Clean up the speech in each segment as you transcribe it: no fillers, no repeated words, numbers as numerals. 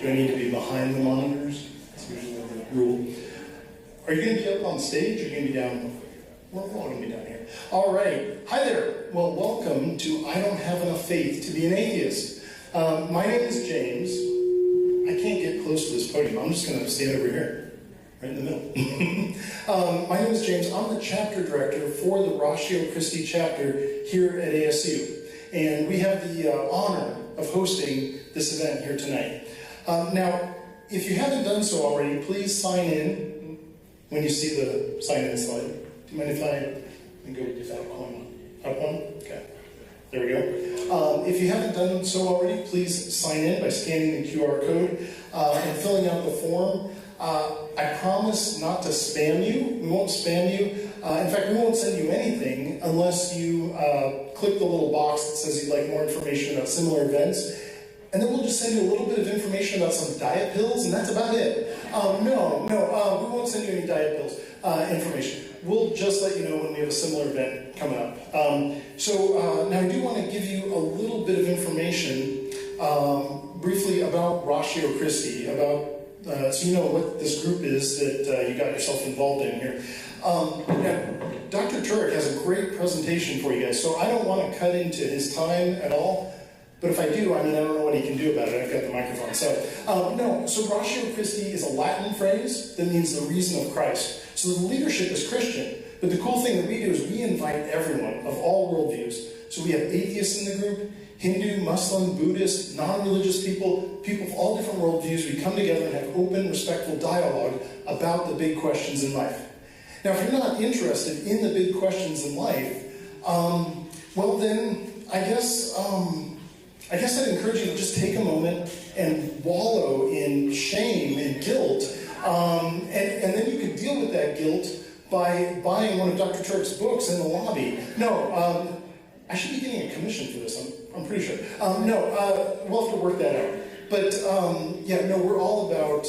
Do I need to be behind the monitors? That's usually the rule. Are you going to be up on stage, or are you going to be down? We're all going to be down here. All right. Hi there. Well, welcome to I Don't Have Enough Faith to Be an Atheist. My name is James. I can't get close to this podium. I'm just going to stand over here, right in the middle. My name is James. I'm the chapter director for the Ratio Christi chapter here at ASU. And we have the honor of hosting this event here tonight. Now, if you haven't done so already, please sign in when you see the sign-in slide. Do you mind if I go with that one? Up one? Okay. There we go. If you haven't done so already, please sign in by scanning the QR code and filling out the form. I promise not to spam you. We won't spam you. In fact, we won't send you anything unless you click the little box that says you'd like more information about similar events. And then we'll just send you a little bit of information about some diet pills, and that's about it. No, we won't send you any diet pills information. We'll just let you know when we have a similar event coming up. Now I do want to give you a little bit of information briefly about Ratio Christi, so you know what this group is that you got yourself involved in here. Now, Dr. Turek has a great presentation for you guys, so I don't want to cut into his time at all. But if I do, I don't know what he can do about it. I've got the microphone. So Ratio Christi is a Latin phrase that means the reason of Christ. So the leadership is Christian. But the cool thing that we do is we invite everyone of all worldviews. So we have atheists in the group, Hindu, Muslim, Buddhist, non-religious people of all different worldviews. We come together and have open, respectful dialogue about the big questions in life. Now, if you're not interested in the big questions in life, well then, I guess I'd encourage you to just take a moment and wallow in shame and guilt, and then you can deal with that guilt by buying one of Dr. Turek's books in the lobby. No, I should be getting a commission for this, I'm pretty sure. We'll have to work that out. But we're all about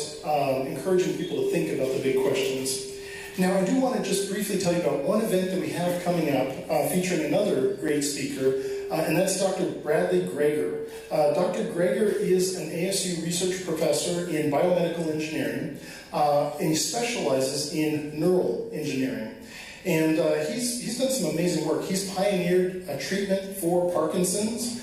encouraging people to think about the big questions. Now, I do want to just briefly tell you about one event that we have coming up featuring another great speaker, and that's Dr. Bradley Greger. Dr. Greger is an ASU research professor in biomedical engineering, and he specializes in neural engineering. And he's done some amazing work. He's pioneered a treatment for Parkinson's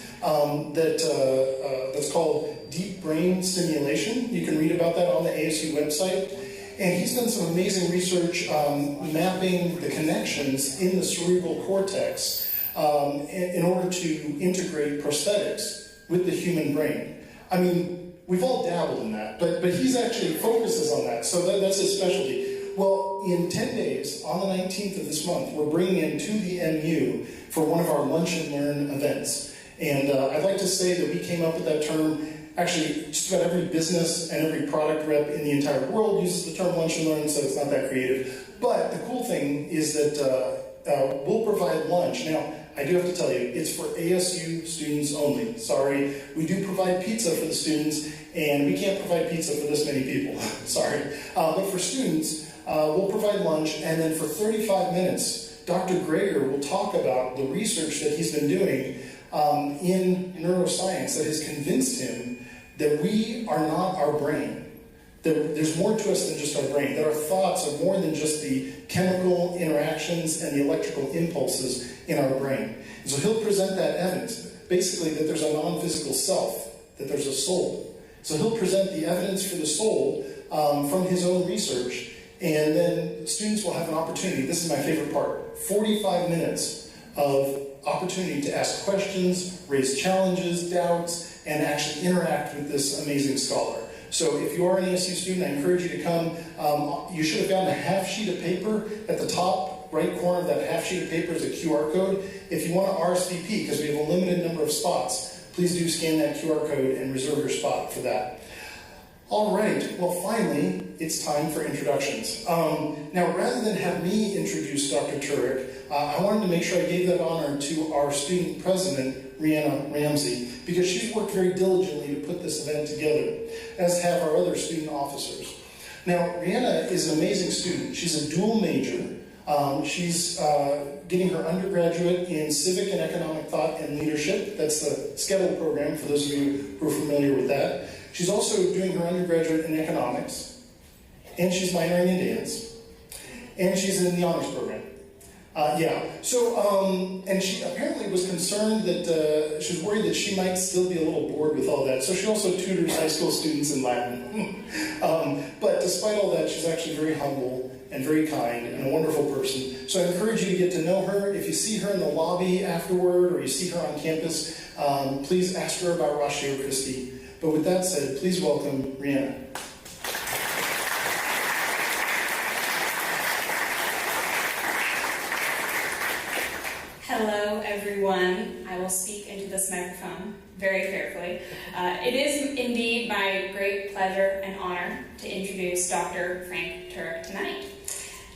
that's called deep brain stimulation. You can read about that on the ASU website. And he's done some amazing research mapping the connections in the cerebral cortex in order to integrate prosthetics with the human brain. I mean, we've all dabbled in that, but he's actually focuses on that, so that's his specialty. Well, in 10 days, on the 19th of this month, we're bringing in to the MU for one of our Lunch and Learn events. And I'd like to say that we came up with that term. Actually, just about every business and every product rep in the entire world uses the term lunch and learn, so it's not that creative. But the cool thing is that we'll provide lunch. Now, I do have to tell you, it's for ASU students only. Sorry, we do provide pizza for the students, and we can't provide pizza for this many people. Sorry. But for students, we'll provide lunch, and then for 35 minutes, Dr. Greger will talk about the research that he's been doing in neuroscience that has convinced him that we are not our brain. That there's more to us than just our brain. That our thoughts are more than just the chemical interactions and the electrical impulses in our brain. And so he'll present that evidence, basically that there's a non-physical self, that there's a soul. So he'll present the evidence for the soul from his own research, and then students will have an opportunity. This is my favorite part. 45 minutes of opportunity to ask questions, raise challenges, doubts, and actually interact with this amazing scholar. So if you are an ASU student, I encourage you to come. You should have gotten a half sheet of paper. At the top right corner of that half sheet of paper is a QR code. If you want to RSVP, because we have a limited number of spots, please do scan that QR code and reserve your spot for that. All right, well finally, it's time for introductions. Now rather than have me introduce Dr. Turek, I wanted to make sure I gave that honor to our student president, Rihanna Ramsey, because she's worked very diligently to put this event together, as have our other student officers. Now, Rihanna is an amazing student. She's a dual major. She's getting her undergraduate in civic and economic thought and leadership. That's the SCETL program, for those of you who are familiar with that. She's also doing her undergraduate in economics, and she's minoring in dance, and she's in the honors program. And she apparently was concerned that, she was worried that she might still be a little bored with all that, so she also tutors high school students in Latin. But despite all that, she's actually very humble and very kind and a wonderful person. So I encourage you to get to know her. If you see her in the lobby afterward or you see her on campus, please ask her about Ratio Christi. But with that said, please welcome Rihanna. Hello, everyone. I will speak into this microphone very carefully. It is indeed my great pleasure and honor to introduce Dr. Frank Turek tonight.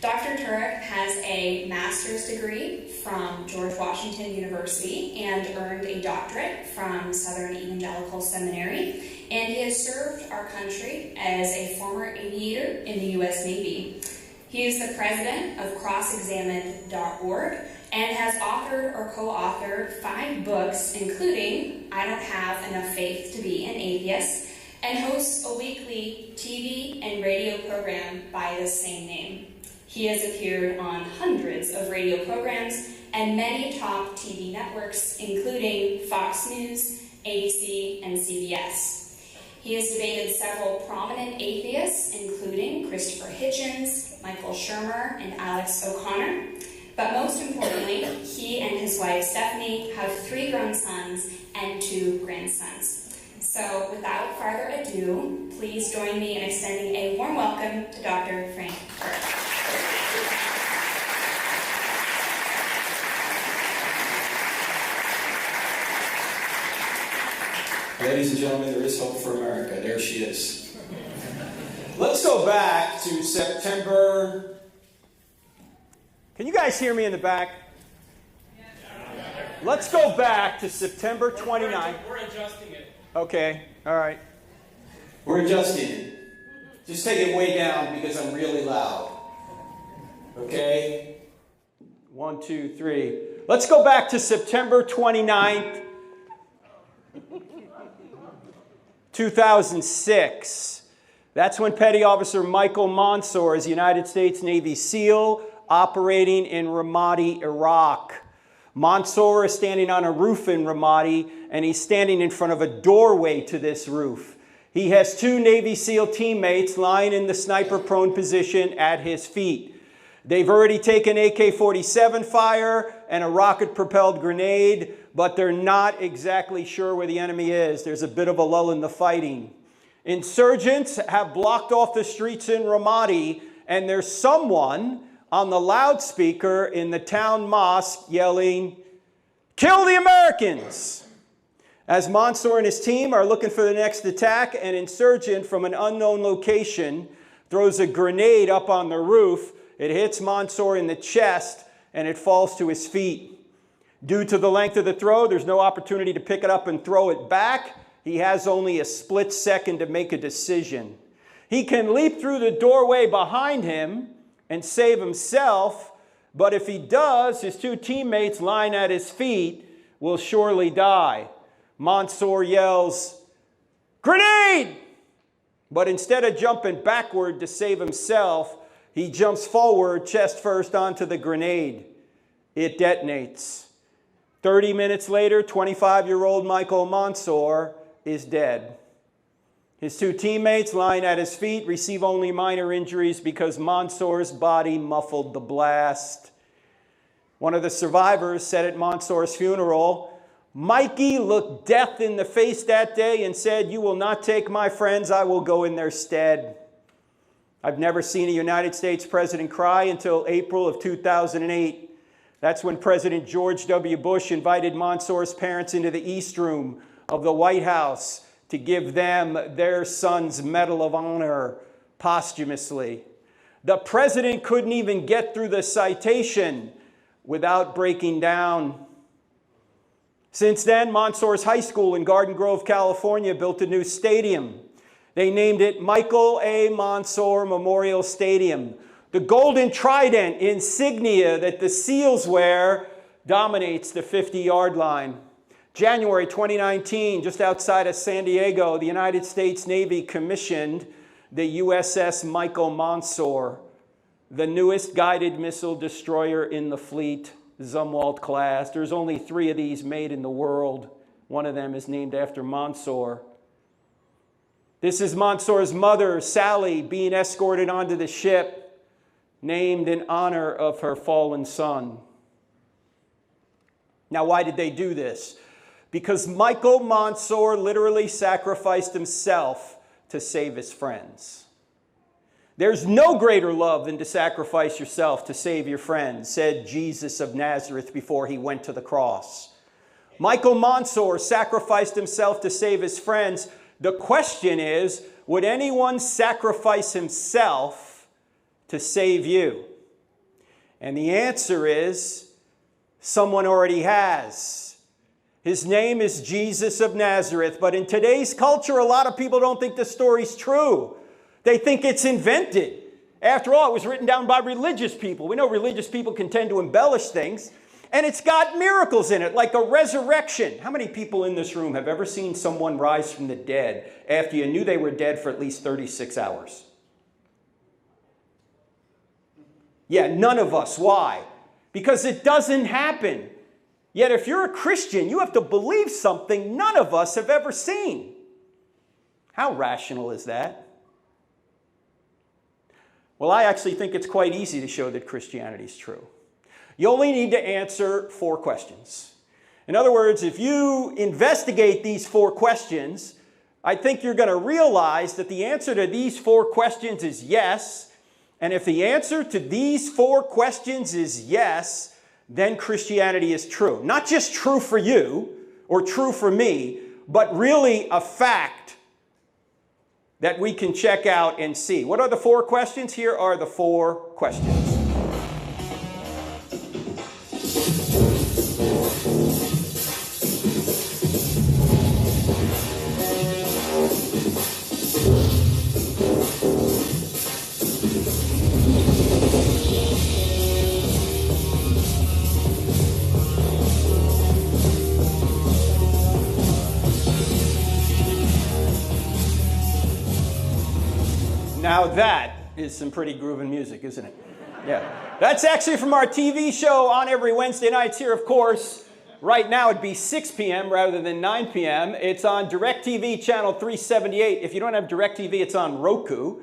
Dr. Turek has a master's degree from George Washington University and earned a doctorate from Southern Evangelical Seminary, and he has served our country as a former aviator in the U.S. Navy. He is the president of CrossExamined.org and has authored or co-authored 5 books, including I Don't Have Enough Faith to Be an Atheist, and hosts a weekly TV and radio program by the same name. He has appeared on hundreds of radio programs and many top TV networks, including Fox News, ABC, and CBS. He has debated several prominent atheists, including Christopher Hitchens, Michael Shermer, and Alex O'Connor. But most importantly, he and his wife Stephanie have 3 grown sons and 2 grandsons. So without further ado, please join me in extending a warm welcome to Dr. Frank Turek. Ladies and gentlemen, there is hope for America. There she is. Let's go back to September. Can you guys hear me in the back? Let's go back to September 29th. We're adjusting it. Okay, all right. We're adjusting it. Just take it way down because I'm really loud. Okay? 1, 2, 3. Let's go back to September 29th. 2006. That's when Petty Officer Michael Mansour is a United States Navy SEAL operating in Ramadi, Iraq. Mansour is standing on a roof in Ramadi, and he's standing in front of a doorway to this roof. He has 2 Navy SEAL teammates lying in the sniper-prone position at his feet. They've already taken AK-47 fire and a rocket-propelled grenade, but they're not exactly sure where the enemy is. There's a bit of a lull in the fighting. Insurgents have blocked off the streets in Ramadi, and there's someone on the loudspeaker in the town mosque yelling, "Kill the Americans!" As Mansour and his team are looking for the next attack, an insurgent from an unknown location throws a grenade up on the roof. It hits Mansour in the chest, and it falls to his feet. Due to the length of the throw, there's no opportunity to pick it up and throw it back. He has only a split second to make a decision. He can leap through the doorway behind him and save himself, but if he does, his 2 teammates lying at his feet will surely die. Mansour yells, "Grenade!" But instead of jumping backward to save himself, he jumps forward chest first onto the grenade. It detonates. 30 minutes later, 25-year-old Michael Mansour is dead. His 2 teammates lying at his feet receive only minor injuries because Mansour's body muffled the blast. One of the survivors said at Mansour's funeral, "Mikey looked death in the face that day and said, 'You will not take my friends, I will go in their stead.'" I've never seen a United States president cry until April of 2008. That's when President George W. Bush invited Mansour's parents into the East Room of the White House to give them their son's Medal of Honor posthumously. The president couldn't even get through the citation without breaking down. Since then, Mansour's high school in Garden Grove, California built a new stadium. They named it Michael A. Mansour Memorial Stadium. The golden trident insignia that the SEALs wear dominates the 50-yard line. January 2019, just outside of San Diego, the United States Navy commissioned the USS Michael Monsor, the newest guided missile destroyer in the fleet, Zumwalt class. There's only 3 of these made in the world. One of them is named after Monsor. This is Monsor's mother, Sally, being escorted onto the ship, named in honor of her fallen son. Now, why did they do this? Because Michael Monsor literally sacrificed himself to save his friends. There's no greater love than to sacrifice yourself to save your friends, said Jesus of Nazareth before he went to the cross. Michael Monsor sacrificed himself to save his friends. The question is, would anyone sacrifice himself to save you? And the answer is, someone already has. His name is Jesus of Nazareth, but in today's culture, a lot of people don't think the story's true. They think it's invented. After all, it was written down by religious people. We know religious people can tend to embellish things, and it's got miracles in it, like a resurrection. How many people in this room have ever seen someone rise from the dead after you knew they were dead for at least 36 hours? Yeah, none of us. Why? Because it doesn't happen. Yet if you're a Christian, you have to believe something none of us have ever seen. How rational is that? Well, I actually think it's quite easy to show that Christianity is true. You only need to answer 4 questions. In other words, if you investigate these 4 questions, I think you're going to realize that the answer to these 4 questions is yes. And if the answer to these 4 questions is yes, then Christianity is true. Not just true for you or true for me, but really a fact that we can check out and see. What are the 4 questions? Here are the 4 questions. Now that is some pretty grooving music, isn't it? Yeah. That's actually from our TV show on every Wednesday nights here, of course. Right now it'd be 6 p.m. rather than 9 p.m. It's on DirecTV channel 378. If you don't have DirecTV, it's on Roku.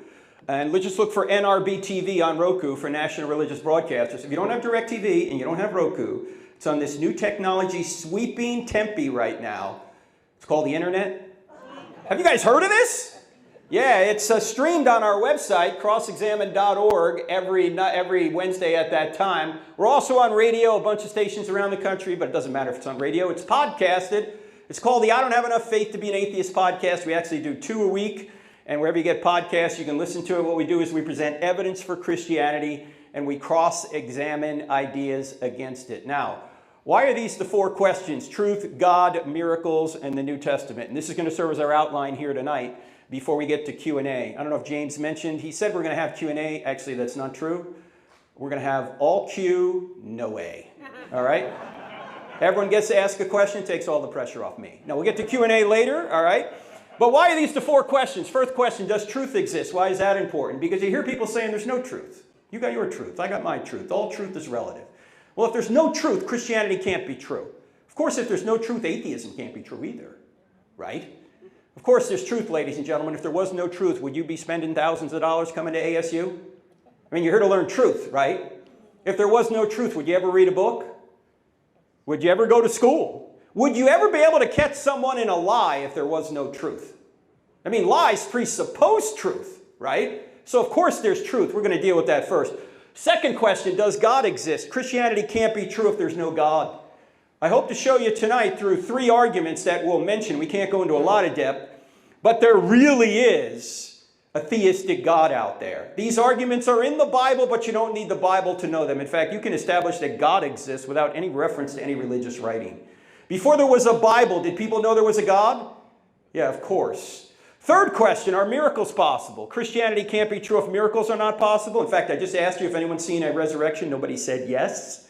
And let's just look for NRB TV on Roku for National Religious Broadcasters. If you don't have DirecTV and you don't have Roku, it's on this new technology sweeping Tempe right now. It's called the internet. Have you guys heard of this? Yeah, it's streamed on our website, crossexamined.org, every Wednesday at that time. We're also on radio, a bunch of stations around the country, but it doesn't matter if it's on radio. It's podcasted. It's called the I Don't Have Enough Faith to Be an Atheist podcast. We actually do 2 a week, and wherever you get podcasts, you can listen to it. What we do is we present evidence for Christianity, and we cross-examine ideas against it. Now, why are these the 4 questions? Truth, God, miracles, and the New Testament. And this is going to serve as our outline here tonight before we get to Q&A. I don't know if James mentioned, he said we're going to have Q&A. Actually, that's not true. We're going to have all Q, no A. All right? Everyone gets to ask a question, takes all the pressure off me. Now, we'll get to Q&A later, all right? But why are these the 4 questions? First question, does truth exist? Why is that important? Because you hear people saying there's no truth. You got your truth, I got my truth. All truth is relative. Well, if there's no truth, Christianity can't be true. Of course, if there's no truth, atheism can't be true either, right? Of course, there's truth, ladies and gentlemen. If there was no truth, would you be spending thousands of dollars coming to ASU? I mean, you're here to learn truth, right? If there was no truth, would you ever read a book? Would you ever go to school? Would you ever be able to catch someone in a lie if there was no truth? I mean, lies presuppose truth, right? So, of course, there's truth. We're going to deal with that first. Second question, does God exist? Christianity can't be true if there's no God. I hope to show you tonight through 3 arguments that we'll mention. We can't go into a lot of depth, but there really is a theistic God out there. These arguments are in the Bible, but you don't need the Bible to know them. In fact, you can establish that God exists without any reference to any religious writing. Before there was a Bible, did people know there was a God? Yeah, of course. Third question, are miracles possible? Christianity can't be true if miracles are not possible. In fact, I just asked you if anyone's seen a resurrection. Nobody said yes.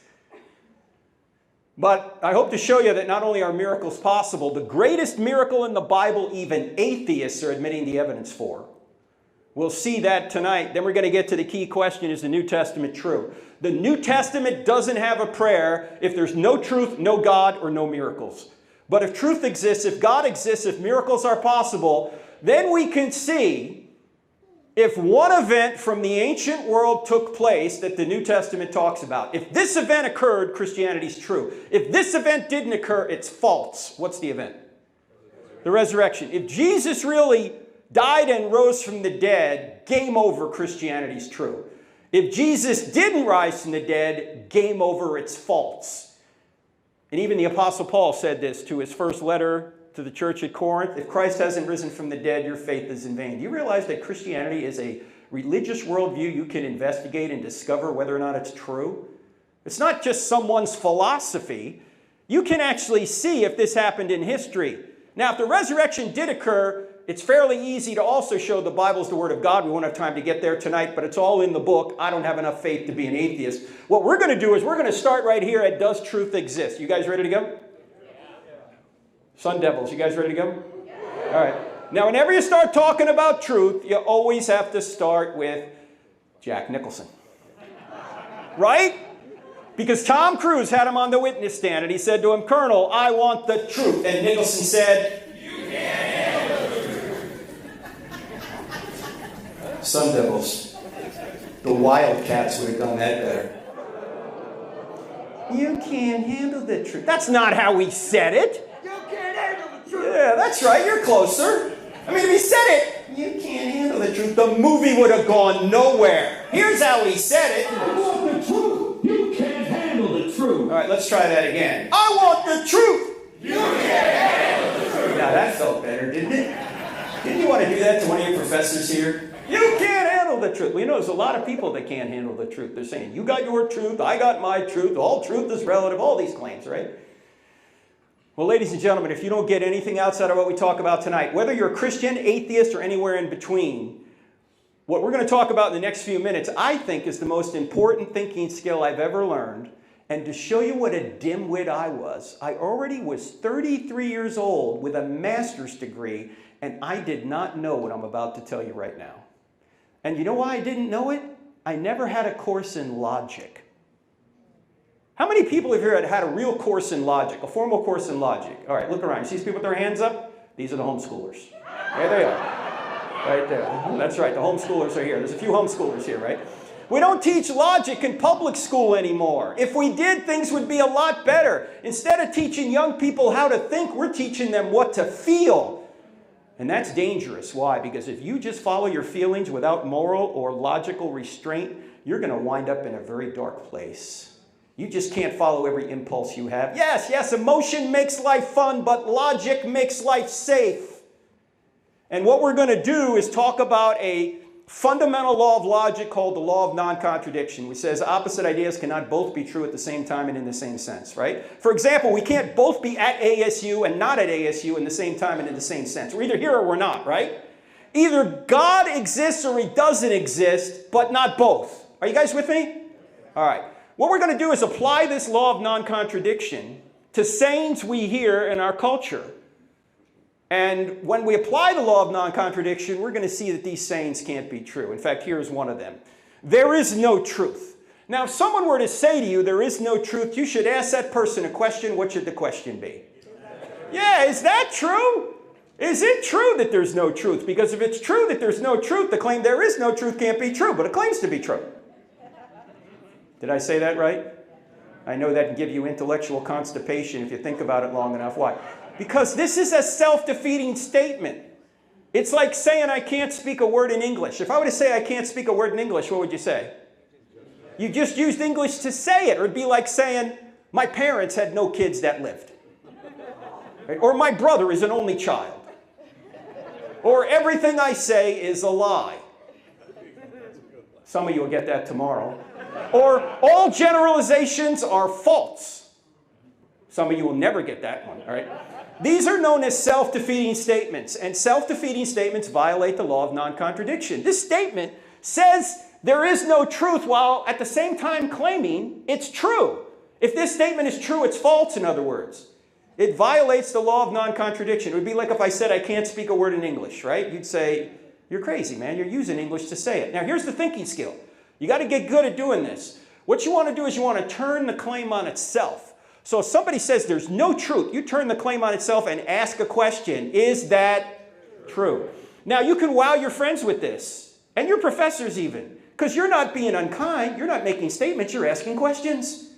But I hope to show you that not only are miracles possible, the greatest miracle in the Bible, even atheists are admitting the evidence for. We'll see that tonight. Then we're going to get to the key question, is the New Testament true? The New Testament doesn't have a prayer if there's no truth, no God, or no miracles. But if truth exists, if God exists, if miracles are possible, then we can see if one event from the ancient world took place that the New Testament talks about. If this event occurred, Christianity's true. If this event didn't occur, it's false. What's the event? The resurrection. If Jesus really died and rose from the dead, game over, Christianity's true. If Jesus didn't rise from the dead, game over, it's false. And even the Apostle Paul said this to his first letter to the church at Corinth. If Christ hasn't risen from the dead, your faith is in vain. Do you realize that Christianity is a religious worldview you can investigate and discover whether or not it's true? It's not just someone's philosophy. You can actually see if this happened in history. Now, if the resurrection did occur, it's fairly easy to also show the Bible's the Word of God. We won't have time to get there tonight, but it's all in the book. I don't have enough faith to be an atheist. What we're going to do is we're going to start right here at Does Truth Exist? You guys ready to go? Sun Devils, you guys ready to go? All right. Now, whenever you start talking about truth, you always have to start with Jack Nicholson. Right? Because Tom Cruise had him on the witness stand, and he said to him, Colonel, I want the truth. And Nicholson said, you can't handle the truth. Sun Devils, the Wildcats would have done that better. You can't handle the truth. That's not how he said it. Yeah, that's right. You're closer. I mean, if he said it, you can't handle the truth, the movie would have gone nowhere. Here's how he said it. I want the truth. You can't handle the truth. All right, let's try that again. I want the truth. You can't handle the truth. Now, that felt better, didn't it? Didn't you want to do that to one of your professors here? You can't handle the truth. Well, you know, there's a lot of people that can't handle the truth. They're saying, you got your truth, I got my truth, all truth is relative, all these claims, right? Well, ladies and gentlemen, if you don't get anything outside of what we talk about tonight, whether you're a Christian, atheist, or anywhere in between, what we're going to talk about in the next few minutes, I think, is the most important thinking skill I've ever learned. And to show you what a dimwit I already was 33 years old with a master's degree, and I did not know what I'm about to tell you right now. And you know why I didn't know it? I never had a course in logic. How many people have here had a real course in logic, a formal course in logic? All right, look around. You see these people with their hands up? These are the homeschoolers. There they are. Right there. That's right, the homeschoolers are here. There's a few homeschoolers here, right? We don't teach logic in public school anymore. If we did, things would be a lot better. Instead of teaching young people how to think, we're teaching them what to feel. And that's dangerous. Why? Because if you just follow your feelings without moral or logical restraint, you're going to wind up in a very dark place. You just can't follow every impulse you have. Yes, emotion makes life fun, but logic makes life safe. And what we're going to do is talk about a fundamental law of logic called the law of non-contradiction, which says opposite ideas cannot both be true at the same time and in the same sense, right? For example, we can't both be at ASU and not at ASU in the same time and in the same sense. We're either here or we're not, right? Either God exists or he doesn't exist, but not both. Are you guys with me? All right. What we're going to do is apply this law of non-contradiction to sayings we hear in our culture. And when we apply the law of non-contradiction, we're going to see that these sayings can't be true. In fact, here's one of them. There is no truth. Now, if someone were to say to you, there is no truth, you should ask that person a question. What should the question be? Yeah, is that true? Is it true that there's no truth? Because if it's true that there's no truth, the claim there is no truth can't be true, but it claims to be true. Did I say that right? I know that can give you intellectual constipation if you think about it long enough. Why? Because this is a self-defeating statement. It's like saying I can't speak a word in English. If I were to say I can't speak a word in English, what would you say? You just used English to say it. Or it'd be like saying my parents had no kids that lived. Right? Or my brother is an only child. Or everything I say is a lie. Some of you will get that tomorrow. Or all generalizations are false. Some of you will never get that one, all right? These are known as self-defeating statements, and self-defeating statements violate the law of non-contradiction. This statement says there is no truth while at the same time claiming it's true. If this statement is true, it's false, in other words. It violates the law of non-contradiction. It would be like if I said I can't speak a word in English, right? You'd say, you're crazy, man. You're using English to say it. Now, here's the thinking skill. You got to get good at doing this. What you want to do is you want to turn the claim on itself. So if somebody says there's no truth, you turn the claim on itself and ask a question. Is that true? Now, you can wow your friends with this, and your professors even, because you're not being unkind. You're not making statements. You're asking questions.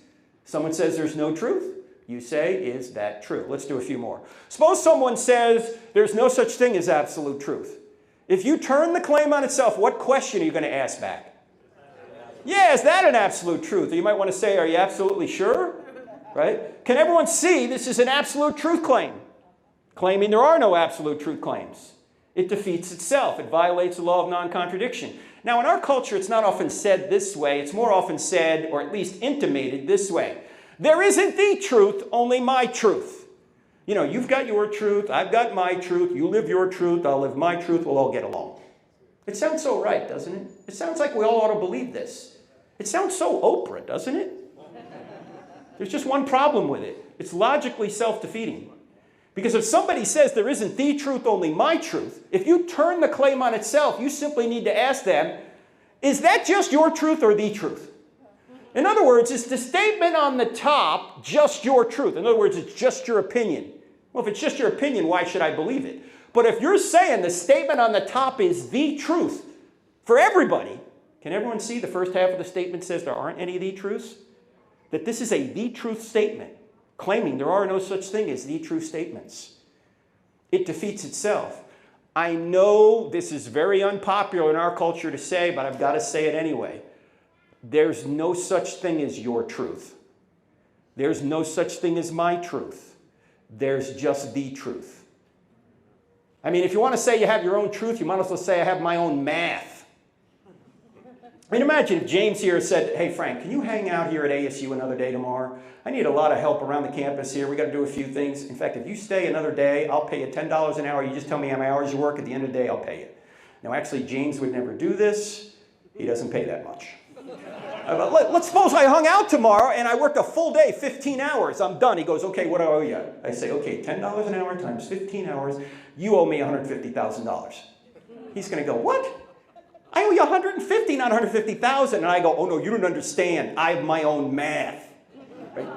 Someone says there's no truth. You say, is that true? Let's do a few more. Suppose someone says there's no such thing as absolute truth. If you turn the claim on itself, what question are you going to ask back? Yeah, is that an absolute truth? Or you might want to say, are you absolutely sure? Right? Can everyone see this is an absolute truth claim? Claiming there are no absolute truth claims. It defeats itself. It violates the law of non-contradiction. Now, in our culture, it's not often said this way. It's more often said, or at least intimated this way. There isn't the truth, only my truth. You know, you've got your truth, I've got my truth, you live your truth, I'll live my truth, we'll all get along. It sounds so right, doesn't it? It sounds like we all ought to believe this. It sounds so Oprah, doesn't it? There's just one problem with it. It's logically self-defeating. Because if somebody says there isn't the truth, only my truth, if you turn the claim on itself, you simply need to ask them, is that just your truth or the truth? In other words, is the statement on the top just your truth? In other words, it's just your opinion. Well, if it's just your opinion, why should I believe it? But if you're saying the statement on the top is the truth for everybody, can everyone see the first half of the statement says there aren't any the truths? That this is a the truth statement, claiming there are no such thing as the truth statements. It defeats itself. I know this is very unpopular in our culture to say, but I've got to say it anyway. There's no such thing as your truth. There's no such thing as my truth. There's just the truth. I mean, if you want to say you have your own truth, you might as well say I have my own math. I mean, imagine if James here said, hey, Frank, can you hang out here at ASU another day tomorrow? I need a lot of help around the campus here. We got to do a few things. In fact, if you stay another day, I'll pay you $10 an hour. You just tell me how many hours you work. At the end of the day, I'll pay you. Now, actually, James would never do this. He doesn't pay that much. Let's suppose I hung out tomorrow and I worked a full day, 15 hours. I'm done. He goes, okay, what do I owe you? I say, okay, $10 an hour times 15 hours. You owe me $150,000. He's going to go, what? I owe you $150, not $150,000. And I go, oh, no, you don't understand. I have my own math. Right?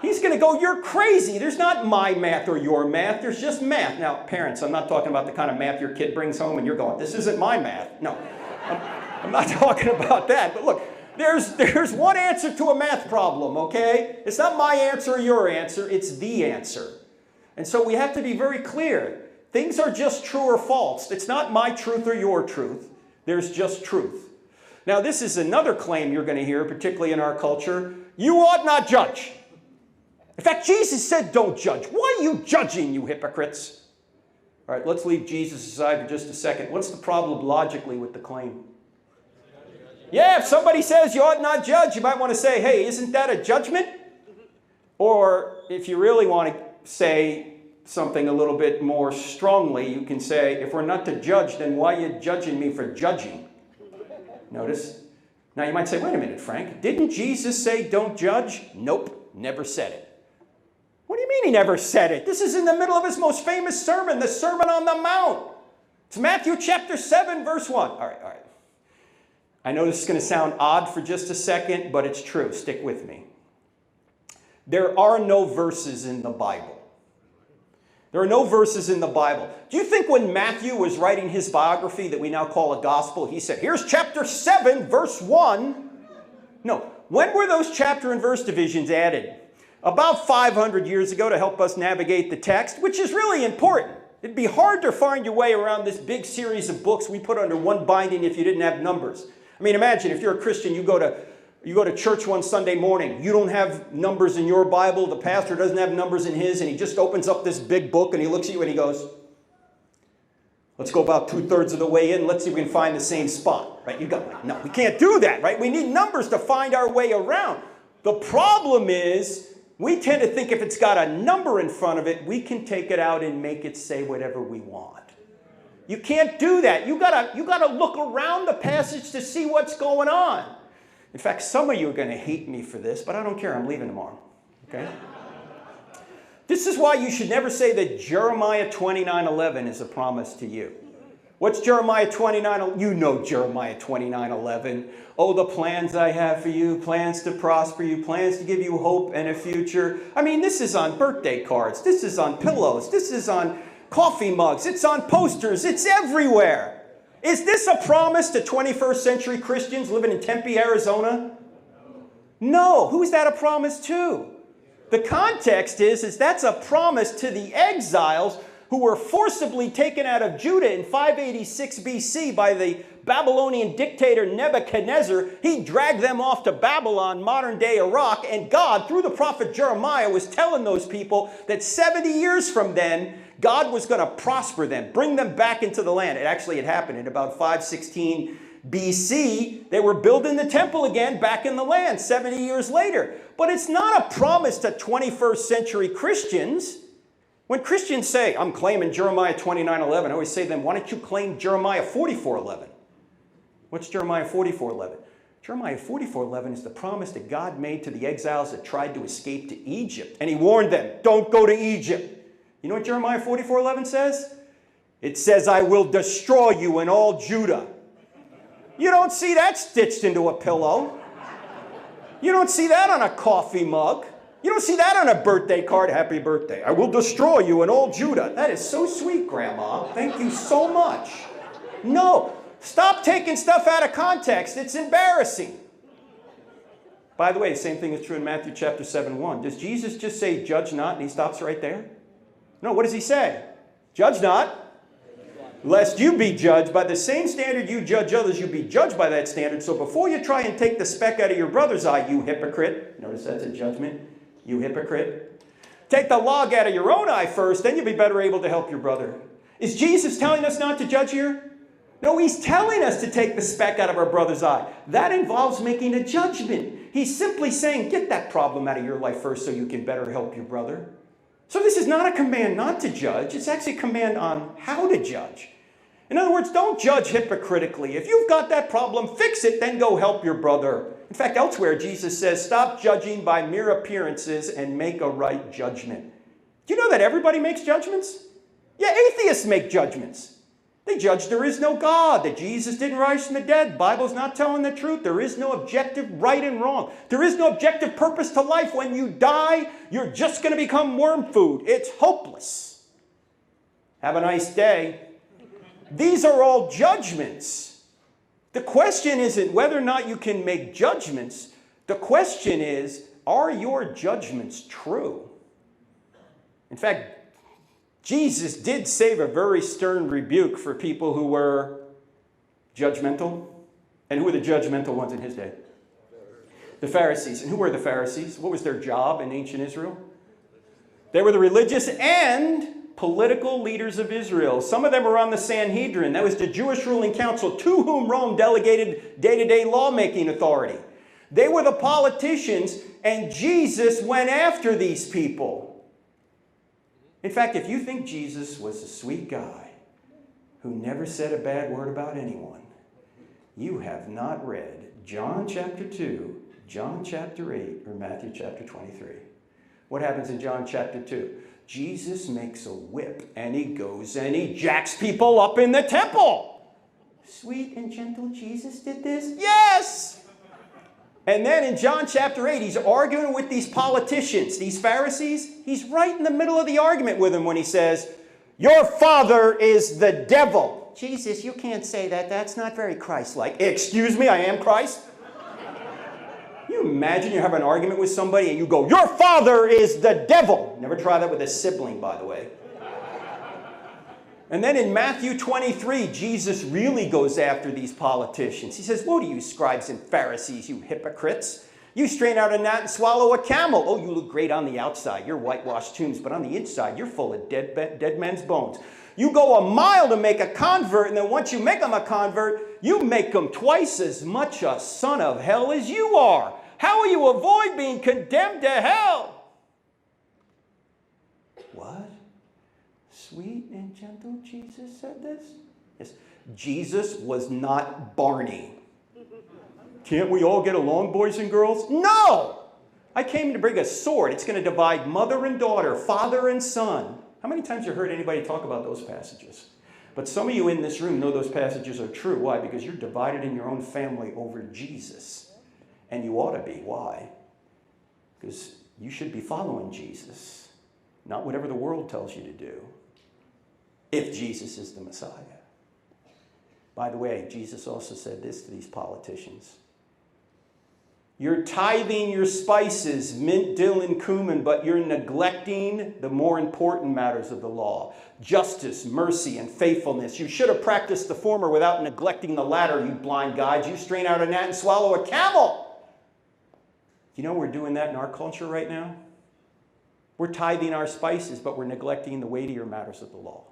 He's going to go, you're crazy. There's not my math or your math. There's just math. Now, parents, I'm not talking about the kind of math your kid brings home and you're going, this isn't my math. No, I'm not talking about that. But look, there's one answer to a math problem, okay? It's not my answer or your answer. It's the answer. And so we have to be very clear. Things are just true or false. It's not my truth or your truth. There's just truth. Now, this is another claim you're going to hear, particularly in our culture. You ought not judge. In fact, Jesus said, don't judge. Why are you judging, you hypocrites? All right, let's leave Jesus aside for just a second. What's the problem logically with the claim? Yeah, if somebody says you ought not judge, you might want to say, hey, isn't that a judgment? Or if you really want to say something a little bit more strongly, you can say, if we're not to judge, then why are you judging me for judging? Notice? Now you might say, wait a minute, Frank, didn't Jesus say don't judge? Nope, never said it. What do you mean he never said it? This is in the middle of his most famous sermon, the Sermon on the Mount. It's Matthew chapter 7, verse 1. All right. I know this is going to sound odd for just a second, but it's true. Stick with me. There are no verses in the Bible. There are no verses in the Bible. Do you think when Matthew was writing his biography that we now call a gospel, he said, here's chapter 7, verse 1? No. When were those chapter and verse divisions added? About 500 years ago to help us navigate the text, which is really important. It'd be hard to find your way around this big series of books we put under one binding if you didn't have numbers. I mean, imagine if you're a Christian, you go to church one Sunday morning. You don't have numbers in your Bible. The pastor doesn't have numbers in his, and he just opens up this big book, and he looks at you, and he goes, let's go about 2/3 of the way in. Let's see if we can find the same spot. Right? No, we can't do that, right? We need numbers to find our way around. The problem is we tend to think if it's got a number in front of it, we can take it out and make it say whatever we want. You can't do that. You gotta look around the passage to see what's going on. In fact, some of you are going to hate me for this, but I don't care. I'm leaving tomorrow. Okay? This is why you should never say that Jeremiah 29:11 is a promise to you. What's Jeremiah 29? You know Jeremiah 29:11. Oh, the plans I have for you, plans to prosper you, plans to give you hope and a future. I mean, this is on birthday cards. This is on pillows. This is on coffee mugs. It's on posters. It's everywhere. Is this a promise to 21st century Christians living in Tempe, Arizona? No. Who is that a promise to? The context is that's a promise to the exiles who were forcibly taken out of Judah in 586 BC by the Babylonian dictator Nebuchadnezzar. He dragged them off to Babylon, modern-day Iraq, and God, through the prophet Jeremiah, was telling those people that 70 years from then, God was going to prosper them, bring them back into the land. It actually had happened in about 516 BC. They were building the temple again back in the land 70 years later. But it's not a promise to 21st century Christians. When Christians say, I'm claiming Jeremiah 29:11, I always say to them, why don't you claim Jeremiah 44:11? What's Jeremiah 44:11? Jeremiah 44:11 is the promise that God made to the exiles that tried to escape to Egypt. And he warned them, don't go to Egypt. You know what Jeremiah 44:11 says? It says, I will destroy you and all Judah. You don't see that stitched into a pillow. You don't see that on a coffee mug. You don't see that on a birthday card. Happy birthday. I will destroy you and all Judah. That is so sweet, Grandma. Thank you so much. No. Stop taking stuff out of context. It's embarrassing. By the way, the same thing is true in Matthew chapter 7:1. Does Jesus just say, judge not, and he stops right there? No, what does he say? Judge not, lest you be judged. By the same standard you judge others, you be judged by that standard. So before you try and take the speck out of your brother's eye, you hypocrite. Notice that's a judgment. You hypocrite. Take the log out of your own eye first, then you'll be better able to help your brother. Is Jesus telling us not to judge here? No, he's telling us to take the speck out of our brother's eye. That involves making a judgment. He's simply saying, get that problem out of your life first so you can better help your brother. So this is not a command not to judge. It's actually a command on how to judge. In other words, don't judge hypocritically. If you've got that problem, fix it, then go help your brother. In fact, elsewhere, Jesus says, stop judging by mere appearances and make a right judgment. Do you know that everybody makes judgments? Yeah, atheists make judgments. They judge there is no God, that Jesus didn't rise from the dead. The Bible's not telling the truth. There is no objective right and wrong. There is no objective purpose to life. When you die, you're just going to become worm food. It's hopeless. Have a nice day. These are all judgments. The question isn't whether or not you can make judgments. The question is, are your judgments true? In fact, Jesus did save a very stern rebuke for people who were judgmental. And who were the judgmental ones in his day? The Pharisees. And who were the Pharisees? What was their job in ancient Israel? They were the religious and political leaders of Israel. Some of them were on the Sanhedrin. That was the Jewish ruling council to whom Rome delegated day-to-day lawmaking authority. They were the politicians, and Jesus went after these people. In fact, if you think Jesus was a sweet guy who never said a bad word about anyone, you have not read John chapter 2, John chapter 8, or Matthew chapter 23. What happens in John chapter 2? Jesus makes a whip, and he goes and he jacks people up in the temple. Sweet and gentle Jesus did this? Yes! And then in John chapter 8, he's arguing with these politicians, these Pharisees. He's right in the middle of the argument with them when he says, your father is the devil. Jesus, you can't say that. That's not very Christ-like. Excuse me, I am Christ? You imagine you have an argument with somebody and you go, your father is the devil. Never try that with a sibling, by the way. And then in Matthew 23, Jesus really goes after these politicians. He says, woe to you, scribes and Pharisees, you hypocrites. You strain out a gnat and swallow a camel. Oh, you look great on the outside. You're whitewashed tombs, but on the inside, you're full of dead men's bones. You go a mile to make a convert, and then once you make them a convert, you make them twice as much a son of hell as you are. How will you avoid being condemned to hell? What? Sweet and gentle Jesus said this? Yes. Jesus was not Barney. Can't we all get along, boys and girls? No! I came to bring a sword. It's going to divide mother and daughter, father and son. How many times have you heard anybody talk about those passages? But some of you in this room know those passages are true. Why? Because you're divided in your own family over Jesus. And you ought to be. Why? Because you should be following Jesus, not whatever the world tells you to do, if Jesus is the Messiah. By the way, Jesus also said this to these politicians. You're tithing your spices, mint, dill, and cumin, but you're neglecting the more important matters of the law. Justice, mercy, and faithfulness. You should have practiced the former without neglecting the latter, you blind guides. You strain out a gnat and swallow a camel. You know we're doing that in our culture right now? We're tithing our spices, but we're neglecting the weightier matters of the law.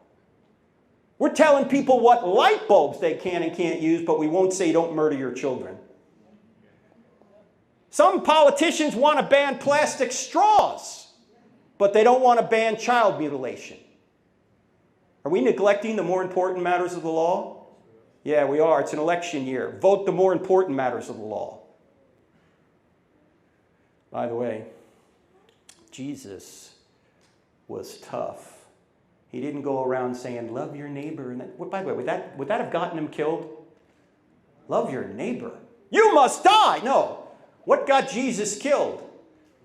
We're telling people what light bulbs they can and can't use, but we won't say don't murder your children. Some politicians want to ban plastic straws, but they don't want to ban child mutilation. Are we neglecting the more important matters of the law? Yeah, we are. It's an election year. Vote the more important matters of the law. By the way, Jesus was tough. He didn't go around saying, love your neighbor. And that, by the way, would that have gotten him killed? Love your neighbor. You must die. No. What got Jesus killed?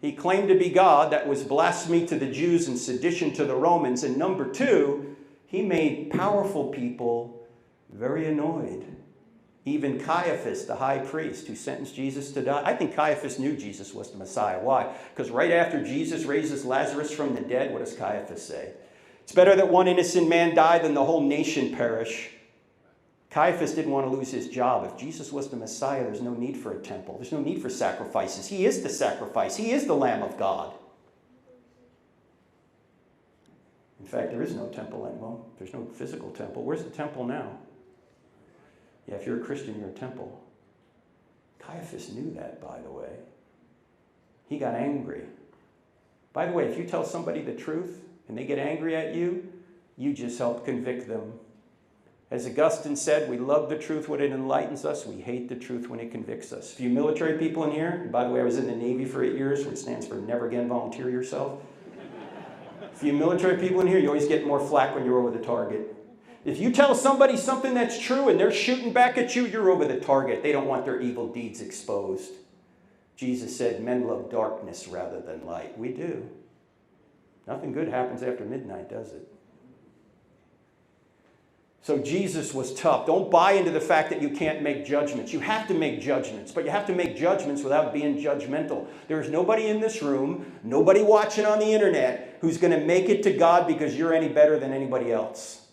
He claimed to be God. That was blasphemy to the Jews and sedition to the Romans. And number two, he made powerful people very annoyed. Even Caiaphas, the high priest who sentenced Jesus to die. I think Caiaphas knew Jesus was the Messiah. Why? Because right after Jesus raises Lazarus from the dead, what does Caiaphas say? It's better that one innocent man die than the whole nation perish. Caiaphas didn't want to lose his job. If Jesus was the Messiah, there's no need for a temple. There's no need for sacrifices. He is the sacrifice. He is the Lamb of God. In fact, there is no temple anymore. There's no physical temple. Where's the temple now? Yeah, if you're a Christian, you're a temple. Caiaphas knew that, by the way. He got angry. By the way, if you tell somebody the truth and they get angry at you, you just help convict them. As Augustine said, we love the truth when it enlightens us. We hate the truth when it convicts us. For you military people in here, by the way, I was in the Navy for 8 years, which stands for never again volunteer yourself. For you military people in here, you always get more flack when you're over the target. If you tell somebody something that's true and they're shooting back at you, you're over the target. They don't want their evil deeds exposed. Jesus said, men love darkness rather than light. We do. Nothing good happens after midnight, does it? So Jesus was tough. Don't buy into the fact that you can't make judgments. You have to make judgments, but you have to make judgments without being judgmental. There is nobody in this room, nobody watching on the internet, who's going to make it to God because you're any better than anybody else.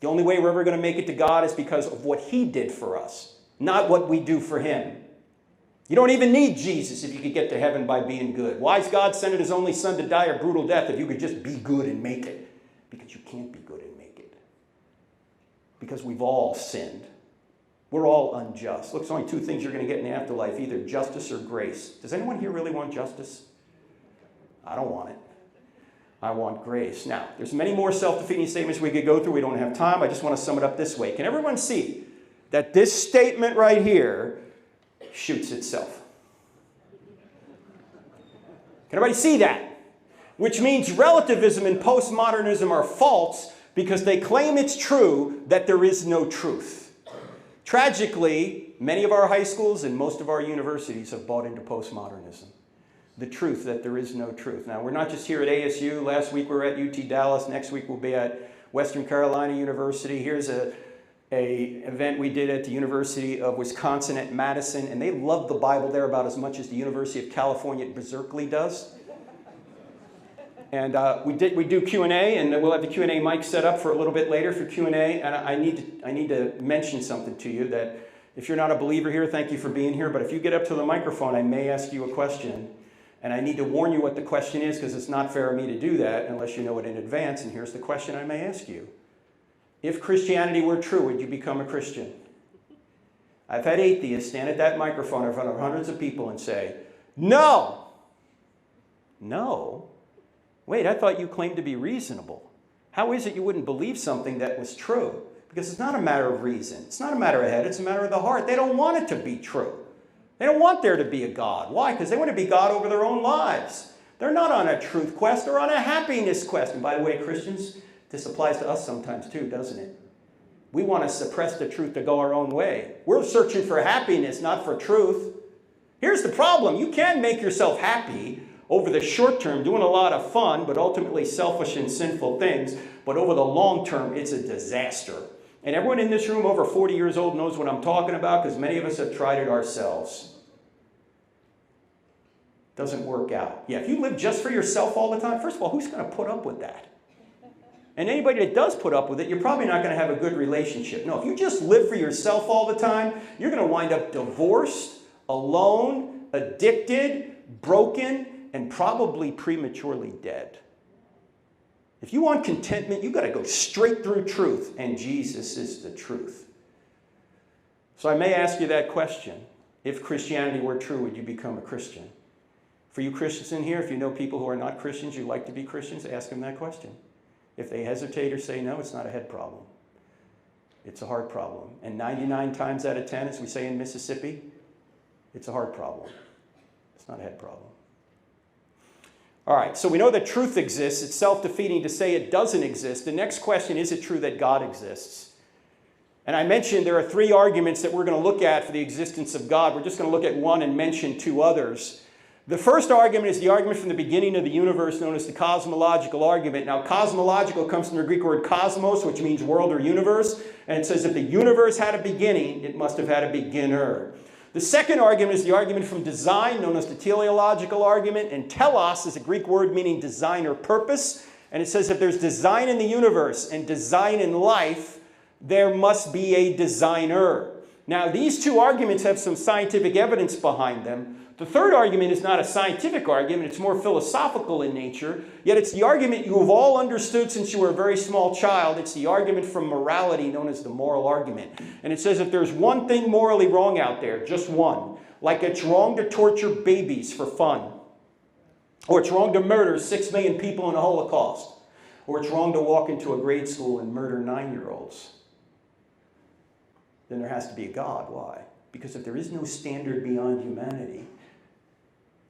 The only way we're ever going to make it to God is because of what He did for us, not what we do for Him. You don't even need Jesus if you could get to heaven by being good. Why has God sent His only Son to die a brutal death if you could just be good and make it? Because you can't be good and make it. Because we've all sinned. We're all unjust. Look, there's only two things you're going to get in the afterlife, either justice or grace. Does anyone here really want justice? I don't want it. I want grace. Now, there's many more self-defeating statements we could go through. We don't have time. I just want to sum it up this way. Can everyone see that this statement right here shoots itself? Can everybody see that? Which means relativism and postmodernism are false because they claim it's true that there is no truth. Tragically, many of our high schools and most of our universities have bought into postmodernism. The truth that there is no truth. Now, we're not just here at ASU. Last week we were at UT Dallas. Next week we'll be at Western Carolina University. Here's a event we did at the University of Wisconsin at Madison, and they love the Bible there about as much as the University of California at Berkeley does. And we do Q&A, and we'll have the Q&A mic set up for a little bit later for Q&A. And I need to mention something to you that if you're not a believer here, thank you for being here. But if you get up to the microphone, I may ask you a question. And I need to warn you what the question is because it's not fair of me to do that unless you know it in advance. And here's the question I may ask you. If Christianity were true, would you become a Christian? I've had atheists stand at that microphone in front of hundreds of people and say, no. No? Wait, I thought you claimed to be reasonable. How is it you wouldn't believe something that was true? Because it's not a matter of reason. It's not a matter of head. It's a matter of the heart. They don't want it to be true. They don't want there to be a God. Why? Because they want to be God over their own lives. They're not on a truth quest. They're on a happiness quest. And by the way, Christians, this applies to us sometimes too, doesn't it? We want to suppress the truth to go our own way. We're searching for happiness, not for truth. Here's the problem. You can make yourself happy over the short term, doing a lot of fun, but ultimately selfish and sinful things. But over the long term, it's a disaster. And everyone in this room over 40 years old knows what I'm talking about, because many of us have tried it ourselves. Doesn't work out. Yeah, if you live just for yourself all the time, first of all, who's going to put up with that? And anybody that does put up with it, you're probably not going to have a good relationship. No, if you just live for yourself all the time, you're going to wind up divorced, alone, addicted, broken, and probably prematurely dead. If you want contentment, you've got to go straight through truth, and Jesus is the truth. So I may ask you that question. If Christianity were true, would you become a Christian? For you Christians in here, if you know people who are not Christians, you like to be Christians, ask them that question. If they hesitate or say no, it's not a head problem. It's a heart problem. And 99 times out of 10, as we say in Mississippi, it's a heart problem. It's not a head problem. All right, so we know that truth exists. It's self-defeating to say it doesn't exist. The next question, is it true that God exists? And I mentioned there are 3 arguments that we're going to look at for the existence of God. We're just going to look at one and mention 2 others. The first argument is the argument from the beginning of the universe, known as the cosmological argument. Now, cosmological comes from the Greek word cosmos, which means world or universe. And it says if the universe had a beginning, it must have had a beginner. The second argument is the argument from design, known as the teleological argument. And telos is a Greek word meaning design or purpose. And it says if there's design in the universe and design in life, there must be a designer. Now, these 2 arguments have some scientific evidence behind them. The third argument is not a scientific argument. It's more philosophical in nature. Yet it's the argument you have all understood since you were a very small child. It's the argument from morality known as the moral argument. And it says if there's one thing morally wrong out there, just one, like it's wrong to torture babies for fun, or it's wrong to murder 6 million people in the Holocaust, or it's wrong to walk into a grade school and murder 9-year-olds, then there has to be a God. Why? Because if there is no standard beyond humanity,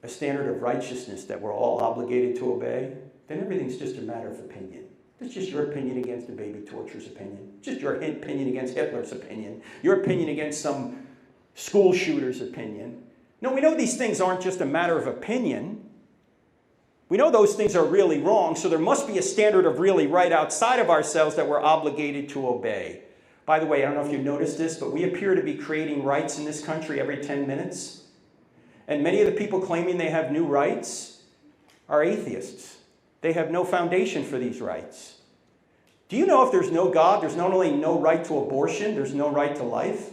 a standard of righteousness that we're all obligated to obey, then everything's just a matter of opinion. It's just your opinion against a baby torturer's opinion. Just your opinion against Hitler's opinion. Your opinion against some school shooter's opinion. No, we know these things aren't just a matter of opinion. We know those things are really wrong, so there must be a standard of really right outside of ourselves that we're obligated to obey. By the way, I don't know if you've noticed this, but we appear to be creating rights in this country every 10 minutes. And many of the people claiming they have new rights are atheists. They have no foundation for these rights. Do you know if there's no God, there's not only no right to abortion, there's no right to life?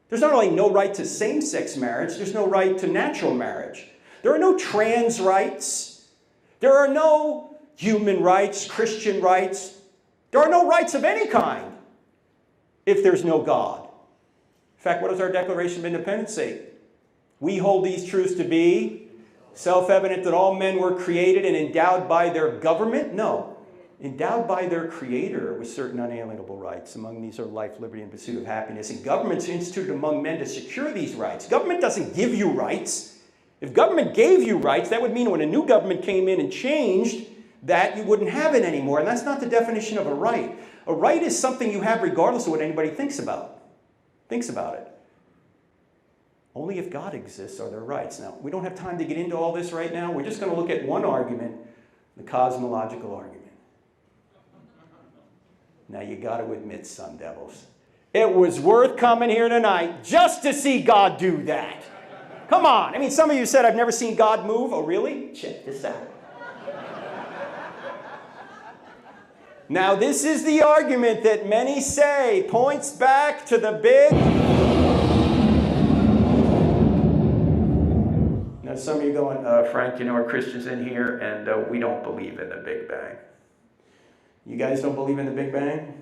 There's not only no right to same-sex marriage, there's no right to natural marriage. There are no trans rights. There are no human rights, Christian rights. There are no rights of any kind if there's no God. In fact, what does our Declaration of Independence say? We hold these truths to be self-evident that all men were created and endowed by their government? No. Endowed by their Creator with certain unalienable rights. Among these are life, liberty, and pursuit of happiness. And governments are instituted among men to secure these rights. Government doesn't give you rights. If government gave you rights, that would mean when a new government came in and changed that, you wouldn't have it anymore. And that's not the definition of a right. A right is something you have regardless of what anybody thinks about. Thinks about it. Only if God exists are there rights. Now, we don't have time to get into all this right now. We're just going to look at one argument, the cosmological argument. Now, you got to admit, Sun Devils, it was worth coming here tonight just to see God do that. Come on. I mean, some of you said, I've never seen God move. Oh, really? Check this out. Now, this is the argument that many say points back to the big... Now, some of you going, Frank, you know, we're Christians in here, and we don't believe in the Big Bang. You guys don't believe in the Big Bang?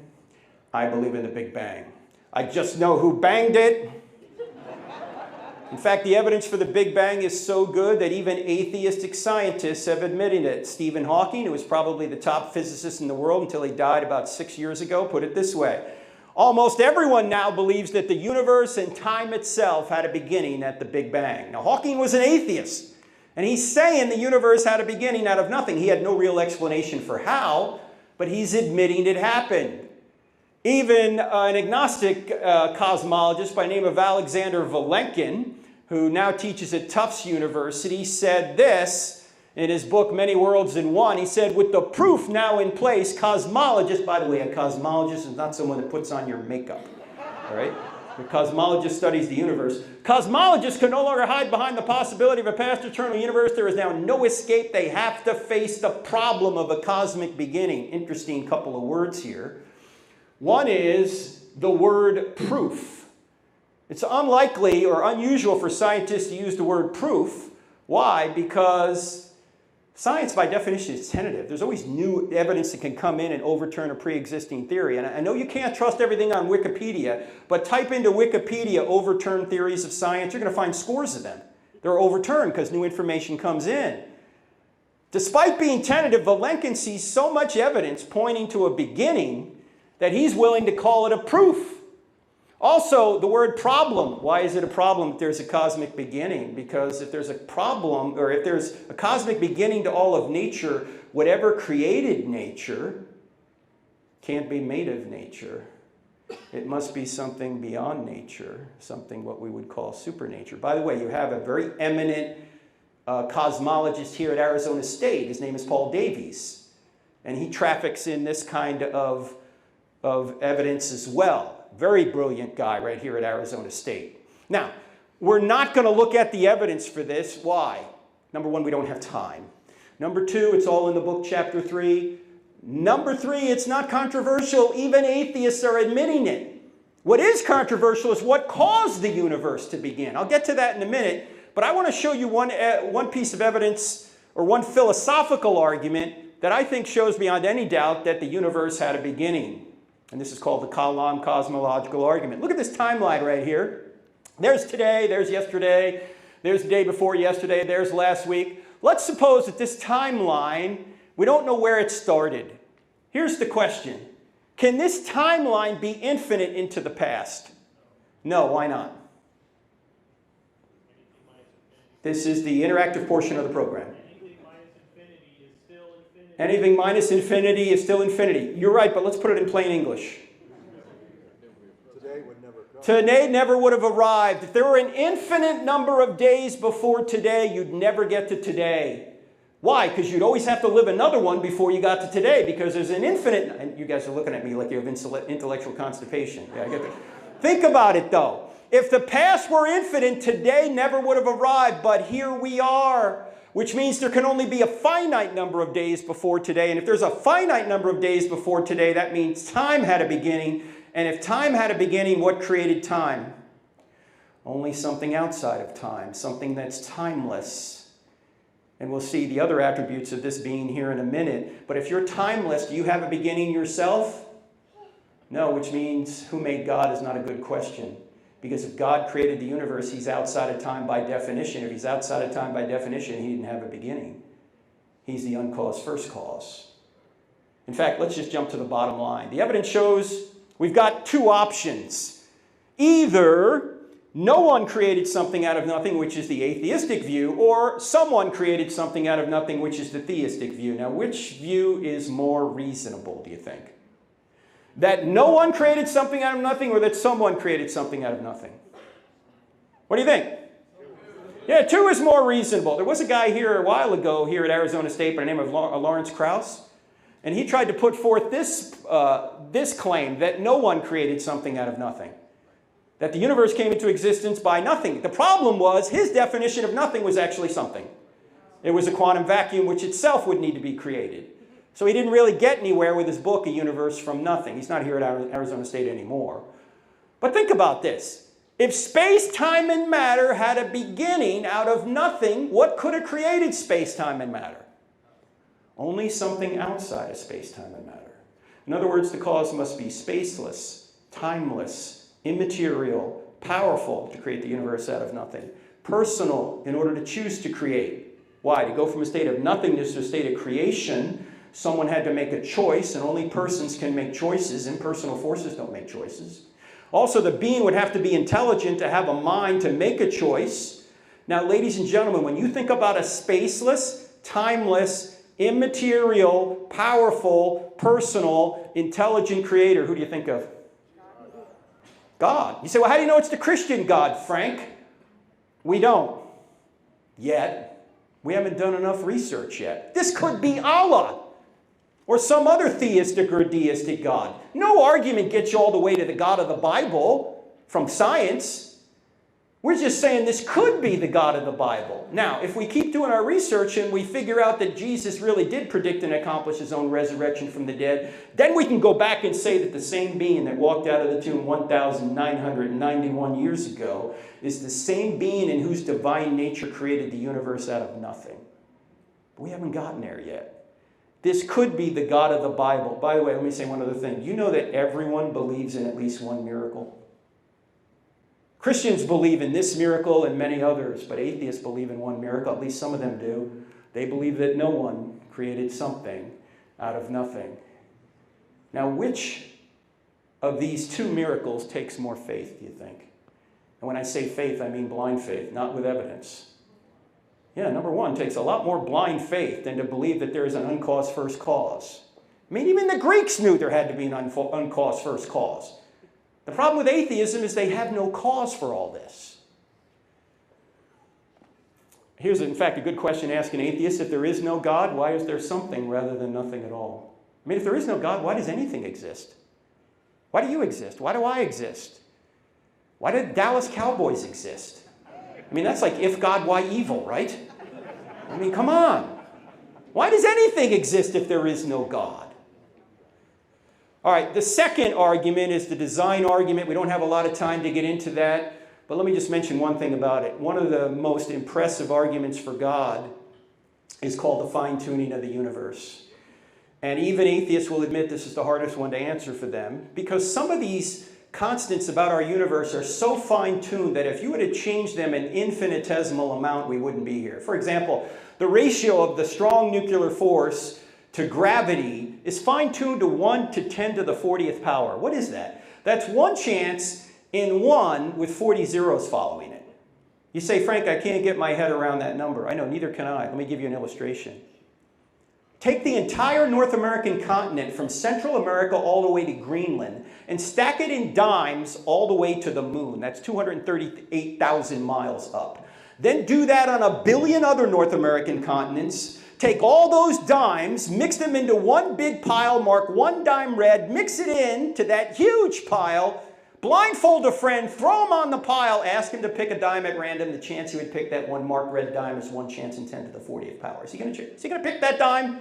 I believe in the Big Bang. I just know who banged it. In fact, the evidence for the Big Bang is so good that even atheistic scientists have admitted it. Stephen Hawking, who was probably the top physicist in the world until he died about 6 years ago, put it this way. Almost everyone now believes that the universe and time itself had a beginning at the Big Bang. Now, Hawking was an atheist, and he's saying the universe had a beginning out of nothing. He had no real explanation for how, but he's admitting it happened. Even an agnostic cosmologist by the name of Alexander Vilenkin, who now teaches at Tufts University, said this in his book, Many Worlds in One. He said, with the proof now in place, cosmologists, by the way, a cosmologist is not someone that puts on your makeup, all right? The cosmologist studies the universe. Cosmologists can no longer hide behind the possibility of a past eternal universe. There is now no escape. They have to face the problem of a cosmic beginning. Interesting couple of words here. One is the word proof. It's unlikely or unusual for scientists to use the word proof. Why? Because science, by definition, is tentative. There's always new evidence that can come in and overturn a pre-existing theory. And I know you can't trust everything on Wikipedia, but type into Wikipedia overturned theories of science. You're going to find scores of them. They're overturned because new information comes in. Despite being tentative, Vilenkin sees so much evidence pointing to a beginning that he's willing to call it a proof. Also, the word problem. Why is it a problem if there's a cosmic beginning? Because if there's a problem, or if there's a cosmic beginning to all of nature, whatever created nature can't be made of nature. It must be something beyond nature, something what we would call supernature. By the way, you have a very eminent cosmologist here at Arizona State. His name is Paul Davies. And he traffics in this kind of evidence as well. Very brilliant guy right here at Arizona State. Now, we're not going to look at the evidence for this. Why? Number one, we don't have time. Number two, it's all in the book, chapter 3. Number three, it's not controversial. Even atheists are admitting it. What is controversial is what caused the universe to begin. I'll get to that in a minute, but I want to show you one piece of evidence, or one philosophical argument that I think shows beyond any doubt that the universe had a beginning. And this is called the Kalam cosmological argument. Look at this timeline right here. There's today, there's yesterday, there's the day before yesterday, there's last week. Let's suppose that this timeline, we don't know where it started. Here's the question. Can this timeline be infinite into the past? No, why not? This is the interactive portion of the program. Anything minus infinity is still infinity. You're right, but let's put it in plain English. Today never would have arrived. If there were an infinite number of days before today, you'd never get to today. Why? Because you'd always have to live another one before you got to today, because there's an infinite... And you guys are looking at me like you have intellectual constipation. Yeah, I get that. Think about it, though. If the past were infinite, today never would have arrived, but here we are. Which means there can only be a finite number of days before today. And if there's a finite number of days before today, that means time had a beginning. And if time had a beginning, what created time? Only something outside of time, something that's timeless. And we'll see the other attributes of this being here in a minute. But if you're timeless, do you have a beginning yourself? No, which means who made God is not a good question. Because if God created the universe, he's outside of time by definition. If he's outside of time by definition, he didn't have a beginning. He's the uncaused first cause. In fact, let's just jump to the bottom line. The evidence shows we've got two options. Either no one created something out of nothing, which is the atheistic view, or someone created something out of nothing, which is the theistic view. Now, which view is more reasonable, do you think? That no one created something out of nothing, or that someone created something out of nothing? What do you think? Yeah, 2 is more reasonable. There was a guy here a while ago here at Arizona State by the name of Lawrence Krauss, and he tried to put forth this claim that no one created something out of nothing. That the universe came into existence by nothing. The problem was his definition of nothing was actually something. It was a quantum vacuum which itself would need to be created. So he didn't really get anywhere with his book, A Universe from Nothing. He's not here at Arizona State anymore. But think about this. If space, time, and matter had a beginning out of nothing, what could have created space, time, and matter? Only something outside of space, time, and matter. In other words, the cause must be spaceless, timeless, immaterial, powerful to create the universe out of nothing. Personal in order to choose to create. Why? To go from a state of nothingness to a state of creation. Someone had to make a choice, and only persons can make choices. Impersonal forces don't make choices. Also, the being would have to be intelligent to have a mind to make a choice. Now, ladies and gentlemen, when you think about a spaceless, timeless, immaterial, powerful, personal, intelligent creator, who do you think of? God. You say, well, how do you know it's the Christian God, Frank? We don't. Yet. We haven't done enough research yet. This could be Allah or some other theistic or deistic God. No argument gets you all the way to the God of the Bible from science. We're just saying this could be the God of the Bible. Now, if we keep doing our research and we figure out that Jesus really did predict and accomplish his own resurrection from the dead, then we can go back and say that the same being that walked out of the tomb 1,991 years ago is the same being in whose divine nature created the universe out of nothing. But we haven't gotten there yet. This could be the God of the Bible. By the way, let me say one other thing. You know that everyone believes in at least one miracle? Christians believe in this miracle and many others, but atheists believe in one miracle. At least some of them do. They believe that no one created something out of nothing. Now, which of these two miracles takes more faith, do you think? And when I say faith, I mean blind faith, not with evidence. Yeah, number one, takes a lot more blind faith than to believe that there is an uncaused first cause. I mean, even the Greeks knew there had to be an uncaused first cause. The problem with atheism is they have no cause for all this. Here's, in fact, a good question to ask an atheist. If there is no God, why is there something rather than nothing at all? I mean, if there is no God, why does anything exist? Why do you exist? Why do I exist? Why do Dallas Cowboys exist? I mean, that's like if God, why evil, right? I mean, come on. Why does anything exist if there is no God? All right, the second argument is the design argument. We don't have a lot of time to get into that, but let me just mention one thing about it. One of the most impressive arguments for God is called the fine-tuning of the universe. And even atheists will admit this is the hardest one to answer for them, because some of these constants about our universe are so fine-tuned that if you were to change them an infinitesimal amount, we wouldn't be here. For example, the ratio of the strong nuclear force to gravity is fine-tuned to 1 to 10 to the 40th power. What is that? That's one chance in 1 with 40 zeros following it. You say, Frank, I can't get my head around that number. I know, neither can I. Let me give you an illustration. Take the entire North American continent from Central America all the way to Greenland and stack it in dimes all the way to the moon. That's 238,000 miles up. Then do that on 1 billion other North American continents. Take all those dimes, mix them into one big pile, mark one dime red, mix it in to that huge pile, blindfold a friend, throw him on the pile, ask him to pick a dime at random. The chance he would pick that one marked red dime is 1 chance in 10 to the 40th power. Is he going to pick that dime?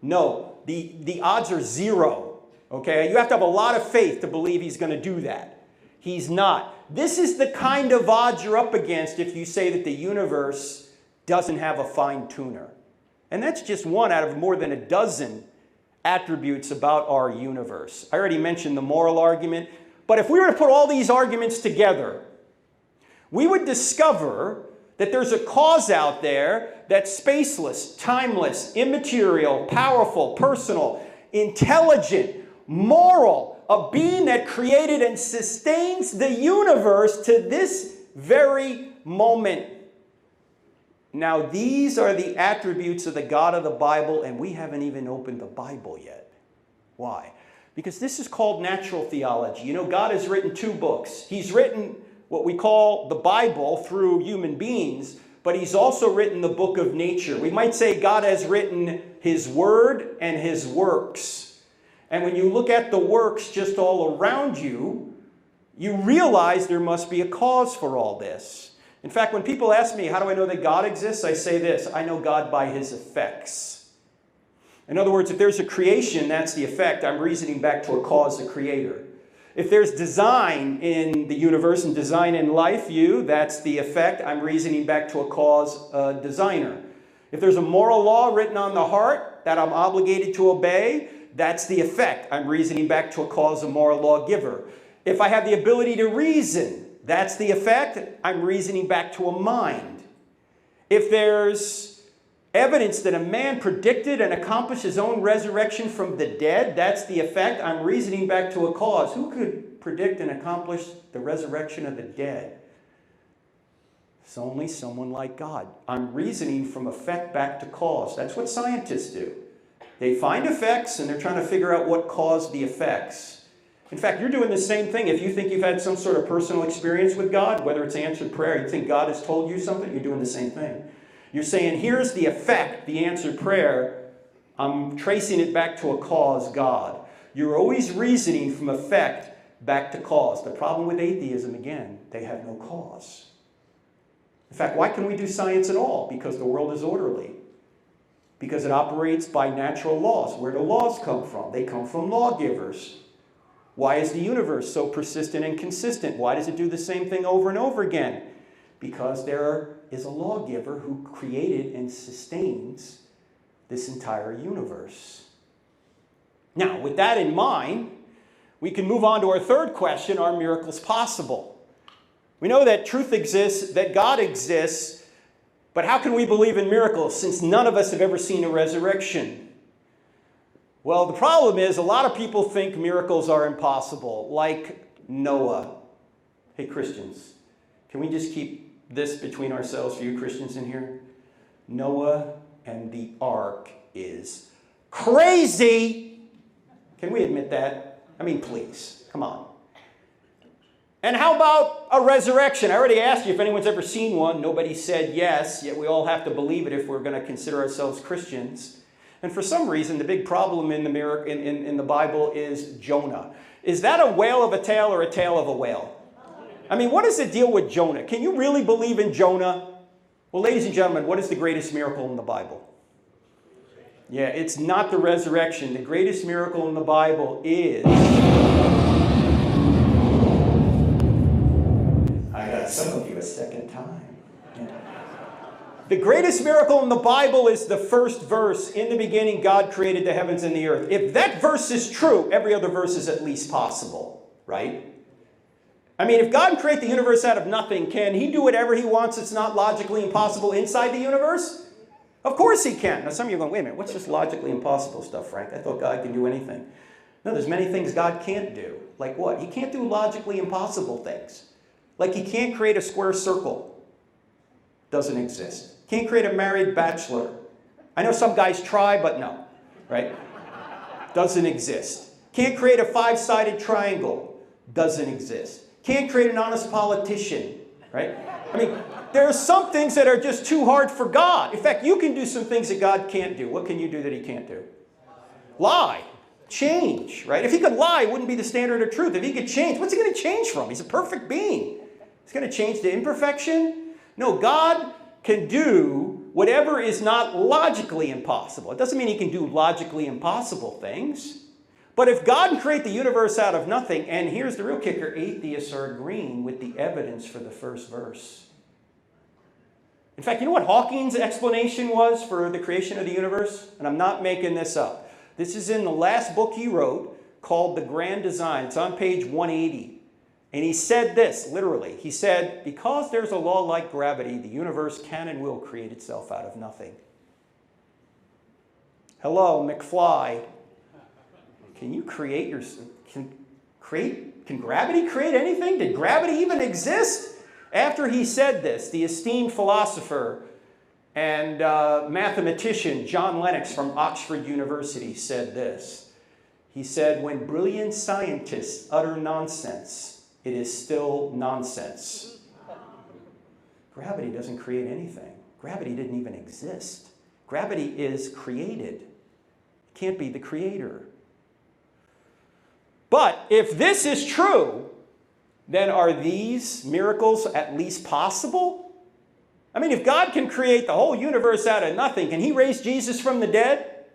No. The odds are 0. Okay? You have to have a lot of faith to believe he's going to do that. He's not. This is the kind of odds you're up against if you say that the universe doesn't have a fine-tuner. And that's just one out of more than a dozen attributes about our universe. I already mentioned the moral argument, but if we were to put all these arguments together, we would discover that there's a cause out there that's spaceless, timeless, immaterial, powerful, personal, intelligent, moral, a being that created and sustains the universe to this very moment. Now, these are the attributes of the God of the Bible, and we haven't even opened the Bible yet. Why? Because this is called natural theology. You know, God has written 2 books. He's written what we call the Bible through human beings, but he's also written the book of nature. We might say God has written his word and his works. And when you look at the works just all around you, you realize there must be a cause for all this. In fact, when people ask me, how do I know that God exists? I say this: I know God by his effects. In other words, if there's a creation, that's the effect. I'm reasoning back to a cause, a creator. If there's design in the universe and design in life, that's the effect. I'm reasoning back to a cause, a designer. If there's a moral law written on the heart that I'm obligated to obey, that's the effect. I'm reasoning back to a cause, a moral lawgiver. If I have the ability to reason, that's the effect. I'm reasoning back to a mind. If there's evidence that a man predicted and accomplished his own resurrection from the dead. That's the effect. I'm reasoning back to a cause. Who could predict and accomplish the resurrection of the dead? It's only someone like God. I'm reasoning from effect back to cause. That's what scientists do. They find effects and they're trying to figure out what caused the effects. In fact, you're doing the same thing. If you think you've had some sort of personal experience with God, whether it's answered prayer, you think God has told you something, you're doing the same thing. You're saying, here's the effect, the answered prayer. I'm tracing it back to a cause, God. You're always reasoning from effect back to cause. The problem with atheism, again, they have no cause. In fact, why can we do science at all? Because the world is orderly. Because it operates by natural laws. Where do laws come from? They come from lawgivers. Why is the universe so persistent and consistent? Why does it do the same thing over and over again? Because there is a lawgiver who created and sustains this entire universe. Now, with that in mind, we can move on to our third question: are miracles possible? We know that truth exists, that God exists, but how can we believe in miracles since none of us have ever seen a resurrection? Well, the problem is a lot of people think miracles are impossible, like Noah. Hey, Christians, can we just keep this between ourselves for you Christians in here? Noah and the ark is crazy. Can we admit that? I mean, please, come on. And how about a resurrection? I already asked you if anyone's ever seen one. Nobody said yes, yet we all have to believe it if we're going to consider ourselves Christians. And for some reason, the big problem in the Bible is Jonah. Is that a whale of a tale or a tale of a whale? I mean, what is the deal with Jonah? Can you really believe in Jonah? Well, ladies and gentlemen, what is the greatest miracle in the Bible? Yeah, it's not the resurrection. The greatest miracle in the Bible is... I got some of you a second time. Yeah. The greatest miracle in the Bible is the first verse. In the beginning, God created the heavens and the earth. If that verse is true, every other verse is at least possible, right? I mean, if God can create the universe out of nothing, can he do whatever he wants that's not logically impossible inside the universe? Of course he can. Now, some of you are going, wait a minute, what's this logically impossible stuff, Frank? I thought God can do anything. No, there's many things God can't do. Like what? He can't do logically impossible things. Like he can't create a square circle. Doesn't exist. Can't create a married bachelor. I know some guys try, but no, right? Doesn't exist. Can't create a five-sided triangle. Doesn't exist. Can't create an honest politician, right? I mean, there are some things that are just too hard for God. In fact, you can do some things that God can't do. What can you do that he can't do? Lie. Change, right? If he could lie, it wouldn't be the standard of truth. If he could change, what's he going to change from? He's a perfect being. He's going to change to imperfection? No, God can do whatever is not logically impossible. It doesn't mean he can do logically impossible things. But if God can create the universe out of nothing, and here's the real kicker, atheists are agreeing with the evidence for the first verse. In fact, you know what Hawking's explanation was for the creation of the universe? And I'm not making this up. This is in the last book he wrote called The Grand Design. It's on page 180. And he said this, literally. He said, because there's a law like gravity, the universe can and will create itself out of nothing. Hello, McFly. Can you create your... Can gravity create anything? Did gravity even exist? After he said this, the esteemed philosopher and mathematician John Lennox from Oxford University said this. He said, when brilliant scientists utter nonsense, it is still nonsense. Gravity doesn't create anything. Gravity didn't even exist. Gravity is created. It can't be the creator. But if this is true, then are these miracles at least possible? I mean, if God can create the whole universe out of nothing, can he raise Jesus from the dead?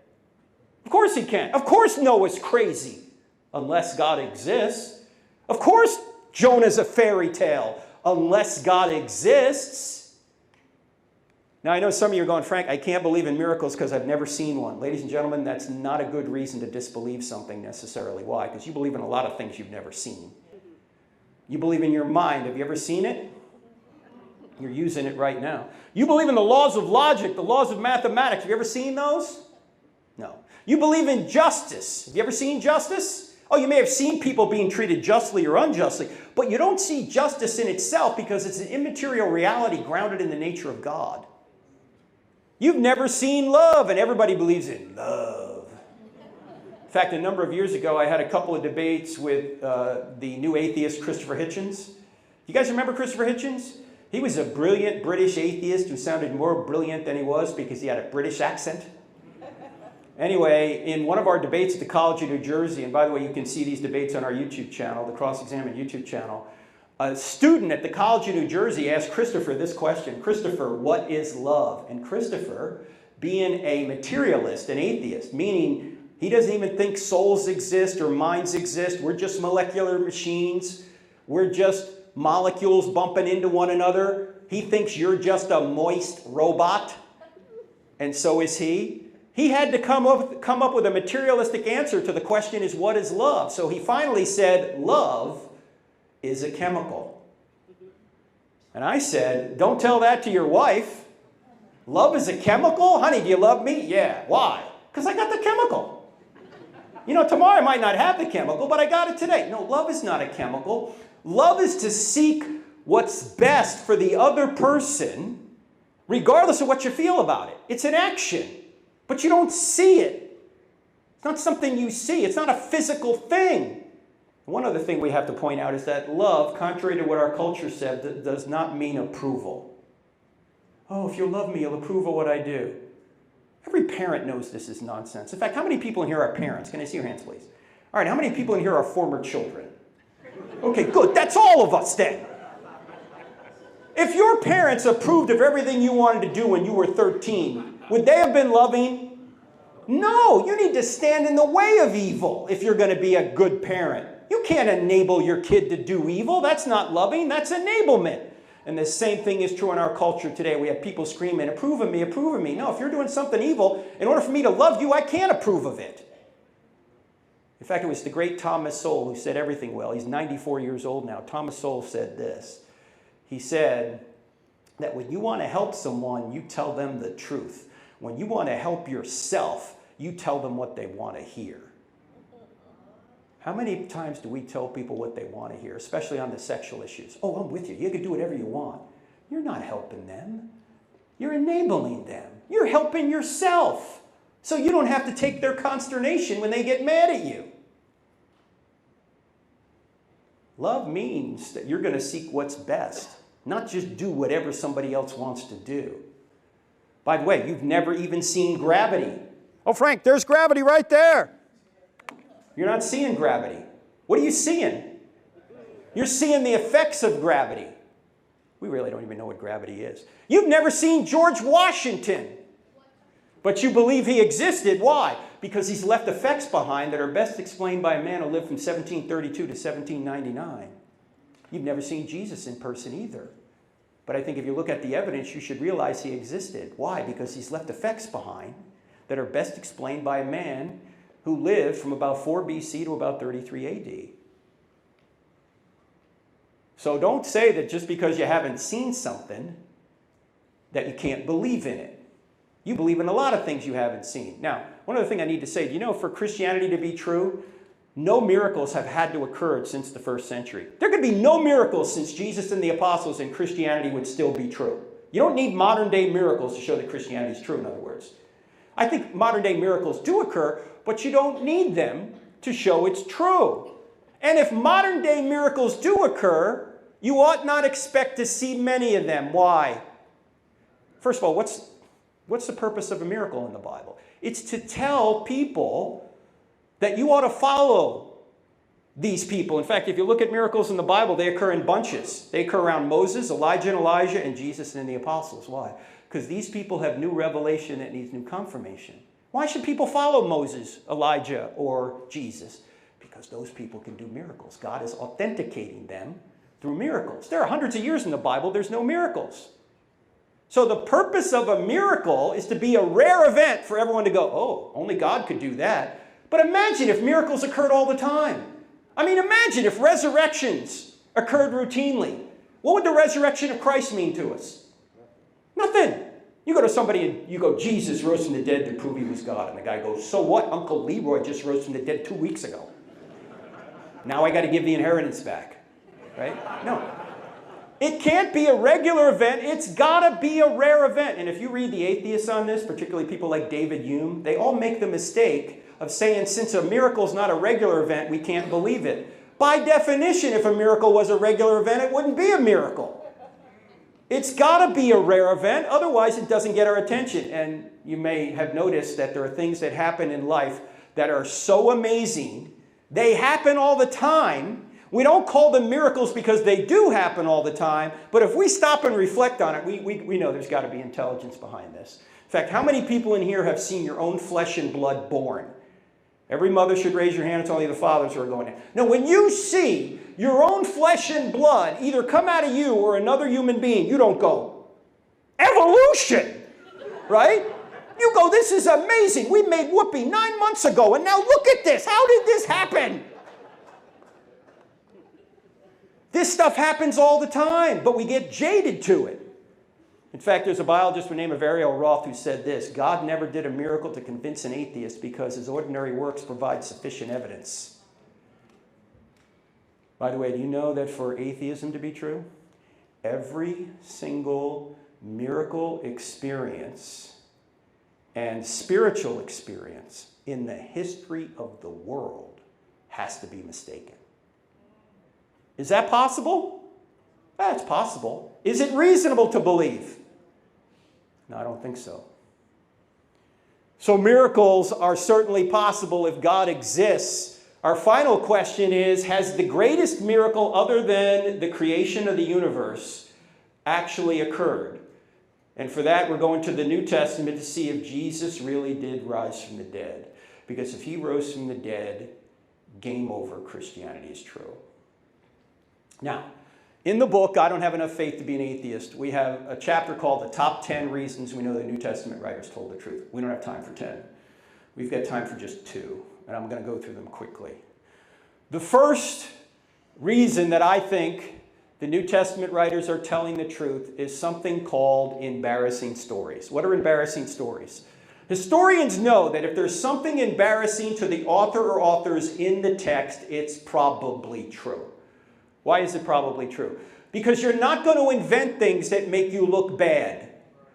Of course he can. Of course Noah's crazy, unless God exists. Of course Jonah's a fairy tale, unless God exists. Now, I know some of you are going, Frank, I can't believe in miracles because I've never seen one. Ladies and gentlemen, that's not a good reason to disbelieve something necessarily. Why? Because you believe in a lot of things you've never seen. You believe in your mind. Have you ever seen it? You're using it right now. You believe in the laws of logic, the laws of mathematics. Have you ever seen those? No. You believe in justice. Have you ever seen justice? Oh, you may have seen people being treated justly or unjustly, but you don't see justice in itself because it's an immaterial reality grounded in the nature of God. You've never seen love, and everybody believes in love. In fact, a number of years ago, I had a couple of debates with the new atheist, Christopher Hitchens. You guys remember Christopher Hitchens? He was a brilliant British atheist who sounded more brilliant than he was because he had a British accent. Anyway, in one of our debates at the College of New Jersey, and by the way, you can see these debates on our YouTube channel, the CrossExamined YouTube channel, a student at the College of New Jersey asked Christopher this question: Christopher, what is love? And Christopher, being a materialist, an atheist, meaning he doesn't even think souls exist or minds exist, we're just molecular machines, we're just molecules bumping into one another. He thinks you're just a moist robot, and so is he. He had to come up with a materialistic answer to the question is, what is love? So he finally said, love is a chemical. And I said, don't tell that to your wife. Love is a chemical? Honey, do you love me? Yeah. Why? Because I got the chemical. You know, tomorrow I might not have the chemical, but I got it today. No, love is not a chemical. Love is to seek what's best for the other person, regardless of what you feel about it. It's an action, but you don't see it. It's not something you see. It's not a physical thing. One other thing we have to point out is that love, contrary to what our culture said, does not mean approval. Oh, if you love me, you'll approve of what I do. Every parent knows this is nonsense. In fact, how many people in here are parents? Can I see your hands, please? All right, how many people in here are former children? Okay, good. That's all of us then. If your parents approved of everything you wanted to do when you were 13, would they have been loving? No, you need to stand in the way of evil if you're going to be a good parent. You can't enable your kid to do evil. That's not loving, that's enablement. And the same thing is true in our culture today. We have people screaming, approve of me, approve of me. No, if you're doing something evil, in order for me to love you, I can't approve of it. In fact, it was the great Thomas Sola who said everything well. He's 94 years old now. Thomas Sola said this. He said that when you want to help someone, you tell them the truth. When you want to help yourself, you tell them what they want to hear. How many times do we tell people what they want to hear, especially on the sexual issues? Oh, I'm with you. You can do whatever you want. You're not helping them. You're enabling them. You're helping yourself. So you don't have to take their consternation when they get mad at you. Love means that you're going to seek what's best, not just do whatever somebody else wants to do. By the way, you've never even seen gravity. Oh, Frank, there's gravity right there. You're not seeing gravity. What are you seeing? You're seeing the effects of gravity. We really don't even know what gravity is. You've never seen George Washington, but you believe he existed. Why? Because he's left effects behind that are best explained by a man who lived from 1732 to 1799. You've never seen Jesus in person either. But I think if you look at the evidence, you should realize he existed. Why? Because he's left effects behind that are best explained by a man who lived from about 4 BC to about 33 AD. So don't say that just because you haven't seen something that you can't believe in it. You believe in a lot of things you haven't seen. Now, one other thing I need to say, do you know for Christianity to be true, no miracles have had to occur since the first century. There could be no miracles since Jesus and the apostles, and Christianity would still be true. You don't need modern day miracles to show that Christianity is true, in other words. I think modern day miracles do occur, but you don't need them to show it's true. And if modern day miracles do occur, you ought not expect to see many of them. Why? First of all, what's the purpose of a miracle in the Bible? It's to tell people that you ought to follow these people. In fact, if you look at miracles in the Bible, they occur in bunches. They occur around Moses, Elijah and Elijah, and Jesus and the apostles. Why? Because these people have new revelation that needs new confirmation. Why should people follow Moses, Elijah, or Jesus? Because those people can do miracles. God is authenticating them through miracles. There are hundreds of years in the Bible, there's no miracles. So the purpose of a miracle is to be a rare event for everyone to go, oh, only God could do that. But imagine if miracles occurred all the time. I mean, imagine if resurrections occurred routinely. What would the resurrection of Christ mean to us? Nothing. You go to somebody and you go, Jesus rose from the dead to prove he was God. And the guy goes, so what? Uncle Leroy just rose from the dead 2 weeks ago. Now I got to give the inheritance back. Right? No. It can't be a regular event. It's got to be a rare event. And if you read the atheists on this, particularly people like David Hume, they all make the mistake of saying since a miracle is not a regular event, we can't believe it. By definition, if a miracle was a regular event, it wouldn't be a miracle. It's got to be a rare event, otherwise it doesn't get our attention. And you may have noticed that there are things that happen in life that are so amazing. They happen all the time. We don't call them miracles because they do happen all the time, but if we stop and reflect on it, we know there's got to be intelligence behind this. In fact, how many people in here have seen your own flesh and blood born? Every mother should raise your hand. It's only the fathers who are going there. Now, when you see your own flesh and blood either come out of you or another human being, you don't go, evolution, right? You go, this is amazing. We made whoopee 9 months ago, and now look at this. How did this happen? This stuff happens all the time, but we get jaded to it. In fact, there's a biologist by the name of Ariel Roth who said this: God never did a miracle to convince an atheist because his ordinary works provide sufficient evidence. By the way, do you know that for atheism to be true, every single miracle experience and spiritual experience in the history of the world has to be mistaken? Is that possible? That's possible. Is it reasonable to believe? No, I don't think so. So miracles are certainly possible if God exists. Our final question is, has the greatest miracle other than the creation of the universe actually occurred? And for that, we're going to the New Testament to see if Jesus really did rise from the dead. Because if he rose from the dead, game over, Christianity is true. Now, in the book, I Don't Have Enough Faith to Be an Atheist, we have a chapter called The Top 10 Reasons We Know the New Testament Writers Told the Truth. We don't have time for 10. We've got time for just 2, and I'm going to go through them quickly. The first reason that I think the New Testament writers are telling the truth is something called embarrassing stories. What are embarrassing stories? Historians know that if there's something embarrassing to the author or authors in the text, it's probably true. Why is it probably true? Because you're not going to invent things that make you look bad.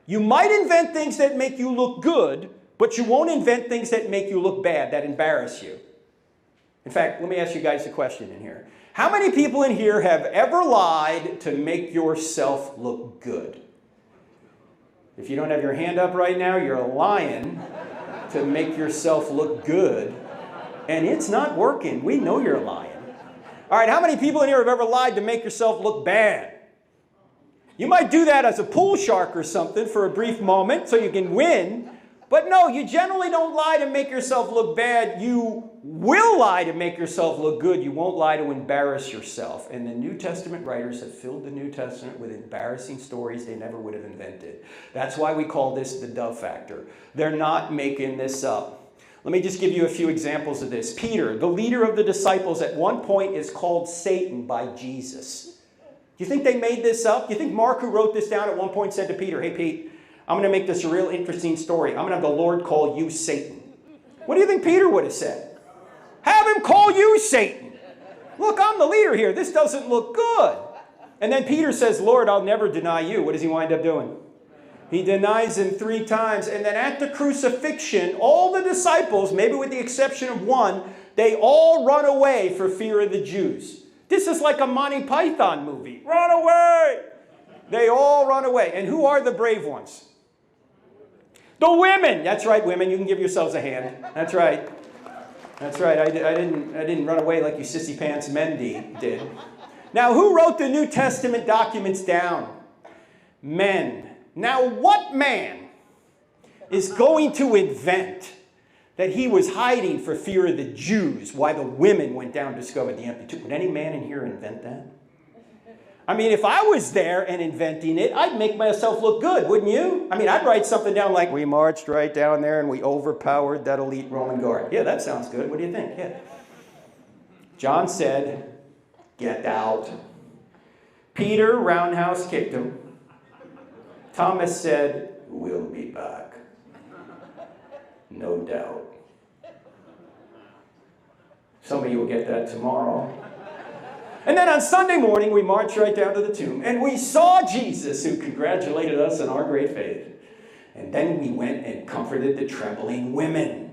You might invent things that make you look good, but you won't invent things that make you look bad, that embarrass you. In fact, let me ask you guys a question in here. How many people in here have ever lied to make yourself look good? If you don't have your hand up right now, you're lying to make yourself look good, and it's not working. We know you're lying. All right, how many people in here have ever lied to make yourself look bad? You might do that as a pool shark or something for a brief moment so you can win. But no, you generally don't lie to make yourself look bad. You will lie to make yourself look good. You won't lie to embarrass yourself. And the New Testament writers have filled the New Testament with embarrassing stories they never would have invented. That's why we call this the dove factor. They're not making this up. Let me just give you a few examples of this. Peter, the leader of the disciples, at one point is called Satan by Jesus. Do you think they made this up? Do you think Mark, who wrote this down, at one point said to Peter, hey, Pete, I'm going to make this a real interesting story. I'm going to have the Lord call you Satan. What do you think Peter would have said? Have him call you Satan. Look, I'm the leader here. This doesn't look good. And then Peter says, Lord, I'll never deny you. What does he wind up doing? He denies him 3 times. And then at the crucifixion, all the disciples, maybe with the exception of one, they all run away for fear of the Jews. This is like a Monty Python movie. Run away! They all run away. And who are the brave ones? The women. That's right, women. You can give yourselves a hand. That's right. That's right. I didn't run away like you sissy pants men did. Now, who wrote the New Testament documents down? Men. Now, what man is going to invent that he was hiding for fear of the Jews while the women went down and discovered the empty tomb? Would any man in here invent that? I mean, if I was there and inventing it, I'd make myself look good, wouldn't you? I mean, I'd write something down like, we marched right down there and we overpowered that elite Roman guard. Yeah, that sounds good. What do you think? Yeah. John said, get out. Peter roundhouse kicked him. Thomas said, "We'll be back." No doubt. Some of you will get that tomorrow. And then on Sunday morning, we marched right down to the tomb, and we saw Jesus, who congratulated us on our great faith. And then we went and comforted the trembling women.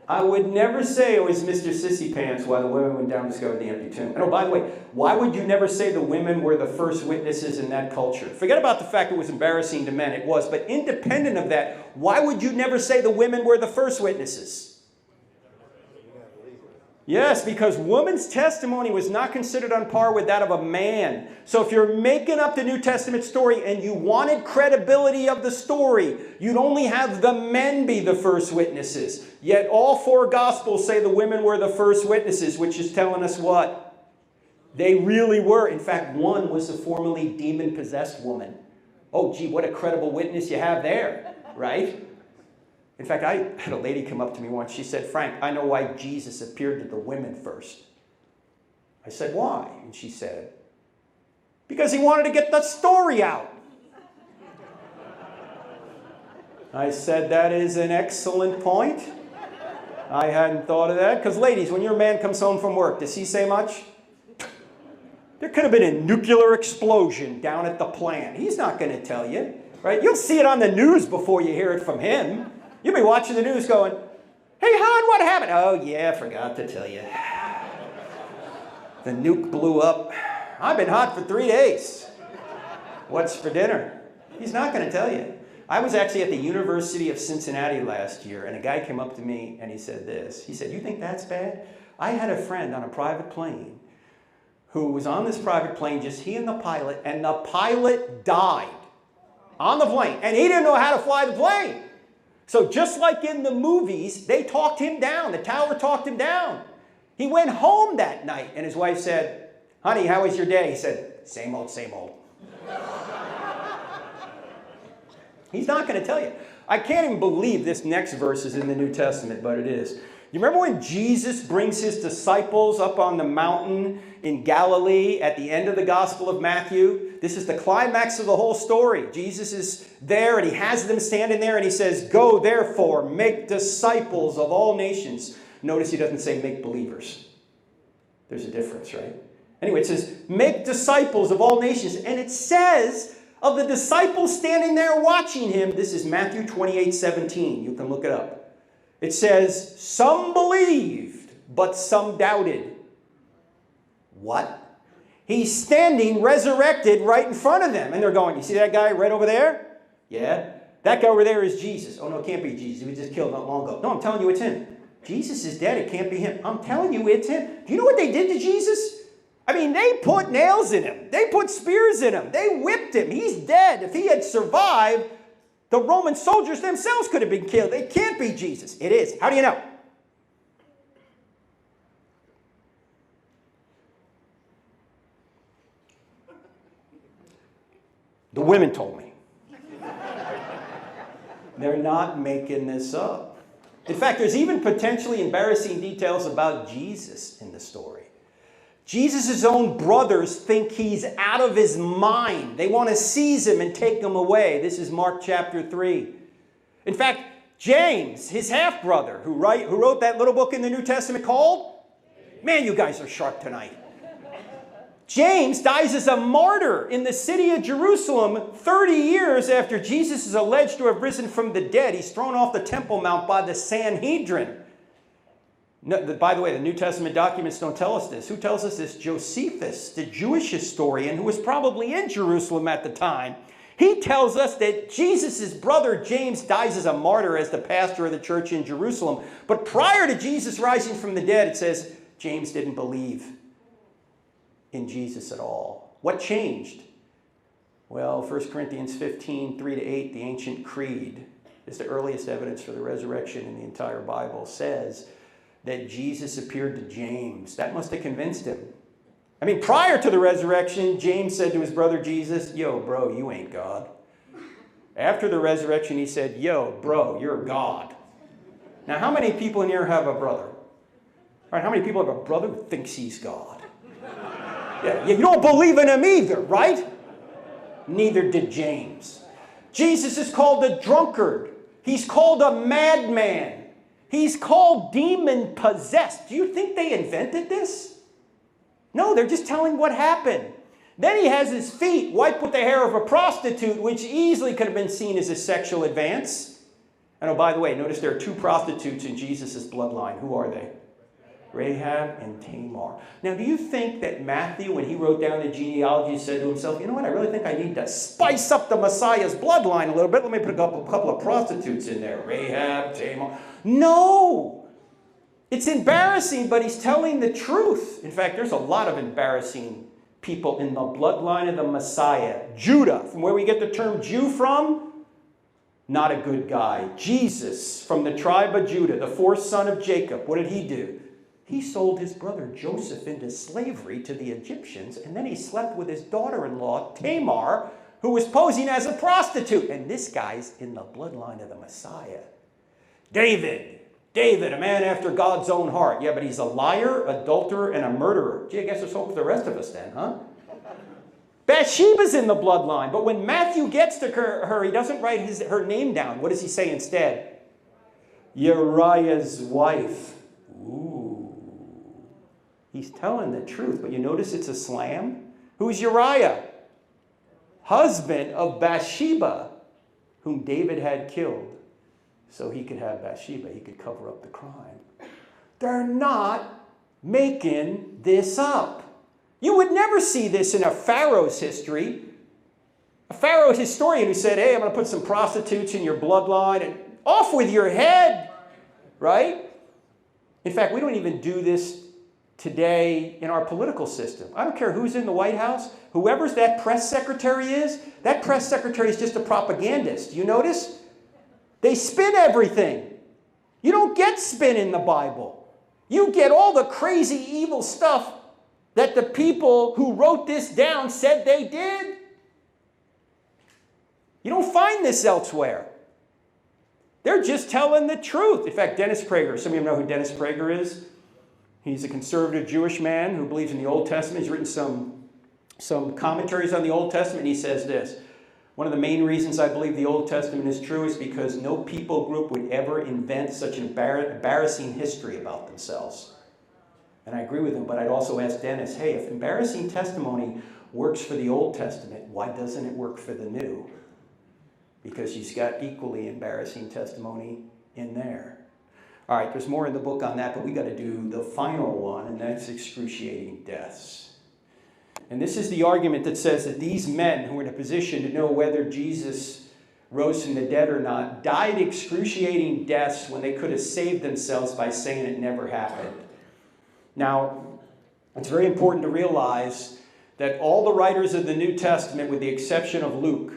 I would never say it was Mr. Sissy Pants while the women went down and discovered the empty tomb. And oh, by the way, why would you never say the women were the first witnesses in that culture? Forget about the fact it was embarrassing to men. It was. But independent of that, why would you never say the women were the first witnesses? Yes, because woman's testimony was not considered on par with that of a man. So if you're making up the New Testament story and you wanted credibility of the story, you'd only have the men be the first witnesses. Yet all four Gospels say the women were the first witnesses, which is telling us what? They really were. In fact, one was a formerly demon-possessed woman. Oh, gee, what a credible witness you have there, right? In fact, I had a lady come up to me once. She said, "Frank, I know why Jesus appeared to the women first." I said, "Why?" And she said, "Because he wanted to get the story out." I said, "That is an excellent point. I hadn't thought of that." Because ladies, when your man comes home from work, does he say much? There could have been a nuclear explosion down at the plant. He's not going to tell you, right? You'll see it on the news before you hear it from him. You'll be watching the news going, "Hey, hon, what happened?" "Oh, yeah, I forgot to tell you. The nuke blew up. I've been hot for 3 days. What's for dinner?" He's not going to tell you. I was actually at the University of Cincinnati last year, and a guy came up to me and he said this. He said, "You think that's bad? I had a friend on a private plane who was on this private plane, just he and the pilot died on the plane, and he didn't know how to fly the plane. So just like in the movies, they talked him down. The tower talked him down. He went home that night, and his wife said, 'Honey, how was your day?' He said, 'Same old, same old.'" He's not going to tell you. I can't even believe this next verse is in the New Testament, but it is. You remember when Jesus brings his disciples up on the mountain in Galilee at the end of the Gospel of Matthew? This is the climax of the whole story. Jesus is there and he has them standing there and he says, "Go therefore, make disciples of all nations." Notice he doesn't say make believers. There's a difference, right? Anyway, it says, "Make disciples of all nations." And it says of the disciples standing there watching him, this is Matthew 28:17. You can look it up. It says, "Some believed, but some doubted." What? He's standing resurrected right in front of them. And they're going, "You see that guy right over there? Yeah. That guy over there is Jesus." "Oh, no, it can't be Jesus. He was just killed not long ago." "No, I'm telling you it's him." "Jesus is dead. It can't be him." "I'm telling you it's him." Do you know what they did to Jesus? I mean, they put nails in him. They put spears in him. They whipped him. He's dead. If he had survived, the Roman soldiers themselves could have been killed. It can't be Jesus. It is. How do you know? The women told me. They're not making this up. In fact, there's even potentially embarrassing details about Jesus in the story. Jesus' own brothers think he's out of his mind. They want to seize him and take him away. This is Mark chapter 3. In fact, James, his half-brother, who wrote that little book in the New Testament called? Man, you guys are sharp tonight. James dies as a martyr in the city of Jerusalem 30 years after Jesus is alleged to have risen from the dead. He's thrown off the Temple Mount by the Sanhedrin. No, by the way, the New Testament documents don't tell us this. Who tells us this? Josephus, the Jewish historian who was probably in Jerusalem at the time. He tells us that Jesus' brother James dies as a martyr as the pastor of the church in Jerusalem. But prior to Jesus rising from the dead, it says James didn't believe in Jesus at all. What changed? Well, 1 Corinthians 15, 3-8, the ancient creed, is the earliest evidence for the resurrection in the entire Bible, says that Jesus appeared to James. That must have convinced him. I mean, prior to the resurrection, James said to his brother Jesus, "Yo, bro, you ain't God." After the resurrection, he said, "Yo, bro, you're God." Now, how many people in here have a brother? All right, how many people have a brother who thinks he's God? Yeah, you don't believe in him either, right? Neither did James. Jesus is called a drunkard. He's called a madman. He's called demon-possessed. Do you think they invented this? No, they're just telling what happened. Then he has his feet wiped with the hair of a prostitute, which easily could have been seen as a sexual advance. And oh, by the way, notice there are two prostitutes in Jesus' bloodline. Who are they? Rahab and Tamar. Now, do you think that Matthew, when he wrote down the genealogy, said to himself, you know what, I really think I need to spice up the Messiah's bloodline a little bit. Let me put a couple of prostitutes in there. Rahab, Tamar. No! It's embarrassing, but he's telling the truth. In fact, there's a lot of embarrassing people in the bloodline of the Messiah. Judah, from where we get the term Jew from, not a good guy. Jesus, from the tribe of Judah, the fourth son of Jacob, what did he do? He sold his brother Joseph into slavery to the Egyptians, and then he slept with his daughter-in-law, Tamar, who was posing as a prostitute. And this guy's in the bloodline of the Messiah. David, a man after God's own heart. Yeah, but he's a liar, adulterer, and a murderer. Gee, I guess there's hope for the rest of us then, huh? Bathsheba's in the bloodline, but when Matthew gets to her, he doesn't write her name down. What does he say instead? Uriah's wife. Ooh. He's telling the truth, but you notice it's a slam? Who's Uriah? Husband of Bathsheba, whom David had killed, so he could have Bathsheba. He could cover up the crime. They're not making this up. You would never see this in a Pharaoh's history. A Pharaoh historian who said, hey, I'm going to put some prostitutes in your bloodline and off with your head, right? In fact, we don't even do this today in our political system. I don't care who's in the White House. Whoever's that press secretary is, that press secretary is just a propagandist. You notice? They spin everything. You don't get spin in the Bible. You get all the crazy evil stuff that the people who wrote this down said they did. You don't find this elsewhere. They're just telling the truth. In fact, Dennis Prager, some of you know who Dennis Prager is? He's a conservative Jewish man who believes in the Old Testament. He's written some commentaries on the Old Testament, and he says this: one of the main reasons I believe the Old Testament is true is because no people group would ever invent such an embarrassing history about themselves. And I agree with him, but I'd also ask Dennis, hey, if embarrassing testimony works for the Old Testament, why doesn't it work for the New? Because he's got equally embarrassing testimony in there. All right, there's more in the book on that, but we got to do the final one, and that's excruciating deaths. And this is the argument that says that these men who were in a position to know whether Jesus rose from the dead or not died excruciating deaths when they could have saved themselves by saying it never happened. Now, it's very important to realize that all the writers of the New Testament, with the exception of Luke,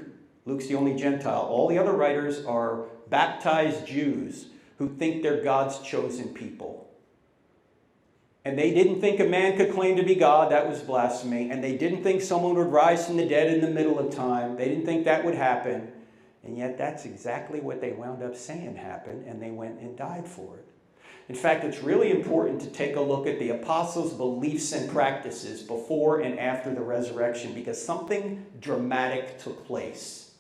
Luke's the only Gentile, all the other writers are baptized Jews who think they're God's chosen people. And they didn't think a man could claim to be God. That was blasphemy. And they didn't think someone would rise from the dead in the middle of time. They didn't think that would happen. And yet that's exactly what they wound up saying happened, and they went and died for it. In fact, it's really important to take a look at the apostles' beliefs and practices before and after the resurrection, because something dramatic took place.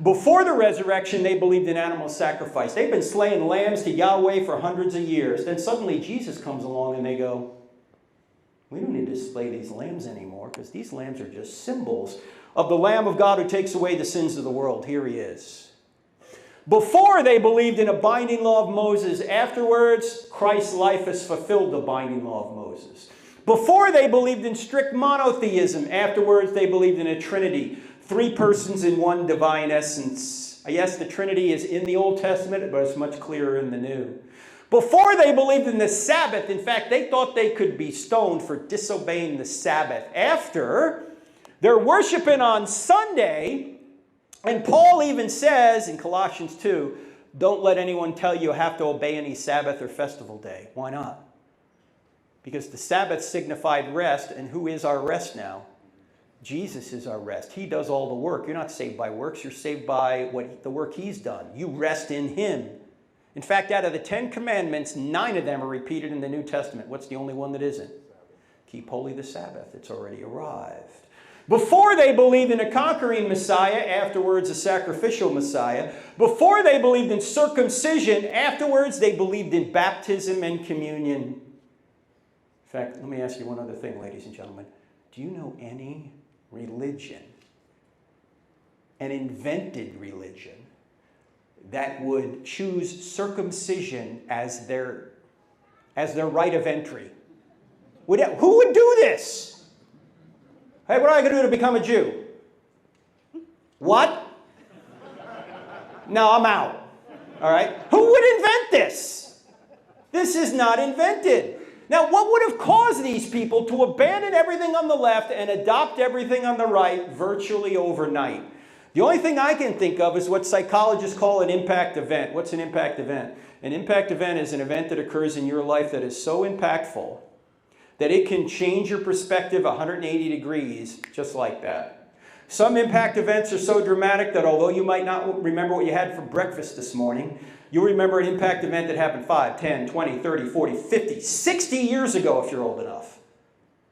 Before the resurrection, they believed in animal sacrifice. They've been slaying lambs to Yahweh for hundreds of years. Then suddenly Jesus comes along and they go, we don't need to slay these lambs anymore, because these lambs are just symbols of the Lamb of God who takes away the sins of the world. Here he is. Before, they believed in a binding law of Moses. Afterwards, Christ's life has fulfilled the binding law of Moses. Before, they believed in strict monotheism. Afterwards, they believed in a Trinity. 3 persons in one divine essence. Yes, the Trinity is in the Old Testament, but it's much clearer in the New. Before, they believed in the Sabbath. In fact, they thought they could be stoned for disobeying the Sabbath. After, they're worshiping on Sunday. And Paul even says in Colossians 2, don't let anyone tell you have to obey any Sabbath or festival day. Why not? Because the Sabbath signified rest, and who is our rest now? Jesus is our rest. He does all the work. You're not saved by works. You're saved by the work he's done. You rest in him. In fact, out of the 10 commandments, 9 of them are repeated in the New Testament. What's the only one that isn't? Keep holy the Sabbath. It's already arrived. Before they believed in a conquering Messiah, afterwards a sacrificial Messiah. Before they believed in circumcision, afterwards they believed in baptism and communion. In fact, let me ask you one other thing, ladies and gentlemen. Do you know any religion, an invented religion, that would choose circumcision as their rite of entry? Who would do this? Hey, what am I going to do to become a Jew? What? No, I'm out. All right? Who would invent this? This is not invented. Now, what would have caused these people to abandon everything on the left and adopt everything on the right virtually overnight? The only thing I can think of is what psychologists call an impact event. What's an impact event? An impact event is an event that occurs in your life that is so impactful that it can change your perspective 180 degrees just like that. Some impact events are so dramatic that although you might not remember what you had for breakfast this morning, you'll remember an impact event that happened 5, 10, 20, 30, 40, 50, 60 years ago if you're old enough.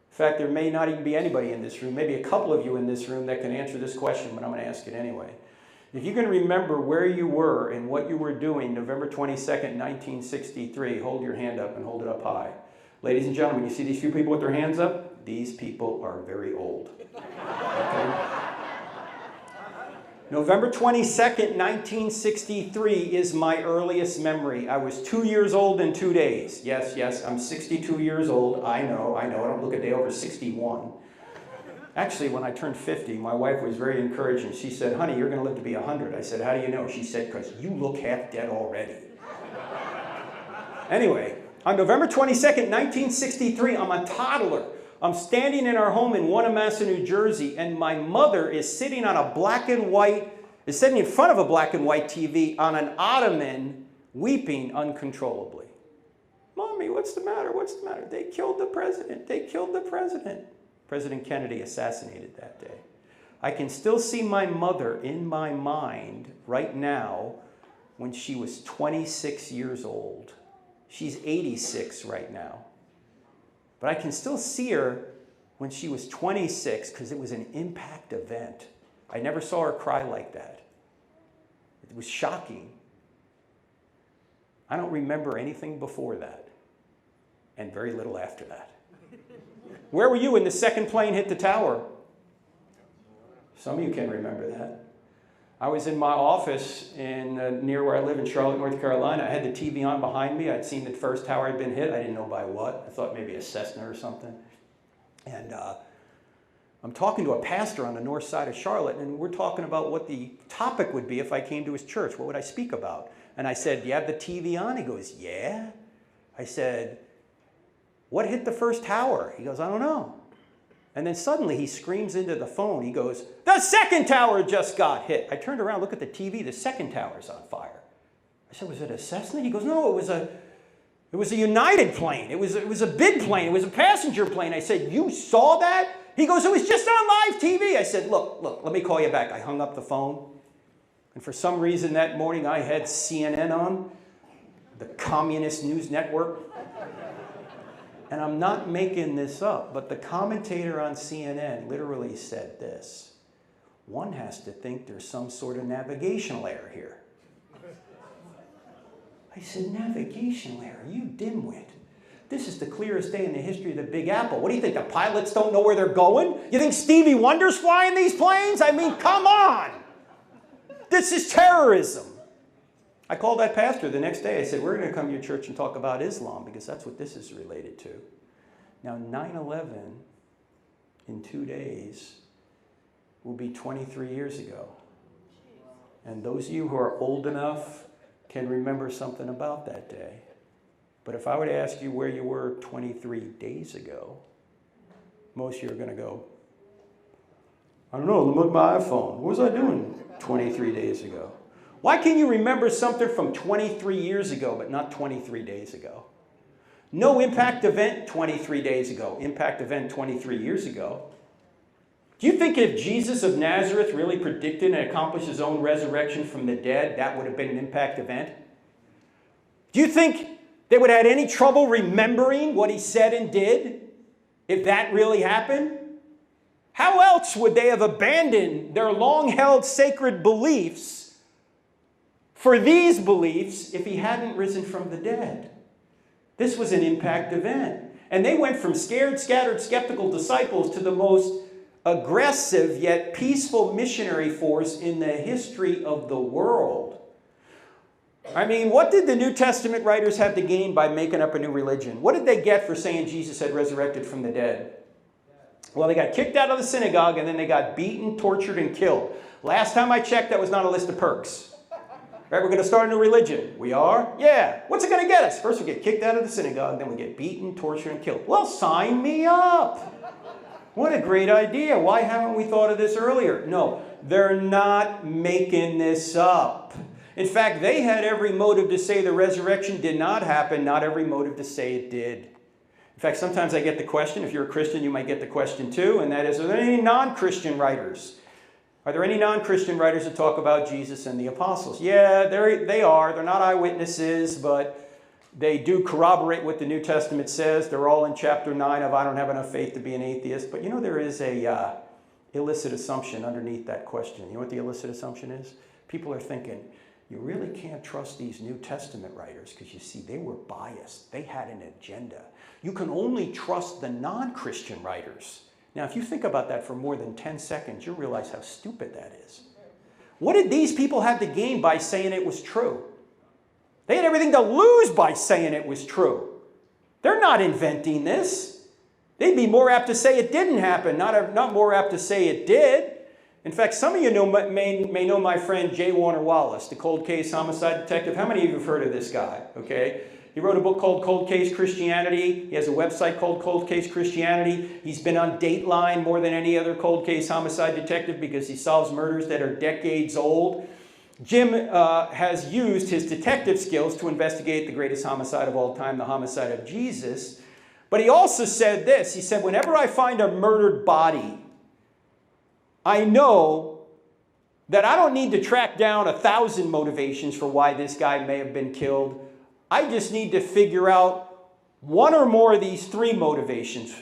In fact, there may not even be anybody in this room, maybe a couple of you in this room that can answer this question, but I'm going to ask it anyway. If you can remember where you were and what you were doing November 22nd, 1963, hold your hand up and hold it up high. Ladies and gentlemen, you see these few people with their hands up? These people are very old. Okay? November 22nd, 1963 is my earliest memory. I was 2 years old in 2 days. Yes, I'm 62 years old. I know. I don't look a day over 61. Actually, when I turned 50, my wife was very encouraging. She said, honey, you're going to live to be 100. I said, how do you know? She said, because you look half dead already. Anyway, on November 22nd, 1963, I'm a toddler. I'm standing in our home in Wanamassa, New Jersey, and my mother is sitting on a sitting in front of a black and white TV on an ottoman, weeping uncontrollably. Mommy, what's the matter? What's the matter? They killed the president. They killed the president. President Kennedy assassinated that day. I can still see my mother in my mind right now when she was 26 years old. She's 86 right now. But I can still see her when she was 26 because it was an impact event. I never saw her cry like that. It was shocking. I don't remember anything before that and very little after that. Where were you when the second plane hit the tower? Some of you can remember that. I was in my office near where I live in Charlotte, North Carolina. I had the TV on behind me. I'd seen the first tower had been hit. I didn't know by what. I thought maybe a Cessna or something. And I'm talking to a pastor on the north side of Charlotte, and we're talking about what the topic would be if I came to his church. What would I speak about? And I said, do you have the TV on? He goes, yeah. I said, what hit the first tower? He goes, I don't know. And then suddenly he screams into the phone. He goes, the second tower just got hit. I turned around, look at the TV. The second tower's on fire. I said, was it a Cessna? He goes, no, it was a United plane. It was a big plane. It was a passenger plane. I said, you saw that? He goes, it was just on live TV. I said, look, let me call you back. I hung up the phone. And for some reason that morning I had CNN on, the communist news network. And I'm not making this up, but the commentator on CNN literally said this: one has to think there's some sort of navigational error here. I said, navigational error? You dimwit. This is the clearest day in the history of the Big Apple. What do you think, the pilots don't know where they're going? You think Stevie Wonder's flying these planes? I mean, come on. This is terrorism. I called that pastor the next day. I said, we're going to come to your church and talk about Islam because that's what this is related to. Now, 9/11 in 2 days will be 23 years ago. And those of you who are old enough can remember something about that day. But if I were to ask you where you were 23 days ago, most of you are going to go, I don't know, look at my iPhone. What was I doing 23 days ago? Why can you remember something from 23 years ago but not 23 days ago? No impact event 23 days ago. Impact event 23 years ago. Do you think if Jesus of Nazareth really predicted and accomplished his own resurrection from the dead, that would have been an impact event? Do you think they would have had any trouble remembering what he said and did? if that really happened? How else would they have abandoned their long-held sacred beliefs for these beliefs if he hadn't risen from the dead? This was an impact event. And they went from scared, scattered, skeptical disciples to the most aggressive yet peaceful missionary force in the history of the world. I mean, what did the New Testament writers have to gain by making up a new religion? What did they get for saying Jesus had resurrected from the dead? Well, they got kicked out of the synagogue, and then they got beaten, tortured, and killed. Last time I checked, that was not a list of perks. Right, we're going to start a new religion. We are? Yeah. What's it going to get us? First we get kicked out of the synagogue, then we get beaten, tortured, and killed. Well, sign me up. What a great idea. Why haven't we thought of this earlier? No, they're not making this up. In fact, they had every motive to say the resurrection did not happen, not every motive to say it did. In fact, sometimes I get the question, if you're a Christian, you might get the question too, and that is, are there any non-Christian writers? Are there any non-Christian writers that talk about Jesus and the apostles? Yeah, they are. They're not eyewitnesses, but they do corroborate what the New Testament says. They're all in chapter 9 of I don't have enough faith to be an atheist. But you know, there is a illicit assumption underneath that question. You know what the illicit assumption is? People are thinking, you really can't trust these New Testament writers because you see, they were biased. They had an agenda. You can only trust the non-Christian writers. Now, if you think about that for more than 10 seconds, you'll realize how stupid that is. What did these people have to gain by saying it was true? They had everything to lose by saying it was true. They're not inventing this. They'd be more apt to say it didn't happen, not more apt to say it did. In fact, some of you may know my friend J. Warner Wallace, the cold case homicide detective. How many of you have heard of this guy? Okay. He wrote a book called Cold Case Christianity. He has a website called Cold Case Christianity. He's been on Dateline more than any other cold case homicide detective because he solves murders that are decades old. Jim has used his detective skills to investigate the greatest homicide of all time, the homicide of Jesus. But he also said this. He said, whenever I find a murdered body, I know that I don't need to track down 1,000 motivations for why this guy may have been killed. I just need to figure out one or more of these 3 motivations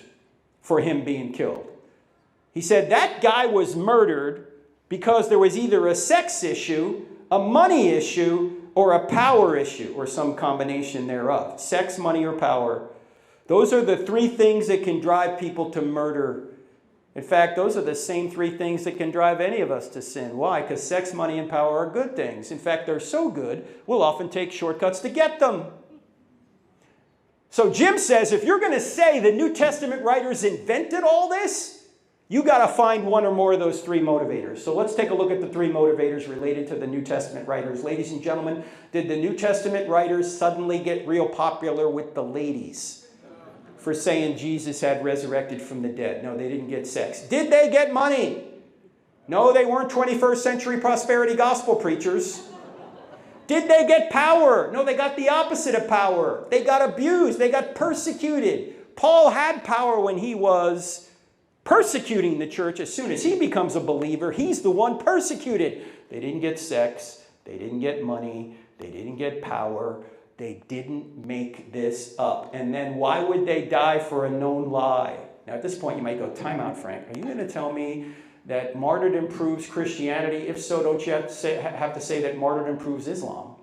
for him being killed. He said that guy was murdered because there was either a sex issue, a money issue, or a power issue, or some combination thereof. Sex, money, or power. Those are the 3 things that can drive people to murder. In fact, those are the same 3 things that can drive any of us to sin. Why? Because sex, money, and power are good things. In fact, they're so good, we'll often take shortcuts to get them. So Jim says, if you're going to say the New Testament writers invented all this, you got to find one or more of those 3 motivators. So let's take a look at the 3 motivators related to the New Testament writers. Ladies and gentlemen, did the New Testament writers suddenly get real popular with the ladies for saying Jesus had resurrected from the dead? No, they didn't get sex. Did they get money? No, they weren't 21st century prosperity gospel preachers. Did they get power? No, they got the opposite of power. They got abused. They got persecuted. Paul had power when he was persecuting the church. As soon as he becomes a believer, he's the one persecuted. They didn't get sex. They didn't get money. They didn't get power. They didn't make this up. And then why would they die for a known lie? Now at this point you might go, time out, Frank. Are you going to tell me that martyrdom proves Christianity? If so, don't you have to say that martyrdom proves Islam?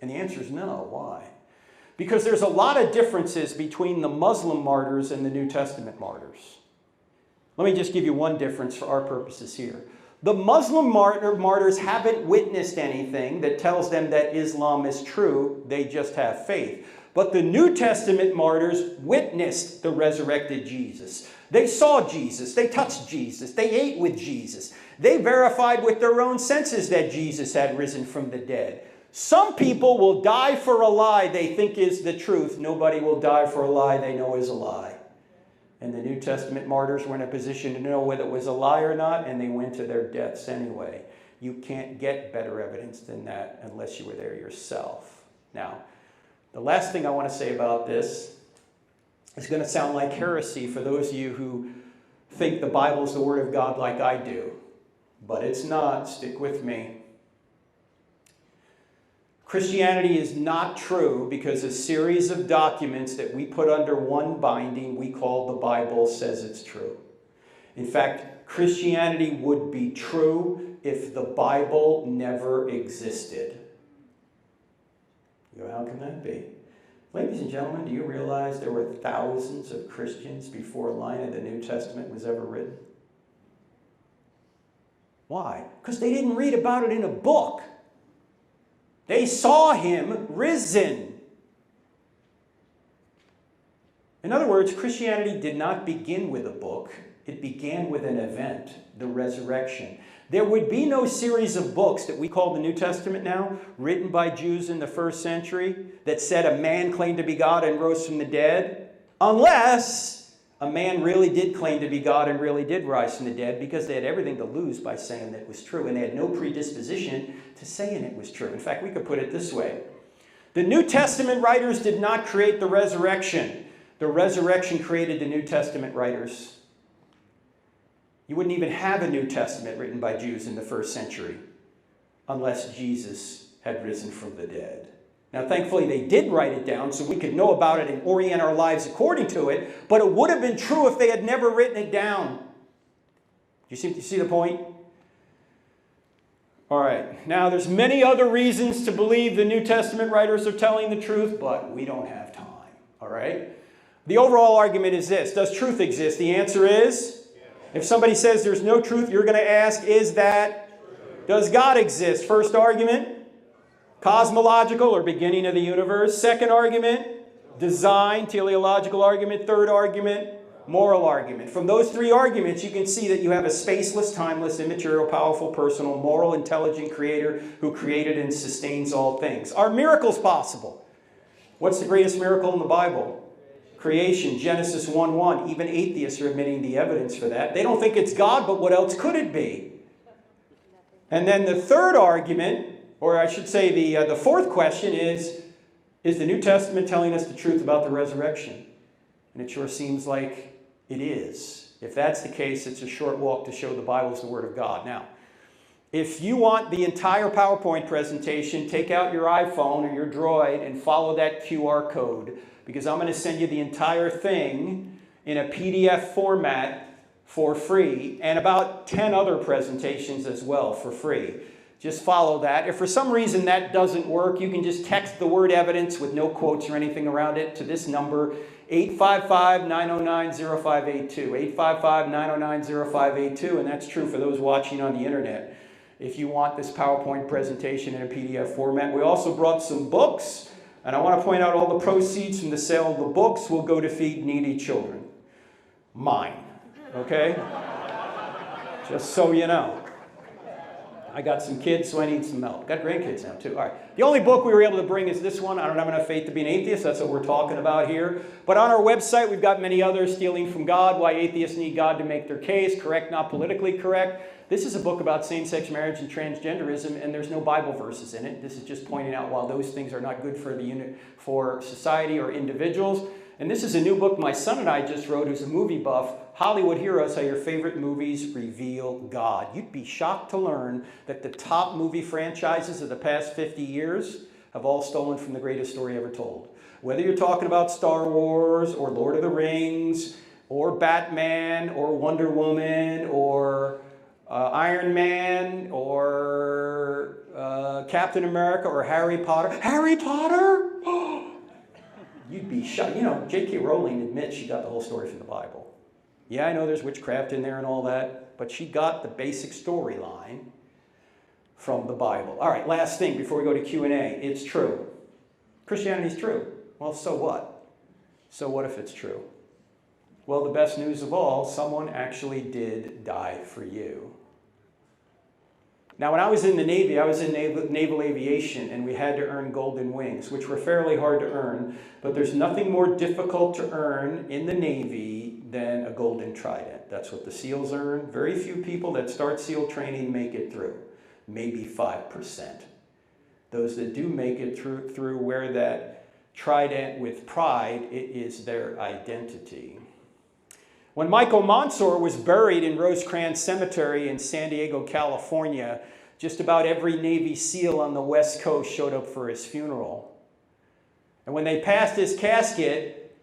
And the answer is no. Why? Because there's a lot of differences between the Muslim martyrs and the New Testament martyrs. Let me just give you one difference for our purposes here. The Muslim martyrs haven't witnessed anything that tells them that Islam is true. They just have faith. But the New Testament martyrs witnessed the resurrected Jesus. They saw Jesus. They touched Jesus. They ate with Jesus. They verified with their own senses that Jesus had risen from the dead. Some people will die for a lie they think is the truth. Nobody will die for a lie they know is a lie. And the New Testament martyrs were in a position to know whether it was a lie or not, and they went to their deaths anyway. You can't get better evidence than that unless you were there yourself. Now, the last thing I want to say about this is going to sound like heresy for those of you who think the Bible is the Word of God like I do. But it's not. Stick with me. Christianity is not true because a series of documents that we put under one binding we call the Bible says it's true. In fact, Christianity would be true if the Bible never existed. You know, how can that be? Ladies and gentlemen, do you realize there were thousands of Christians before a line of the New Testament was ever written? Why? Because they didn't read about it in a book. They saw him risen. In other words, Christianity did not begin with a book. It began with an event, the resurrection. There would be no series of books that we call the New Testament now, written by Jews in the first century, that said a man claimed to be God and rose from the dead, unless a man really did claim to be God and really did rise from the dead, because they had everything to lose by saying that it was true, and they had no predisposition to saying it was true. In fact, we could put it this way. The New Testament writers did not create the resurrection. The resurrection created the New Testament writers. You wouldn't even have a New Testament written by Jews in the first century unless Jesus had risen from the dead. Now, thankfully, they did write it down so we could know about it and orient our lives according to it, but it would have been true if they had never written it down. You see the point? All right. Now, there's many other reasons to believe the New Testament writers are telling the truth, but we don't have time. All right? The overall argument is this. Does truth exist? The answer is... If somebody says there's no truth, you're going to ask, is that true? Does God exist? First argument, cosmological or beginning of the universe. Second argument, design, teleological argument. Third argument, moral argument. From those three arguments, you can see that you have a spaceless, timeless, immaterial, powerful, personal, moral, intelligent creator who created and sustains all things. Are miracles possible? What's the greatest miracle in the Bible? Creation, Genesis 1:1. Even atheists are admitting the evidence for that. They don't think it's God, but what else could it be? And then the third argument, or I should say the fourth question is the New Testament telling us the truth about the resurrection? And it sure seems like it is. If that's the case, it's a short walk to show the Bible is the Word of God. Now, if you want the entire PowerPoint presentation, take out your iPhone or your Droid and follow that QR code, because I'm going to send you the entire thing in a PDF format for free, and about 10 other presentations as well for free. Just follow that. If for some reason that doesn't work, you can just text the word evidence with no quotes or anything around it to this number, 855-909-0582. 855-909-0582, and that's true for those watching on the internet. If you want this PowerPoint presentation in a PDF format. We also brought some books. And I want to point out all the proceeds from the sale of the books will go to feed needy children. Mine. Okay? Just so you know. I got some kids, so I need some milk. Got grandkids now, too. All right. The only book we were able to bring is this one. I don't have enough faith to be an atheist. That's what we're talking about here. But on our website, we've got many others. Stealing from God, Why Atheists Need God to Make Their Case. Correct, Not Politically Correct. This is a book about same-sex marriage and transgenderism, and there's no Bible verses in it. This is just pointing out why those things are not good for society or individuals. And this is a new book my son and I just wrote, who's a movie buff, Hollywood Heroes, How Your Favorite Movies Reveal God. You'd be shocked to learn that the top movie franchises of the past 50 years have all stolen from the greatest story ever told. Whether you're talking about Star Wars or Lord of the Rings or Batman or Wonder Woman or Iron Man or Captain America or Harry Potter. Harry Potter? You'd be shocked. You know, J.K. Rowling admits she got the whole story from the Bible. Yeah, I know there's witchcraft in there and all that, but she got the basic storyline from the Bible. All right, last thing before we go to Q&A. It's true. Christianity's true. Well, so what? So what if it's true? Well, the best news of all, someone actually did die for you. Now, when I was in the Navy, I was in naval aviation, and we had to earn golden wings, which were fairly hard to earn. But there's nothing more difficult to earn in the Navy than a golden trident. That's what the SEALs earn. Very few people that start SEAL training make it through, maybe 5%. Those that do make it through wear that trident with pride. It is their identity. When Michael Monsoor was buried in Rosecrans Cemetery in San Diego, California, Just about every Navy SEAL on the West Coast showed up for his funeral. And when they passed his casket,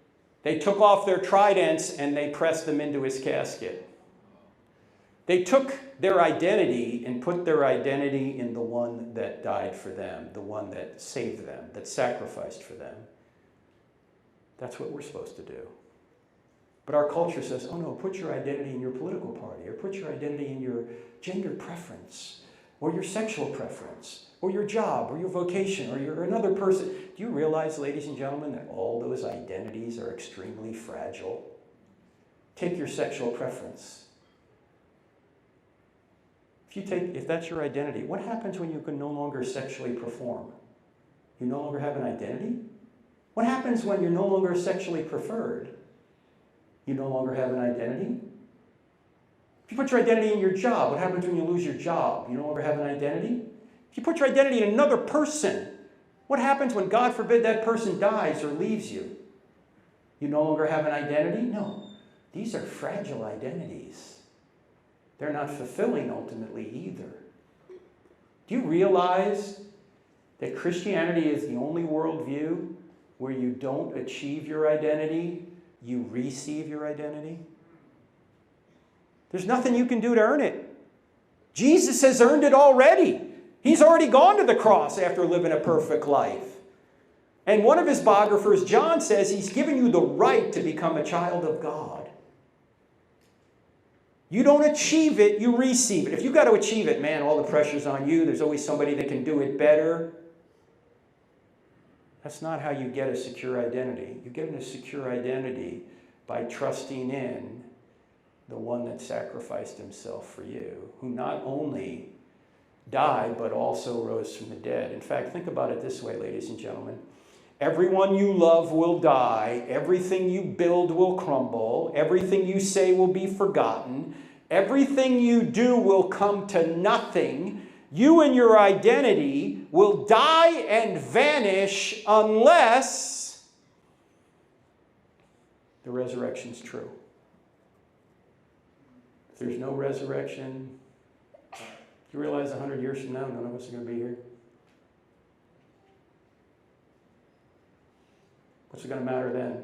they took off their tridents and they pressed them into his casket. They took their identity and put their identity in the one that died for them, the one that saved them, that sacrificed for them. That's what we're supposed to do. But our culture says, oh no, put your identity in your political party, or put your identity in your gender preference, or your sexual preference, or your job, or your vocation, or you're another person. Do you realize, ladies and gentlemen, that all those identities are extremely fragile? Take your sexual preference. If that's your identity, what happens when you can no longer sexually perform? You no longer have an identity? What happens when you're no longer sexually preferred? You no longer have an identity? If you put your identity in your job, what happens when you lose your job? You no longer have an identity? If you put your identity in another person, what happens when, God forbid, that person dies or leaves you? You no longer have an identity? No. These are fragile identities. They're not fulfilling ultimately either. Do you realize that Christianity is the only worldview where you don't achieve your identity, you receive your identity? There's nothing you can do to earn it. Jesus has earned it already. He's already gone to the cross after living a perfect life. And one of his biographers, John, says he's given you the right to become a child of God. You don't achieve it, you receive it. If you've got to achieve it, man, all the pressure's on you. There's always somebody that can do it better. That's not how you get a secure identity. You get a secure identity by trusting in the one that sacrificed himself for you, who not only died, but also rose from the dead. In fact, think about it this way, ladies and gentlemen. Everyone you love will die. Everything you build will crumble. Everything you say will be forgotten. Everything you do will come to nothing. You and your identity will die and vanish unless the resurrection's true. If there's no resurrection, you realize 100 years from now, none of us are going to be here? What's it going to matter then?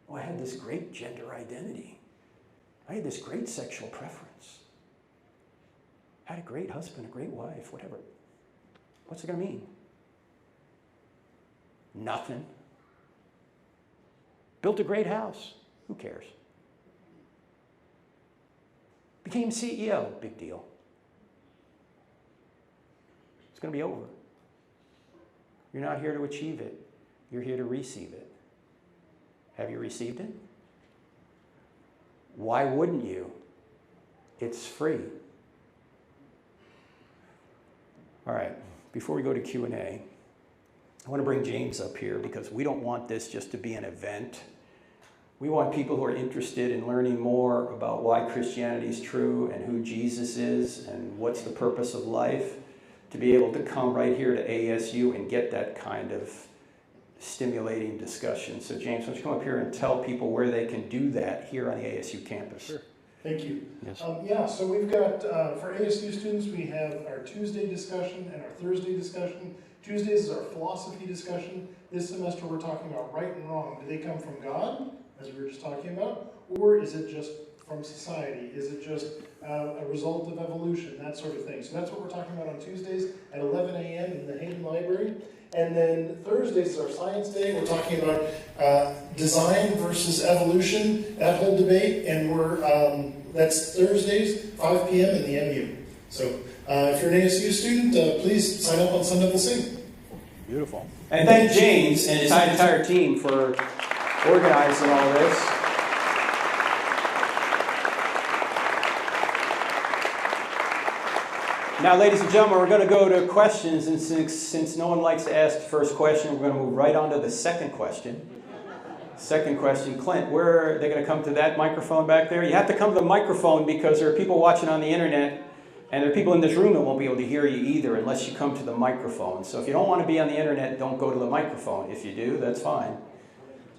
Oh, I had this great gender identity. I had this great sexual preference. I had a great husband, a great wife, whatever. What's it going to mean? Nothing. Built a great house. Who cares? Became CEO. Big deal. It's going to be over. You're not here to achieve it. You're here to receive it. Have you received it? Why wouldn't you? It's free. All right, before we go to Q&A, I want to bring James up here because we don't want this just to be an event. We want people who are interested in learning more about why Christianity is true and who Jesus is and what's the purpose of life to be able to come right here to ASU and get that kind of stimulating discussion. So James, why don't you come up here and tell people where they can do that here on the ASU campus? Sure. Thank you. Yes. So we've got, for ASU students, we have our Tuesday discussion and our Thursday discussion. Tuesdays is our philosophy discussion. This semester we're talking about right and wrong. Do they come from God, as we were just talking about, or is it just from society? Is it just a result of evolution, that sort of thing? So that's what we're talking about on Tuesdays at 11 a.m. in the Hayden Library. And then Thursdays is our science day. We're talking about design versus evolution, that whole debate. And that's Thursdays, 5 p.m. in the MU. So if you're an ASU student, please sign up on Sunday We'll Sing. Beautiful. And thank James and his entire team for organizing all this. Now, ladies and gentlemen, we're going to go to questions, and since no one likes to ask the first question, we're going to move right on to the second question. Second question, Clint, where are they going to come to that microphone back there? You have to come to the microphone because there are people watching on the internet, and there are people in this room that won't be able to hear you either unless you come to the microphone. So if you don't want to be on the internet, don't go to the microphone. If you do, that's fine.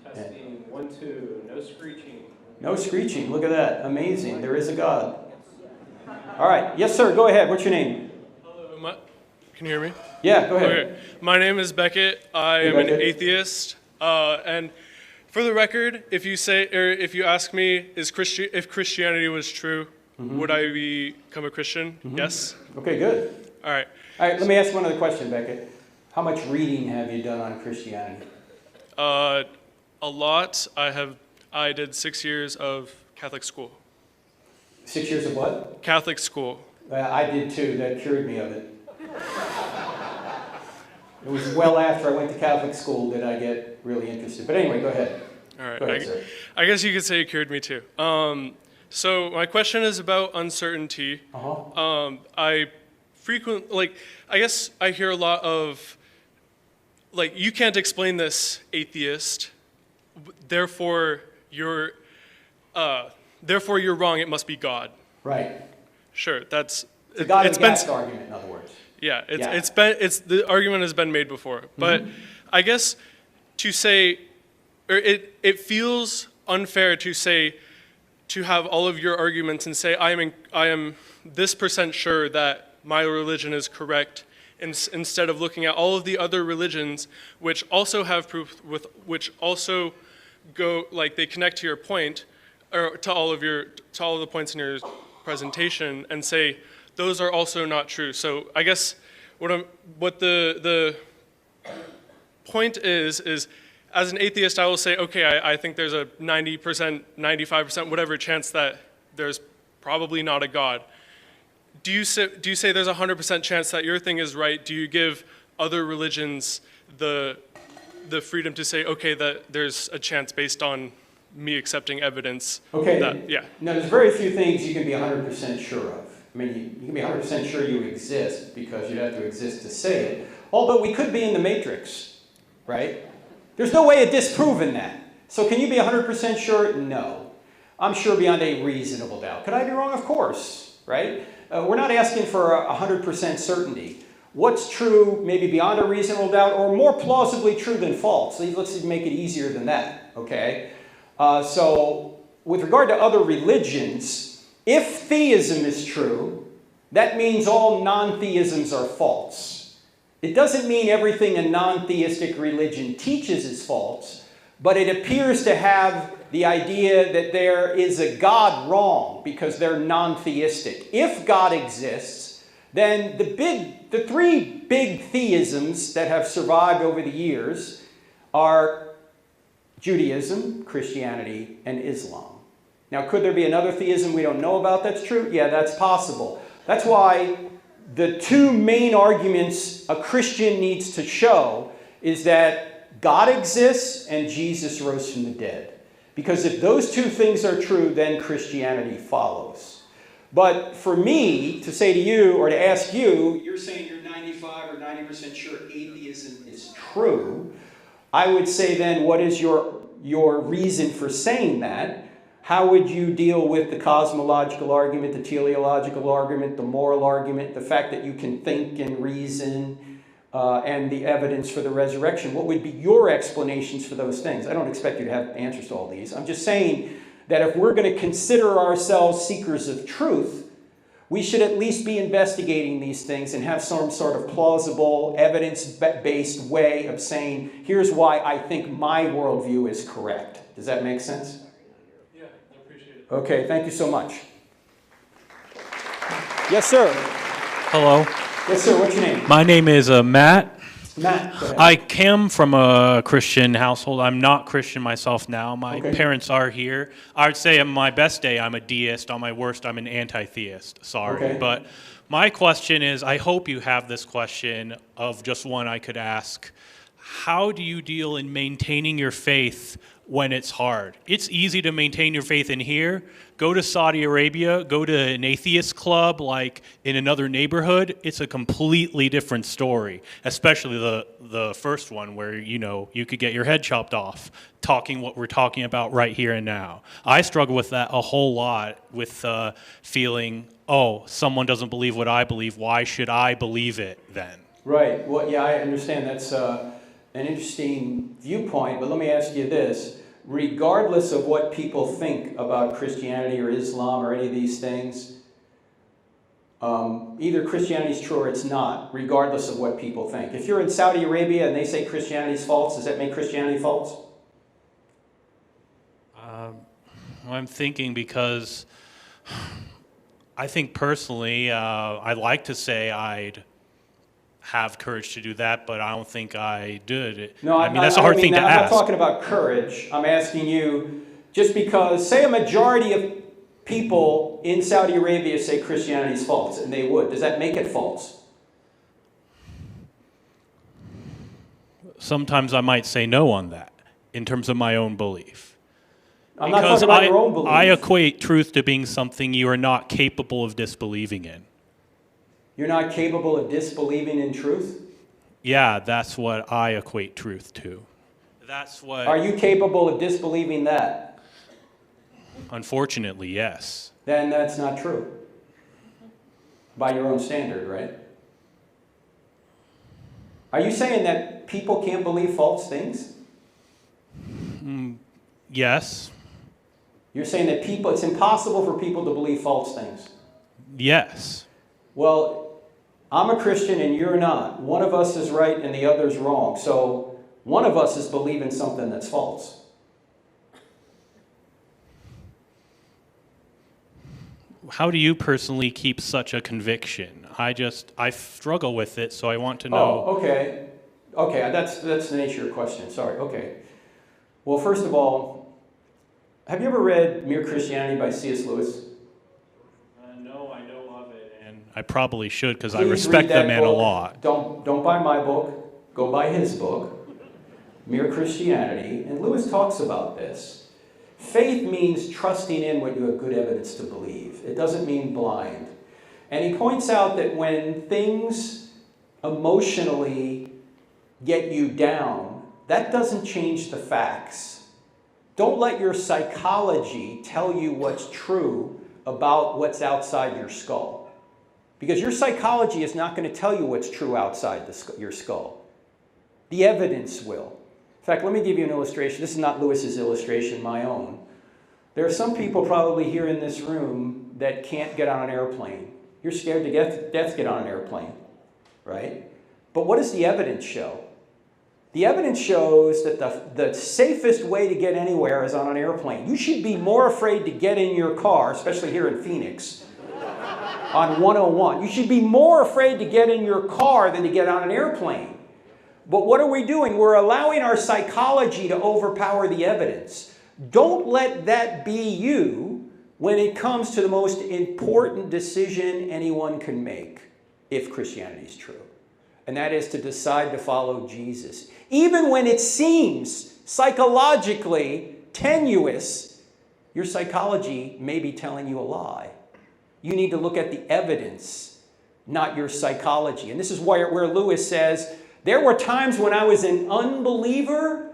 Testing, 1, 2, no screeching. No screeching, look at that, amazing, there is a God. All right, yes sir, go ahead, what's your name? Hello, Can you hear me? Yeah, go ahead. Okay. My name is Beckett. I am an atheist. And for the record, if you ask me, if Christianity was true, would I become a Christian? Yes. Okay, good. All right. All right, let me ask one other question, Beckett. How much reading have you done on Christianity? A lot. I did 6 years of Catholic school. 6 years of what? Catholic school. I did too. That cured me of it. It was well after I went to Catholic school that I get really interested. But anyway, go ahead. All right. Go ahead, sir. I guess you could say it cured me too. So my question is about uncertainty. I guess I hear a lot of, you can't explain this, atheist. Therefore you're wrong. It must be God. Right. Sure. That's the God and gas argument, in other words. Yeah. The argument has been made before, but I guess to say, or it feels unfair to have all of your arguments and say I am this % sure that my religion is correct, instead of looking at all of the other religions which also have proof which also go they connect to your point, or to all of the points in your presentation, and say those are also not true. So I guess what the point is as an atheist, I will say, okay, I think there's a 90%, 95%, whatever chance that there's probably not a God. Do you say there's a 100% chance that your thing is right? Do you give other religions the freedom to say, okay, that there's a chance based on me accepting evidence? Okay. Yeah. Now, there's very few things you can be 100% sure of. I mean, you can be 100% sure you exist because you'd have to exist to say it. Although we could be in the matrix, right? There's no way of disproving that. So can you be 100% sure? No. I'm sure beyond a reasonable doubt. Could I be wrong? Of course, right? We're not asking for 100% certainty. What's true, maybe beyond a reasonable doubt, or more plausibly true than false? Let's make it easier than that, okay? So with regard to other religions, if theism is true, that means all non-theisms are false. It doesn't mean everything a non-theistic religion teaches is false, but it appears to have the idea that there is a God wrong because they're non-theistic. If God exists, then the three big theisms that have survived over the years are Judaism, Christianity, and Islam. Now, could there be another theism we don't know about that's true? Yeah, that's possible. That's why the two main arguments a Christian needs to show is that God exists and Jesus rose from the dead. Because if those two things are true, then Christianity follows. But for me to say to you or to ask you, you're saying you're 95 or 90% sure atheism is true. I would say then, what is your reason for saying that? How would you deal with the cosmological argument, the teleological argument, the moral argument, the fact that you can think and reason, and the evidence for the resurrection? What would be your explanations for those things? I don't expect you to have answers to all these. I'm just saying that if we're going to consider ourselves seekers of truth, we should at least be investigating these things and have some sort of plausible, evidence-based way of saying, here's why I think my worldview is correct. Does that make sense? Yeah, I appreciate it. Okay, thank you so much. Yes, sir. Hello. Yes, sir. What's your name? My name is Matt. Matt, go ahead. I came from a Christian household. I'm not Christian myself now. My parents are here. I would say on my best day, I'm a deist. On my worst, I'm an anti-theist. Sorry. Okay. But my question is, I hope you have this question of just one I could ask. How do you deal in maintaining your faith when it's hard? It's easy to maintain your faith in here. Go to Saudi Arabia, go to an atheist club like in another neighborhood. It's a completely different story, especially the first one where, you could get your head chopped off talking what we're talking about right here and now. I struggle with that a whole lot, with feeling, oh, someone doesn't believe what I believe. Why should I believe it then? Right. Well, yeah, I understand that's an interesting viewpoint, but let me ask you this. Regardless of what people think about Christianity or Islam or any of these things, Either Christianity is true or it's not, regardless of what people think. If you're in Saudi Arabia and they say Christianity is false, does that make Christianity false? I'm thinking because I think personally, I'd like to say I'd have courage to do that, but I don't think I did. No, I mean, that's a hard thing to ask. I'm not talking about courage. I'm asking you, just because, say a majority of people in Saudi Arabia say Christianity is false, and they would, does that make it false? Sometimes I might say no on that, in terms of my own belief. I'm not talking about your own belief. I equate truth to being something you are not capable of disbelieving in. You're not capable of disbelieving in truth? Yeah, that's what I equate truth to. That's what... Are you capable of disbelieving that? Unfortunately, yes. Then that's not true. By your own standard, right? Are you saying that people can't believe false things? Yes. You're saying that it's impossible for people to believe false things? Yes. Well, I'm a Christian and you're not. One of us is right and the other's wrong. So one of us is believing something that's false. How do you personally keep such a conviction? I struggle with it, so I want to know. Oh, okay. Okay, that's the nature of your question. Sorry, okay. Well, first of all, have you ever read Mere Christianity by C.S. Lewis? No, I know of it, and I probably should because I Please respect read that the man a book. lot. Don't buy my book. Go buy his book, Mere Christianity. And Lewis talks about this. Faith means trusting in what you have good evidence to believe. It doesn't mean blind. And he points out that when things emotionally get you down, that doesn't change the facts. Don't let your psychology tell you what's true about what's outside your skull. Because your psychology is not going to tell you what's true outside your skull. The evidence will. In fact, let me give you an illustration. This is not Lewis's illustration, my own. There are some people probably here in this room that can't get on an airplane. You're scared to death to get on an airplane, right? But what does the evidence show? The evidence shows that the safest way to get anywhere is on an airplane. You should be more afraid to get in your car, especially here in Phoenix, on 101. You should be more afraid to get in your car than to get on an airplane. But what are we doing? We're allowing our psychology to overpower the evidence. Don't let that be you when it comes to the most important decision anyone can make, if Christianity is true. And that is to decide to follow Jesus. Even when it seems psychologically tenuous, your psychology may be telling you a lie. You need to look at the evidence, not your psychology. And this is where Lewis says, there were times when I was an unbeliever,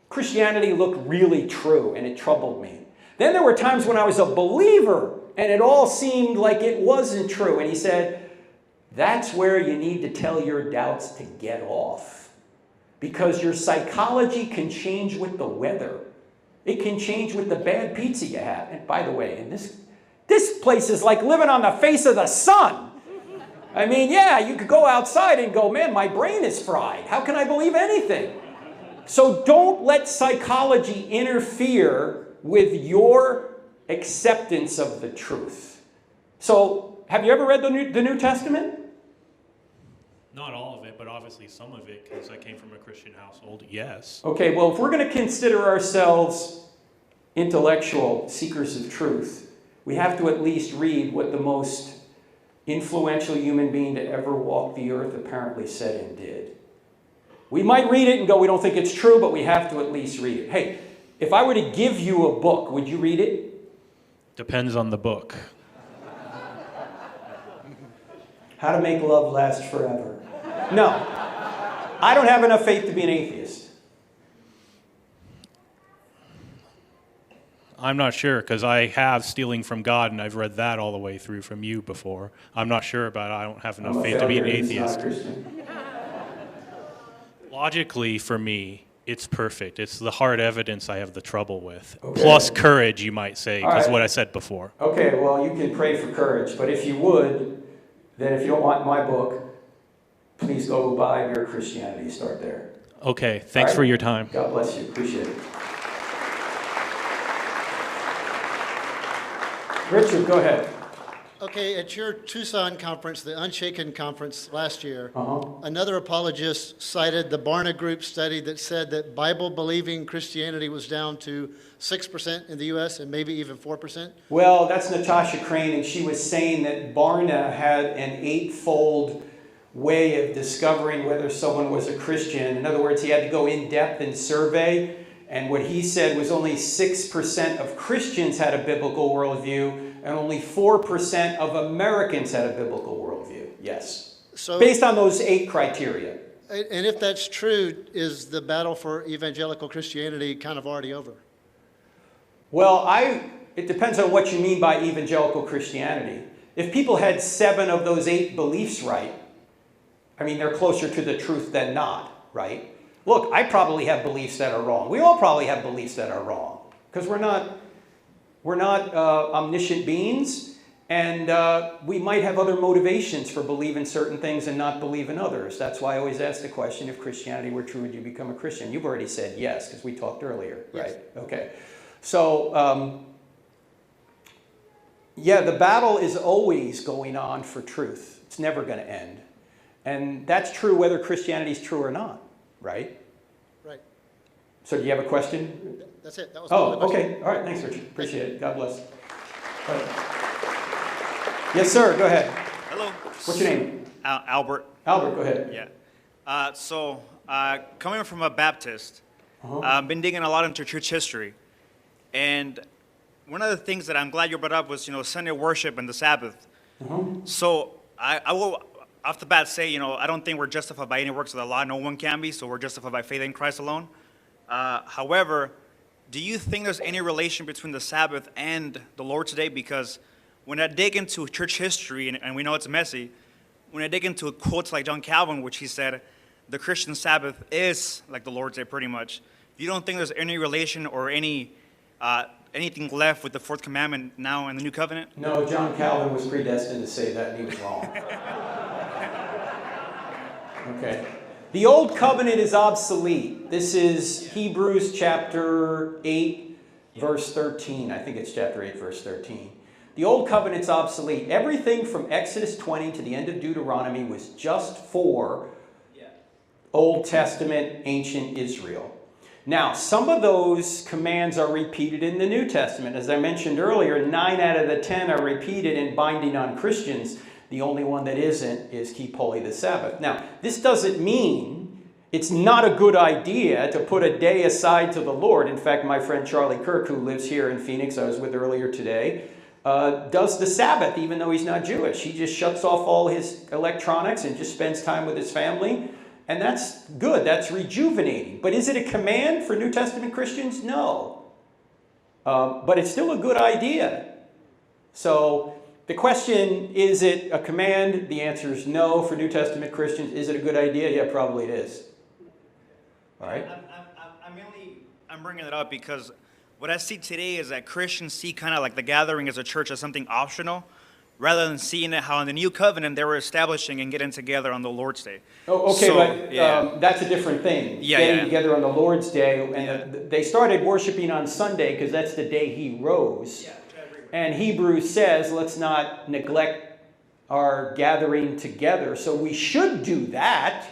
Christianity looked really true and it troubled me. Then there were times when I was a believer and it all seemed like it wasn't true. And he said, that's where you need to tell your doubts to get off. Because your psychology can change with the weather. It can change with the bad pizza you have. And by the way, this place is like living on the face of the sun. I mean, yeah, you could go outside and go, man, my brain is fried. How can I believe anything? So don't let psychology interfere with your acceptance of the truth. So have you ever read the New Testament? Not all of it, but obviously some of it, because I came from a Christian household, yes. Okay, well, if we're going to consider ourselves intellectual seekers of truth, we have to at least read what the most influential human being to ever walk the earth apparently said and did. We might read it and go, we don't think it's true, but we have to at least read it. Hey, if I were to give you a book, would you read it? Depends on the book. How to Make Love Last Forever. No. I don't have enough faith to be an atheist. I'm not sure, because I have Stealing from God, and I've read that all the way through from you before. I'm not sure about it. I don't have enough faith to be an atheist. Logically, for me, It's perfect. It's the hard evidence I have the trouble with. Okay. Plus courage, you might say, All because right. what I said before. Okay, well, you can pray for courage, but if you would, then if you don't want my book, please go buy Mere Christianity. Start there. Okay, thanks All for right? your time. God bless you. Appreciate it. Richard, go ahead. Okay, at your Tucson conference, the Unshaken conference last year, Uh-huh. another apologist cited the Barna Group study that said that Bible-believing Christianity was down to 6% in the U.S. and maybe even 4%. Well, that's Natasha Crane, and she was saying that Barna had an 8-fold way of discovering whether someone was a Christian. In other words, he had to go in depth and survey, and what he said was only 6% of Christians had a biblical worldview, and only 4% of Americans had a biblical worldview. Yes. So, Based on those 8 criteria. and if that's true, is the battle for evangelical Christianity kind of already over? Well, it depends on what you mean by evangelical Christianity. If people had 7 of those 8 beliefs right, I mean, they're closer to the truth than not, right? Look, I probably have beliefs that are wrong. We all probably have beliefs that are wrong, because we're not omniscient beings, and we might have other motivations for believing certain things and not believe in others. That's why I always ask the question, if Christianity were true, would you become a Christian? You've already said yes, because we talked earlier, right? Yes. Okay. So, yeah, the battle is always going on for truth. It's never going to end. And that's true whether Christianity is true or not, right? Right. So do you have a question? That's it. That was all the Oh, question. okay. All right. Thanks, Richard. Appreciate it. God bless. All right. Yes, sir. Go ahead. Hello. What's your name? Albert. Albert, go ahead. Yeah. Coming from a Baptist, I've been digging a lot into church history. And one of the things that I'm glad you brought up was, Sunday worship and the Sabbath. So I will, off the bat, say, I don't think we're justified by any works of the law. No one can be, so we're justified by faith in Christ alone. However, do you think there's any relation between the Sabbath and the Lord's Day? Because when I dig into church history, and we know it's messy, when I dig into quotes like John Calvin, which he said, the Christian Sabbath is like the Lord's Day pretty much. You don't think there's any relation or anything left with the fourth commandment now in the new covenant? No, John Calvin was predestined to say that, and he was wrong. Okay. The old covenant is obsolete. This is Hebrews chapter 8, verse 13. I think it's chapter 8, verse 13. The old covenant's obsolete. Everything from Exodus 20 to the end of Deuteronomy was just for Old Testament, ancient Israel. Now, some of those commands are repeated in the New Testament. As I mentioned earlier, 9 out of the 10 are repeated in binding on Christians. The only one that isn't is keep holy the Sabbath. Now, this doesn't mean it's not a good idea to put a day aside to the Lord. In fact, my friend Charlie Kirk, who lives here in Phoenix, I was with earlier today, does the Sabbath even though he's not Jewish. He just shuts off all his electronics and just spends time with his family. And that's good. That's rejuvenating. But is it a command for New Testament Christians? No. But it's still a good idea. So the question, is it a command? The answer is no for New Testament Christians. Is it a good idea? Yeah, probably it is. All right? I'm bringing it up because what I see today is that Christians see kind of like the gathering as a church as something optional, rather than seeing it how in the new covenant they were establishing and getting together on the Lord's Day. Oh, okay, So, but yeah. that's a different thing. Yeah, Getting yeah. together on the Lord's Day, and they started worshiping on Sunday because that's the day he rose. Yeah, And Hebrews says, let's not neglect our gathering together. So we should do that,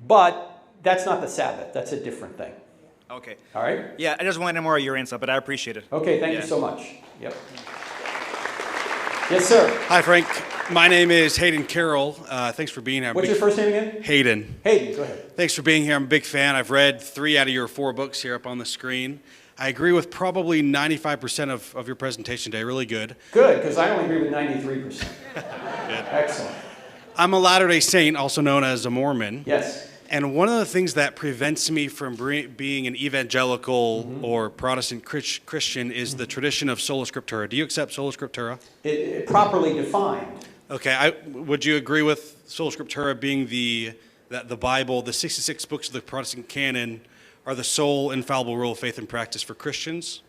but that's not the Sabbath. That's a different thing. Okay. All right? Yeah, I just wanted more of your insight, but I appreciate it. Okay, thank you Yeah. so much. Yep. Yes, sir. Hi, Frank. My name is Hayden Carroll. Thanks for being here. What's your first name again? Hayden. Hayden, go ahead. Thanks for being here. I'm a big fan. I've read 3 out of your 4 books here up on the screen. I agree with probably 95% of your presentation today. Really good. Good, because I only agree with 93%. Good. Excellent. I'm a Latter-day Saint, also known as a Mormon. Yes. And one of the things that prevents me from being an evangelical or Protestant Christian is the tradition of Sola Scriptura. Do you accept Sola Scriptura? It properly defined. Okay. Would you agree with Sola Scriptura being the Bible, the 66 books of the Protestant canon are the sole infallible rule of faith and practice for Christians?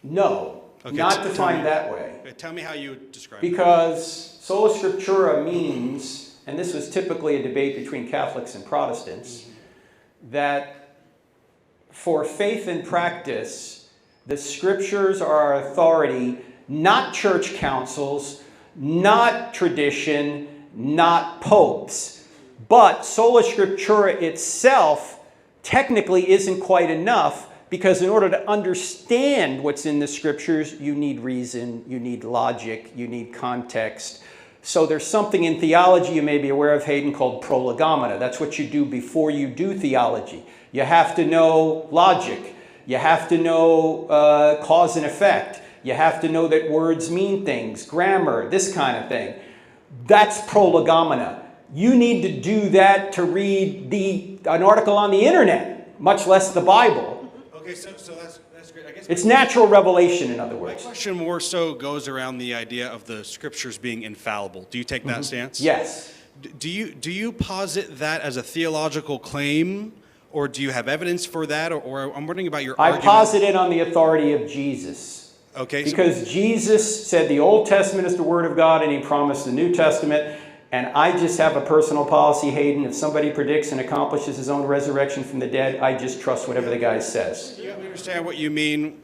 No, Okay, not tell defined me- that way. Okay, tell me how you would describe it. Because sola scriptura means, and this was typically a debate between Catholics and Protestants, that for faith and practice, the scriptures are our authority, not church councils, not tradition, not popes. But sola scriptura itself technically isn't quite enough, because in order to understand what's in the scriptures, you need reason, you need logic, you need context. So there's something in theology you may be aware of, Hayden, called prolegomena. That's what you do before you do theology. You have to know logic. You have to know cause and effect. You have to know that words mean things, grammar, this kind of thing. That's prolegomena. You need to do that to read an article on the internet, much less the Bible. Okay, so that's great. I guess It's natural revelation, in other my words. question more so goes around the idea of the scriptures being infallible. Do you take that stance? Yes. Do you posit that as a theological claim, or do you have evidence for that, or I'm wondering about your I argument? posit it on the authority of Jesus. Okay. Because Jesus said the Old Testament is the Word of God, and He promised the New Testament. And I just have a personal policy, Hayden. If somebody predicts and accomplishes his own resurrection from the dead, I just trust whatever the guy says. You understand what you mean?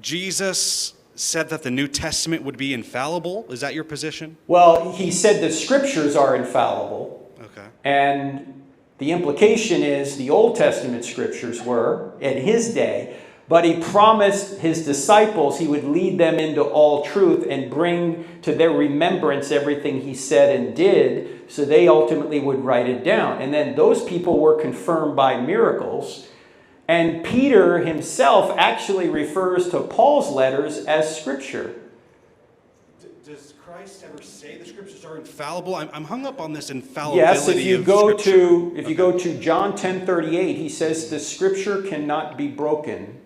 Jesus said that the New Testament would be infallible. Is that your position? Well, He said the Scriptures are infallible. Okay. And the implication is the Old Testament Scriptures were at His day. But He promised His disciples He would lead them into all truth and bring to their remembrance everything He said and did, so they ultimately would write it down. And then those people were confirmed by miracles. And Peter himself actually refers to Paul's letters as Scripture. Does Christ ever say the scriptures are infallible? I'm hung up on this infallibility. Yes, if you of go Scripture. to go to John 10:38, he says the Scripture cannot be broken.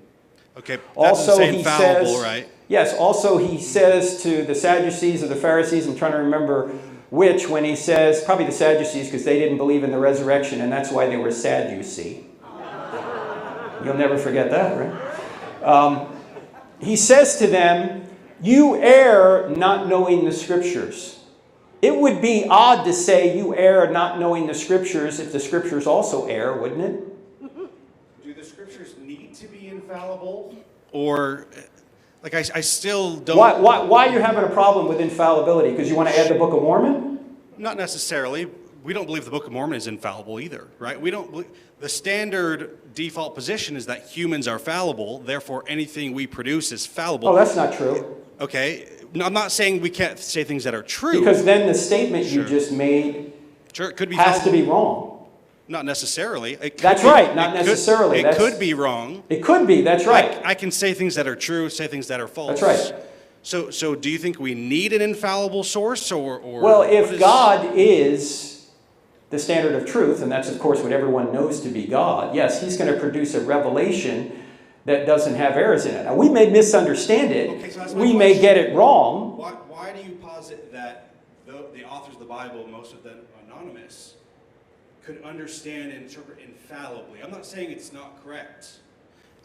Okay, that Also, doesn't say he infallible, says, right? Yes, also he says to the Sadducees or the Pharisees, I'm trying to remember which, when he says, probably the Sadducees, because they didn't believe in the resurrection, and that's why they were sad, you see. You'll never forget that, right? He says to them, you err not knowing the Scriptures. It would be odd to say you err not knowing the Scriptures if the Scriptures also err, wouldn't it? Do the scriptures need to be infallible? Or, like, I still don't... Why are you having a problem with infallibility? Because you want to add the Book of Mormon? Not necessarily. We don't believe the Book of Mormon is infallible either, right? We don't believe... The standard default position is that humans are fallible, therefore anything we produce is fallible. Oh, that's not true. Okay, no, I'm not saying we can't say things that are true. Because then the statement you Sure. just made Sure, it could be has to fallible. be wrong. Not necessarily. It could That's be- right, not it could- necessarily. It That's- could be wrong. It could be, that's right. I can say things that are true, say things that are false. That's right. So do you think we need an infallible source, or Well, what if is- God is the standard of truth, and that's of course what everyone knows to be God, yes, He's going to produce a revelation that doesn't have errors in it. Now, we may misunderstand it. Okay, so that's my We may question. get it wrong. Why do you posit that the authors of the Bible, most of them anonymous, could understand and interpret infallibly? I'm not saying it's not correct.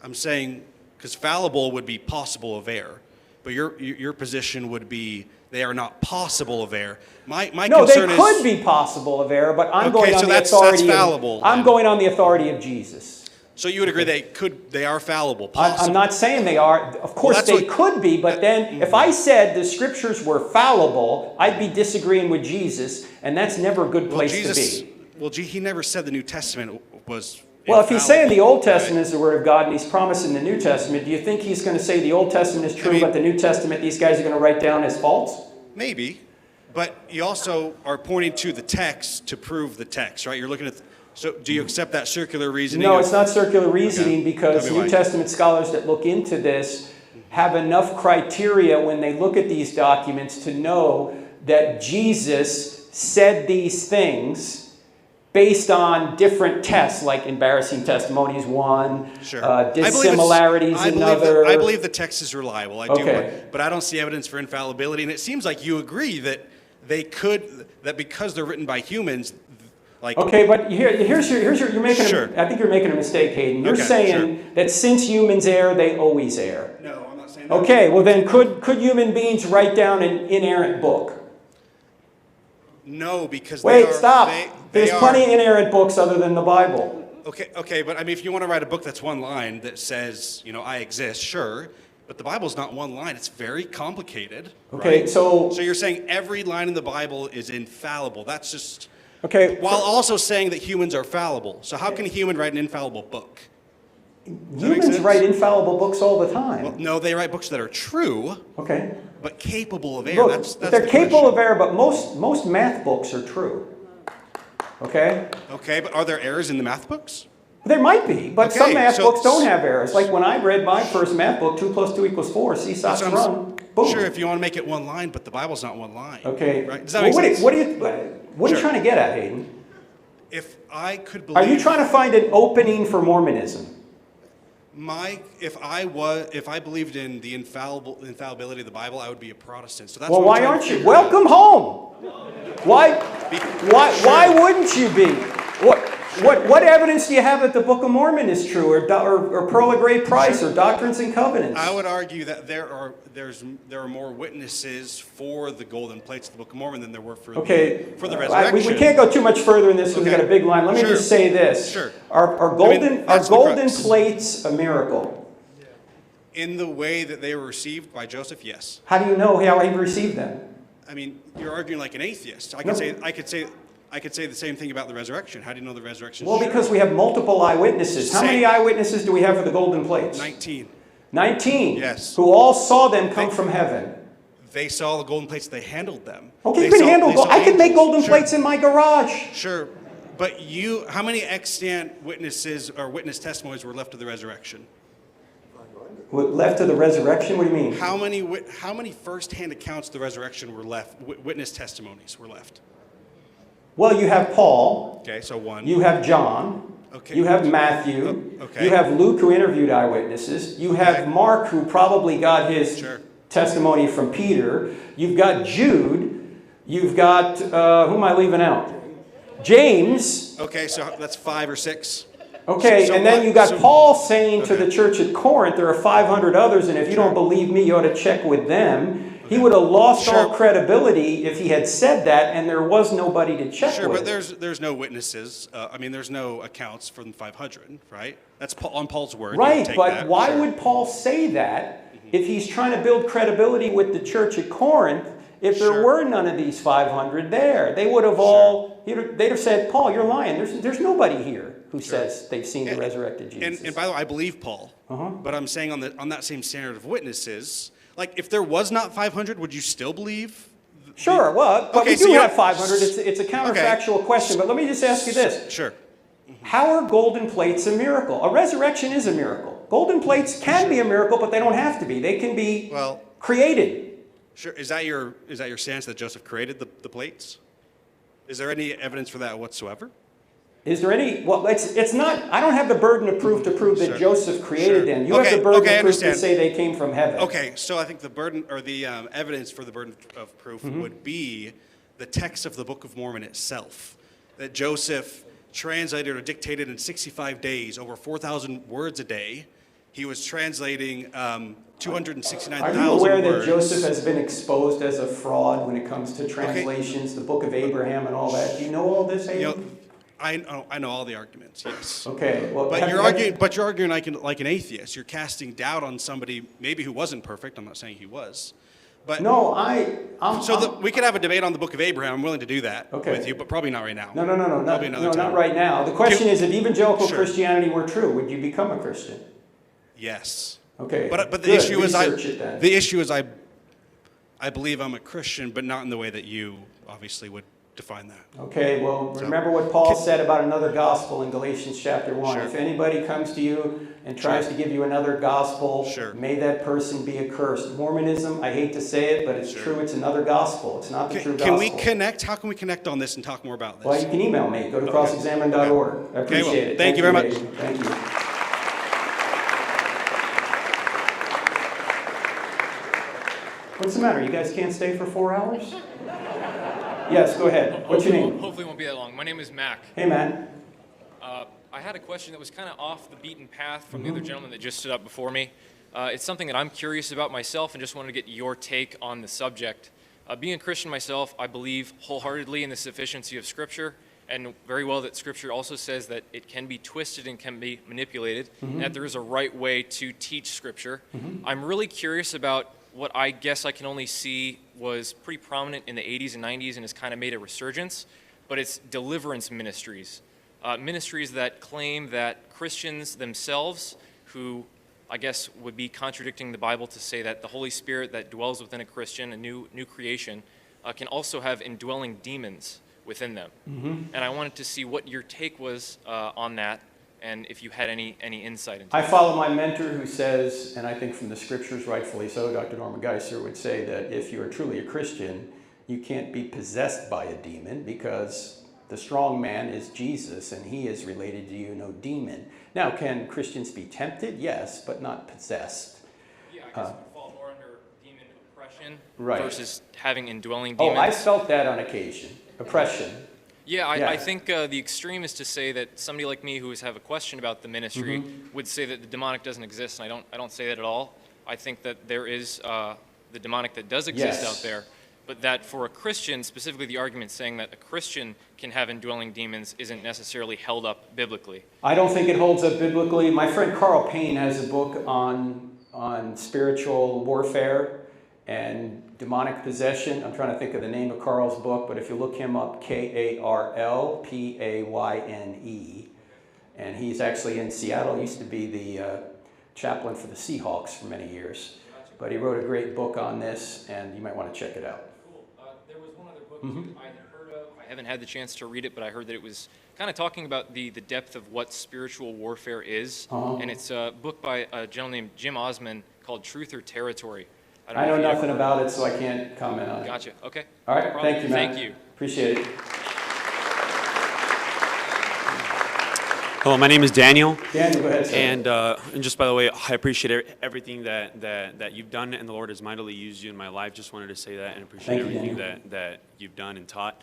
I'm saying, because fallible would be possible of error, but your position would be they are not possible of error. My No, they concern is... could be possible of error, but I'm Okay, going on so the that's authority. fallible, I'm then. going on the authority of Jesus. So you would agree they are fallible, I'm possible. not saying they are. Of course, that's they what- could be, but then if I said the Scriptures were fallible, I'd be disagreeing with Jesus, and that's never a good place to be. He never said the New Testament was Well, if he's saying the infallible, Old Testament right? is the Word of God and he's promising the New Testament, do you think he's going to say the Old Testament is true, I mean- but the New Testament these guys are going to write down as false? Maybe, but you also are pointing to the text to prove the text, right? You're looking at... So do you accept that circular reasoning? No, of- it's not circular reasoning Okay. because Tell me New why. Testament scholars that look into this have enough criteria when they look at these documents to know that Jesus said these things based on different tests, like embarrassing testimonies one, Sure. I believe it's- dissimilarities I believe another. I believe the text is reliable. I do, Okay. but I don't see evidence for infallibility. And it seems like you agree that they could, that because they're written by humans, Like, Okay, but here's you're making. Sure. I think you're making a mistake, Hayden. You're Okay, saying that since humans err, they always err. no, I'm not saying that. Okay, well then, could human beings write down an inerrant book? No, because Wait, they are, stop. they There's are, plenty of inerrant books other than the Bible. Okay, but I mean, if you want to write a book that's one line that says, you know, I exist, sure, but the Bible's not one line. It's very complicated. Okay, right? so you're saying every line in the Bible is infallible. That's just okay. while also saying that humans are fallible. So how can a human write an infallible book? Humans write infallible books all the time. Well, no, they write books that are true, Okay. but capable of error. Look, That's they're the capable question. of error, but most math books are true. Okay? Okay, but are there errors in the math books? There might be, but Okay, some math so- books don't have errors. Like when I read my first math book, 2 + 2 = 4, see socks That's what I'm run, boom. Sure, if you want to make it one line, but the Bible's not one line. Okay. Right? Does that Well, make sense? what are you Sure. trying to get at, Hayden? If I could believe Are you trying to find an opening for Mormonism? if I believed in the infallibility of the Bible, I would be a Protestant. So that's Well, what I'm why trying aren't to you? figure out. Welcome home. Why Sure. wouldn't you be? What evidence do you have that the Book of Mormon is true, or Pearl of Great Price, or Doctrines and Covenants? I would argue that there are more witnesses for the golden plates of the Book of Mormon than there were for the resurrection. We can't go too much further in this because we've Okay. got a big line. Let me Sure. just say this. Sure. Are golden that's the golden crux. plates a miracle? In the way that they were received by Joseph, yes. How do you know how he received them? I mean, you're arguing like an atheist. I could say the same thing about the resurrection. How do you know the resurrection? Well, because we have multiple eyewitnesses. How many eyewitnesses do we have for the golden plates? 19. 19. Yes. Who all saw them come from heaven. They saw the golden plates. They handled them. Okay, They you can saw- handle they gold. saw I can make angels. golden Sure. plates in my garage. Sure, but how many extant witnesses or witness testimonies were left of the resurrection? Left to the resurrection? What do you mean? How many first-hand accounts of the resurrection were left? Witness testimonies were left. Well, you have Paul. Okay, so one. You have John. Okay. You have Matthew. Okay. You have Luke, who interviewed eyewitnesses. You have Okay. Mark, who probably got his Sure. testimony from Peter. You've got Jude. You've got, who am I leaving out? James. Okay, so that's 5 or 6. Okay, So and then what- you got so- Paul saying to Okay. the church at Corinth, there are 500 others, and if you don't believe me, you ought to check with them. He would have lost all Sure. credibility if he had said that, and there was nobody to check Sure, with. but there's no witnesses. There's no accounts from 500, right? That's on Paul's word. You Right, take but that, why sure. would Paul say that if he's trying to build credibility with the church at Corinth if there Sure. were none of these 500 there? They would have all, they'd have said, Paul, you're lying. There's nobody here who says they've seen the resurrected Jesus. And by the way, I believe Paul. But I'm saying on that same standard of witnesses, like if there was not 500, would you still believe? Sure, well, but Okay, we so do you're- have 500. It's a counterfactual question, but let me just ask you this. Sure. How are golden plates a miracle? A resurrection is a miracle. Golden plates can be a miracle, but they don't have to be. They can be Well- created. Sure. Is that your stance that Joseph created the plates? Is there any evidence for that whatsoever? Is there any? Well, it's not. I don't have the burden of proof to prove that Sure. Joseph created Sure. them. You Okay, have the burden okay, I of proof to understand. say they came from heaven. Okay, so I think the burden or the evidence for the burden of proof would be the text of the Book of Mormon itself, that Joseph translated or dictated in 65 days, over 4,000 words a day. He was translating Are you 269,000 aware words. that Joseph has been exposed as a fraud when it comes to translations, the Book of Abraham and all that? Do you know all this, You know, Abraham? I know all the arguments. Yes. Okay. Well, But you're arguing like an atheist. You're casting doubt on somebody maybe who wasn't perfect. I'm not saying he was, but No, we could have a debate on the Book of Abraham. I'm willing to do that Okay. with you, but probably not right now. No, Probably another time. not right now. The question is, if evangelical Sure. Christianity were true, would you become a Christian? Yes. Okay. But the Good. issue is I believe I'm a Christian, but not in the way that you obviously would define that. Okay, well, remember what Paul said about another gospel in Galatians chapter 1. Sure. If anybody comes to you and tries to give you another gospel, Sure. may that person be accursed. Mormonism, I hate to say it, but it's true, it's another gospel. It's not the true gospel. Can we connect? How can we connect on this and talk more about this? Well, you can email me. Go to crossexamined.org. I Okay, well, appreciate it. thank you very much. Dave. Thank you. What's the matter? You guys can't stay for 4 hours? Yes, go ahead. What's your name? Hopefully it won't be that long. My name is Mac. Hey, man. I had a question that was kind of off the beaten path from the other gentleman that just stood up before me. It's something that I'm curious about myself and just wanted to get your take on the subject. Being a Christian myself, I believe wholeheartedly in the sufficiency of Scripture, and very well that Scripture also says that it can be twisted and can be manipulated, and that there is a right way to teach Scripture. I'm really curious about what I guess I can only see was pretty prominent in the 80s and 90s and has kind of made a resurgence, but it's deliverance ministries. Ministries that claim that Christians themselves, who I guess would be contradicting the Bible to say that the Holy Spirit that dwells within a Christian, a new creation, can also have indwelling demons within them. And I wanted to see what your take was on that, and if you had any insight into it. I follow my mentor who says, and I think from the Scriptures rightfully so, Dr. Norman Geisler would say that if you are truly a Christian, you can't be possessed by a demon because the strong man is Jesus, and he is related to you, no demon. Now, can Christians be tempted? Yes, but not possessed. Yeah, I guess it would fall more under demon oppression Right. versus having indwelling demons. Oh, I felt that on occasion. Oppression. Yeah, I think the extreme is to say that somebody like me who have a question about the ministry would say that the demonic doesn't exist, and I don't say that at all. I think that there is the demonic that does exist out there, but that for a Christian, specifically the argument saying that a Christian can have indwelling demons isn't necessarily held up biblically. I don't think it holds up biblically. My friend Carl Payne has a book on spiritual warfare and demonic possession. I'm trying to think of the name of Carl's book, but if you look him up, Karlpayne, and he's actually in Seattle. He used to be the chaplain for the Seahawks for many years. But he wrote a great book on this, and you might want to check it out. Cool. There was one other book too I had heard of. I haven't had the chance to read it, but I heard that it was kind of talking about the depth of what spiritual warfare is. And it's a book by a gentleman named Jim Osman called Truth or Territory. I know nothing about it, so I can't comment on it. Gotcha. Okay. All right. Thank you, man. Thank you. Appreciate it. Hello, my name is Daniel. Daniel, go ahead, sir. And just by the way, I appreciate everything that you've done, and the Lord has mightily used you in my life. Just wanted to say that, and appreciate everything that you've done and taught.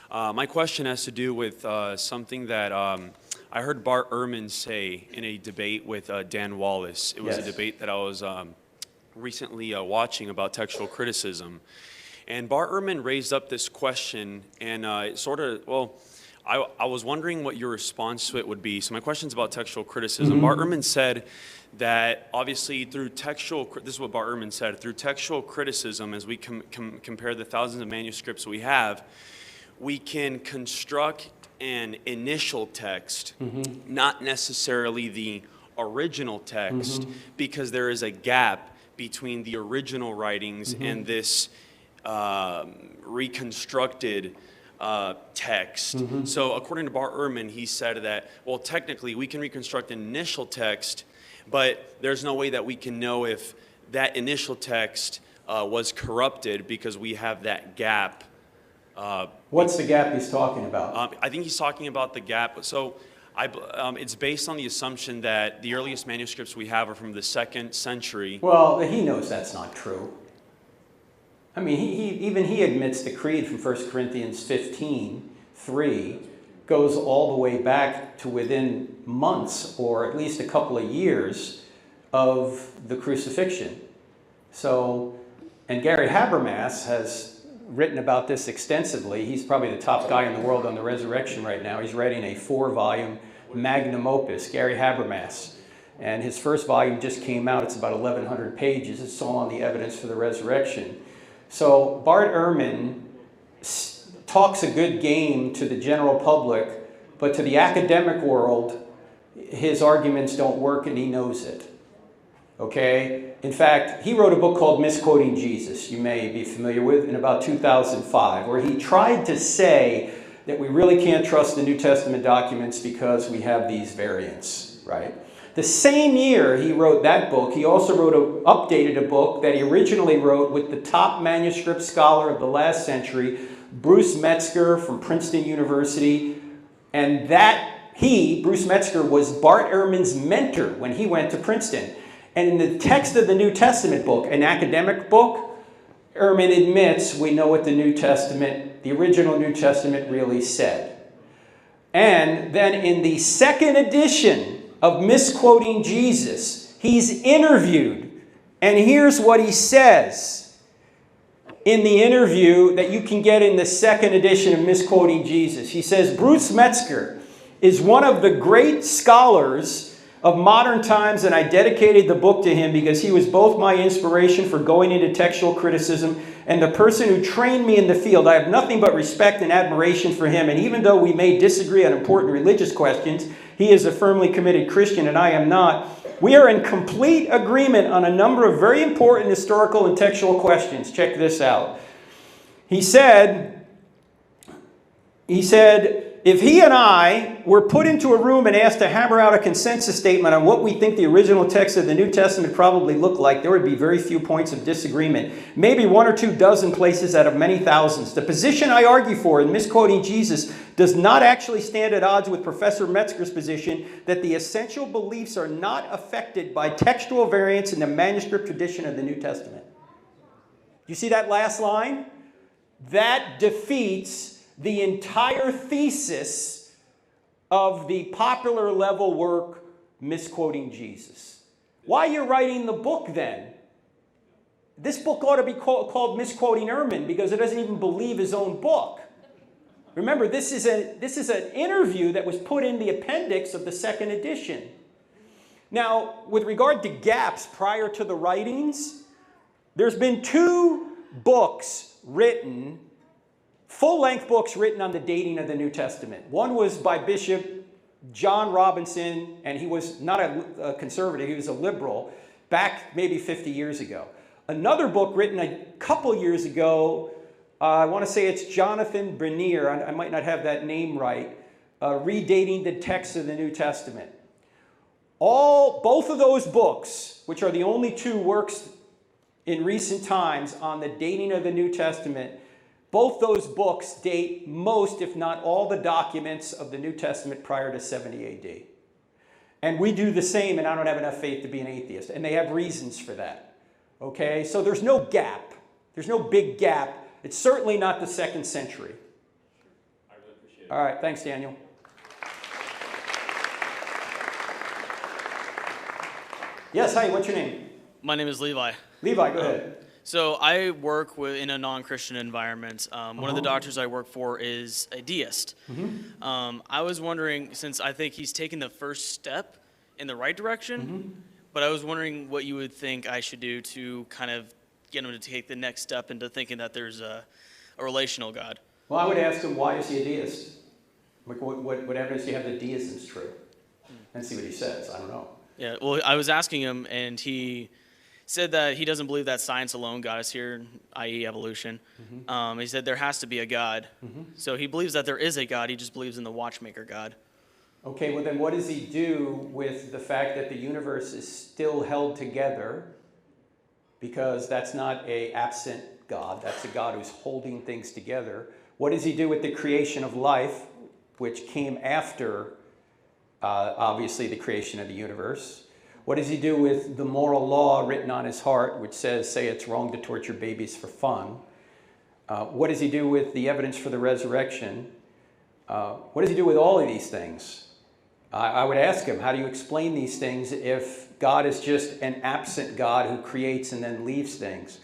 My question has to do with something that I heard Bart Ehrman say in a debate with Dan Wallace. It was a debate that I was recently watching about textual criticism. And Bart Ehrman raised up this question, and it sort of, well, I was wondering what your response to it would be. So my question's about textual criticism. Bart Ehrman said that obviously through textual, this is what Bart Ehrman said, through textual criticism, as we compare the thousands of manuscripts we have, we can construct an initial text, not necessarily the original text, because there is a gap between the original writings and this reconstructed text. So according to Bart Ehrman, he said that, well, technically we can reconstruct an initial text, but there's no way that we can know if that initial text was corrupted because we have that gap. What's the gap he's talking about? I think he's talking about the gap. So it's based on the assumption that the earliest manuscripts we have are from the 2nd century. Well, he knows that's not true. I mean, even he admits the creed from 1 Corinthians 15:3 goes all the way back to within months or at least a couple of years of the crucifixion. So, and Gary Habermas has written about this extensively. He's probably the top guy in the world on the resurrection right now. He's writing a 4-volume magnum opus, Gary Habermas. And his first volume just came out. It's about 1,100 pages. It's all on the evidence for the resurrection. So Bart Ehrman talks a good game to the general public, but to the academic world, his arguments don't work, and he knows it. Okay? In fact, he wrote a book called Misquoting Jesus, you may be familiar with, in about 2005, where he tried to say that we really can't trust the New Testament documents because we have these variants, right? The same year he wrote that book, he also updated a book that he originally wrote with the top manuscript scholar of the last century, Bruce Metzger from Princeton University, and Bruce Metzger, was Bart Ehrman's mentor when he went to Princeton. And in the text of the New Testament book, an academic book, Ehrman admits we know what the New Testament the original New Testament really said. And then in the second edition of Misquoting Jesus, he's interviewed. And here's what he says in the interview that you can get in the second edition of Misquoting Jesus. He says, Bruce Metzger is one of the great scholars of modern times, and I dedicated the book to him because he was both my inspiration for going into textual criticism and the person who trained me in the field. I have nothing but respect and admiration for him, and even though we may disagree on important religious questions, he is a firmly committed Christian and I am not. We are in complete agreement on a number of very important historical and textual questions. Check this out. He said, if he and I were put into a room and asked to hammer out a consensus statement on what we think the original text of the New Testament probably looked like, there would be very few points of disagreement. Maybe 1 or 2 dozen places out of many thousands. The position I argue for in Misquoting Jesus does not actually stand at odds with Professor Metzger's position that the essential beliefs are not affected by textual variants in the manuscript tradition of the New Testament. You see that last line? That defeats the entire thesis of the popular level work Misquoting Jesus. Why are you writing the book then? This book ought to be called Misquoting Ehrman because it doesn't even believe his own book. Remember, this is an interview that was put in the appendix of the second edition. Now, with regard to gaps prior to the writings, there's been 2 books written, full-length books written on the dating of the New Testament. One was by Bishop John Robinson, and he was not a conservative, he was a liberal, back maybe 50 years ago. Another book written a couple years ago, I want to say it's Jonathan Bernier, I might not have that name right, redating the text of the New Testament. Both of those books, which are the only 2 works in recent times on the dating of the New Testament, both those books date most, if not all, the documents of the New Testament prior to 70 AD. And we do the same, and I don't have enough faith to be an atheist. And they have reasons for that. Okay? So there's no gap. There's no big gap. It's certainly not the 2nd century. I really appreciate it. All right. Thanks, Daniel. Yes, hi. What's your name? My name is Levi. Levi, go ahead. So I work in a non-Christian environment. One of the doctors I work for is a deist. I was wondering, since I think he's taken the first step in the right direction, but I was wondering what you would think I should do to kind of get him to take the next step into thinking that there's a relational God. Well, I would ask him, why is he a deist? What evidence do you have that deism is true? And see what he says. I don't know. Yeah, well, I was asking him, and he said that he doesn't believe that science alone got us here, i.e. evolution. He said there has to be a God. So he believes that there is a God, he just believes in the watchmaker God. Okay, well then what does he do with the fact that the universe is still held together? Because that's not an absent God, that's a God who's holding things together. What does he do with the creation of life, which came after, obviously, the creation of the universe? What does he do with the moral law written on his heart, which says, say it's wrong to torture babies for fun? What does he do with the evidence for the resurrection? What does he do with all of these things? I would ask him, how do you explain these things if God is just an absent God who creates and then leaves things?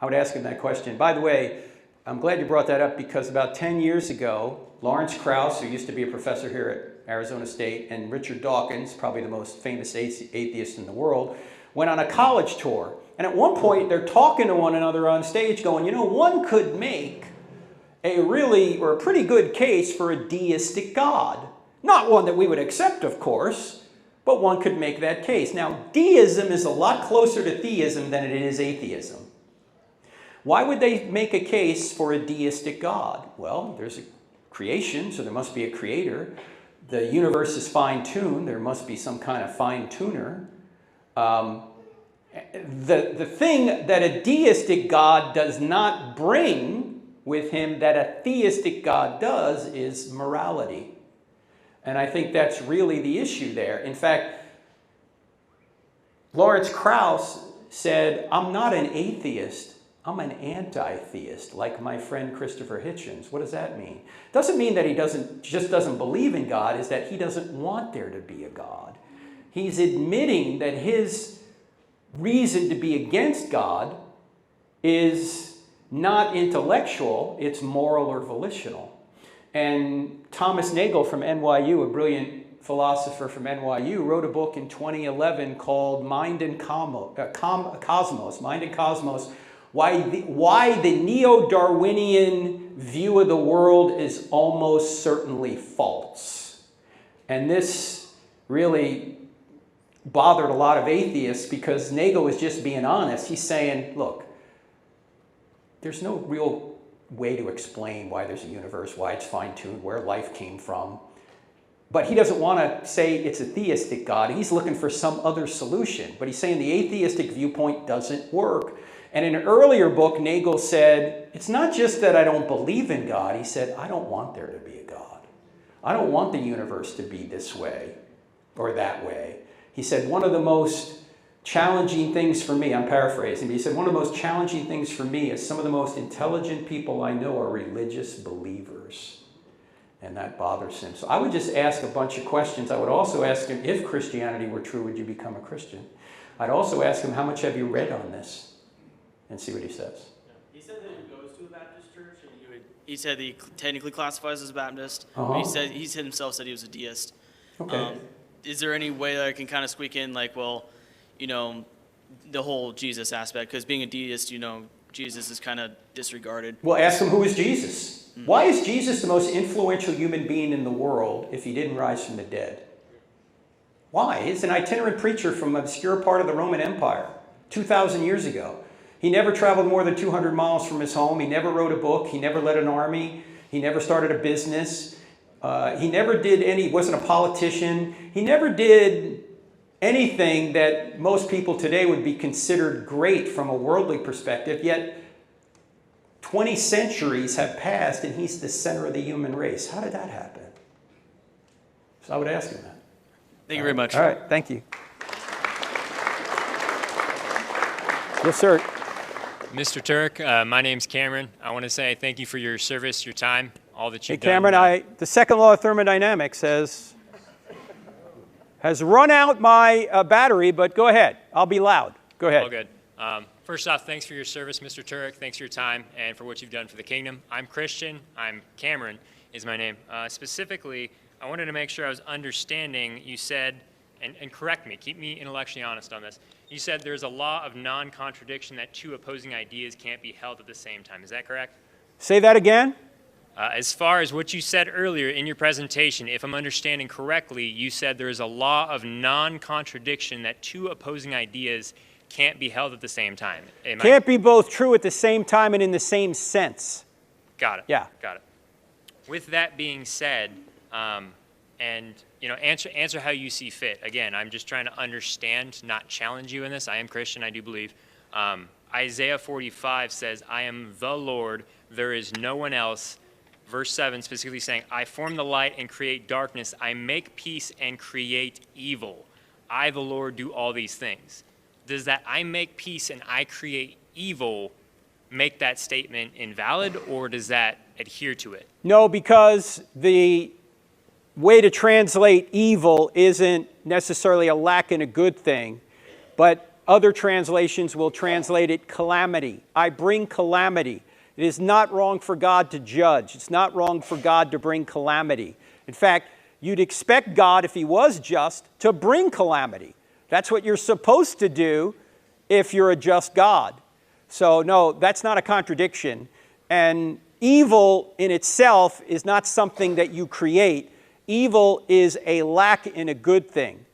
I would ask him that question. By the way, I'm glad you brought that up because about 10 years ago, Lawrence Krauss, who used to be a professor here at Arizona State, and Richard Dawkins, probably the most famous atheist in the world, went on a college tour. And at one point, they're talking to one another on stage going, you know, one could make a pretty good case for a deistic God. Not one that we would accept, of course, but one could make that case. Now, deism is a lot closer to theism than it is atheism. Why would they make a case for a deistic God? Well, there's a creation, so there must be a creator. The universe is fine-tuned. There must be some kind of fine-tuner. The thing that a deistic God does not bring with him that a theistic God does is morality. And I think that's really the issue there. In fact, Lawrence Krauss said, I'm not an atheist. I'm an anti-theist, like my friend Christopher Hitchens. What does that mean? Doesn't mean that he just doesn't believe in God, is that he doesn't want there to be a God. He's admitting that his reason to be against God is not intellectual, it's moral or volitional. And Thomas Nagel from NYU, a brilliant philosopher from NYU, wrote a book in 2011 called Mind and Cosmos, Mind and Cosmos, why the neo-Darwinian view of the world is almost certainly false. And this really bothered a lot of atheists because Nagel was just being honest. He's saying, look, there's no real way to explain why there's a universe, why it's fine-tuned, where life came from. But he doesn't want to say it's a theistic God. He's looking for some other solution. But he's saying the atheistic viewpoint doesn't work. And in an earlier book, Nagel said, it's not just that I don't believe in God. He said, I don't want there to be a God. I don't want the universe to be this way or that way. He said, one of the most challenging things for me, I'm paraphrasing, but he said, one of the most challenging things for me is some of the most intelligent people I know are religious believers. And that bothers him. So I would just ask a bunch of questions. I would also ask him, if Christianity were true, would you become a Christian? I'd also ask him, how much have you read on this? And see what he says. He said that he goes to a Baptist church, and he said that he technically classifies as a Baptist. Uh-huh. He himself said he was a deist. Okay. Is there any way that I can kind of squeak in, like, well, you know, the whole Jesus aspect? Because being a deist, you know, Jesus is kind of disregarded. Well, ask him, who is Jesus? Mm-hmm. Why is Jesus the most influential human being in the world if he didn't rise from the dead? Why? He's an itinerant preacher from an obscure part of the Roman Empire 2,000 years ago. He never traveled more than 200 miles from his home. He never wrote a book. He never led an army. He never started a business. He never did he wasn't a politician. He never did anything that most people today would be considered great from a worldly perspective, yet 20 centuries have passed and he's the center of the human race. How did that happen? So I would ask him that. Thank you very much. All right, thank you. Yes, sir. Mr. Turek, my name's Cameron. I want to say thank you for your service, your time, all that you've done. Hey, Cameron, the second law of thermodynamics has run out my battery, but go ahead. I'll be loud. Go ahead. All good. First off, thanks for your service, Mr. Turek. Thanks for your time and for what you've done for the kingdom. I'm Christian. I'm Cameron is my name. Specifically, I wanted to make sure I was understanding, you said, and correct me, keep me intellectually honest on this. You said there's a law of non-contradiction that two opposing ideas can't be held at the same time. Is that correct? Say that again. As far as what you said earlier in your presentation, if I'm understanding correctly, you said there is a law of non-contradiction that two opposing ideas can't be held at the same time. Can't be both true at the same time and in the same sense. Got it. Yeah. Got it. With that being said, and you know, answer how you see fit. Again, I'm just trying to understand, not challenge you in this. I am Christian, I do believe. Isaiah 45 says, I am the Lord, there is no one else. Verse 7 specifically saying, I form the light and create darkness. I make peace and create evil. I, the Lord, do all these things. Does that I make peace and I create evil make that statement invalid, or does that adhere to it? No, because the way to translate evil isn't necessarily a lack in a good thing, but other translations will translate it calamity. I bring calamity. It is not wrong for God to judge. It's not wrong for God to bring calamity. In fact, you'd expect God, if he was just, to bring calamity. That's what you're supposed to do if you're a just God. So no, that's not a contradiction. And evil in itself is not something that you create. Evil is a lack in a good thing.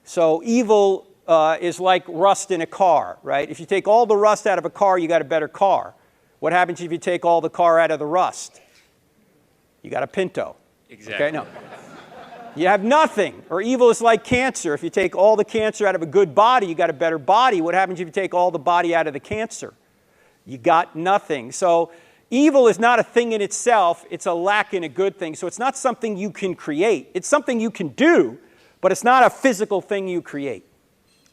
So evil is like rust in a car, right? If you take all the rust out of a car, you got a better car. What happens if you take all the car out of the rust? You got a Pinto. Exactly. Okay, no. You have nothing. Or evil is like cancer. If you take all the cancer out of a good body, you got a better body. What happens if you take all the body out of the cancer? You got nothing. So evil is not a thing in itself. It's a lack in a good thing. So it's not something you can create. It's something you can do, but it's not a physical thing you create.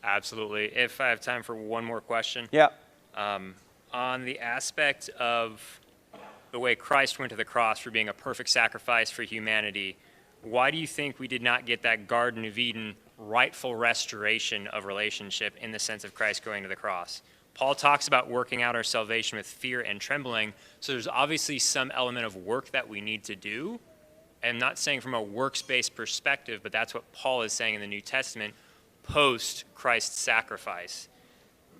Absolutely. If I have time for one more question. Yeah. on the aspect of the way Christ went to the cross for being a perfect sacrifice for humanity, why do you think we did not get that Garden of Eden rightful restoration of relationship in the sense of Christ going to the cross? Paul talks about working out our salvation with fear and trembling, so there's obviously some element of work that we need to do. I'm not saying from a works-based perspective, but that's what Paul is saying in the New Testament post Christ's sacrifice.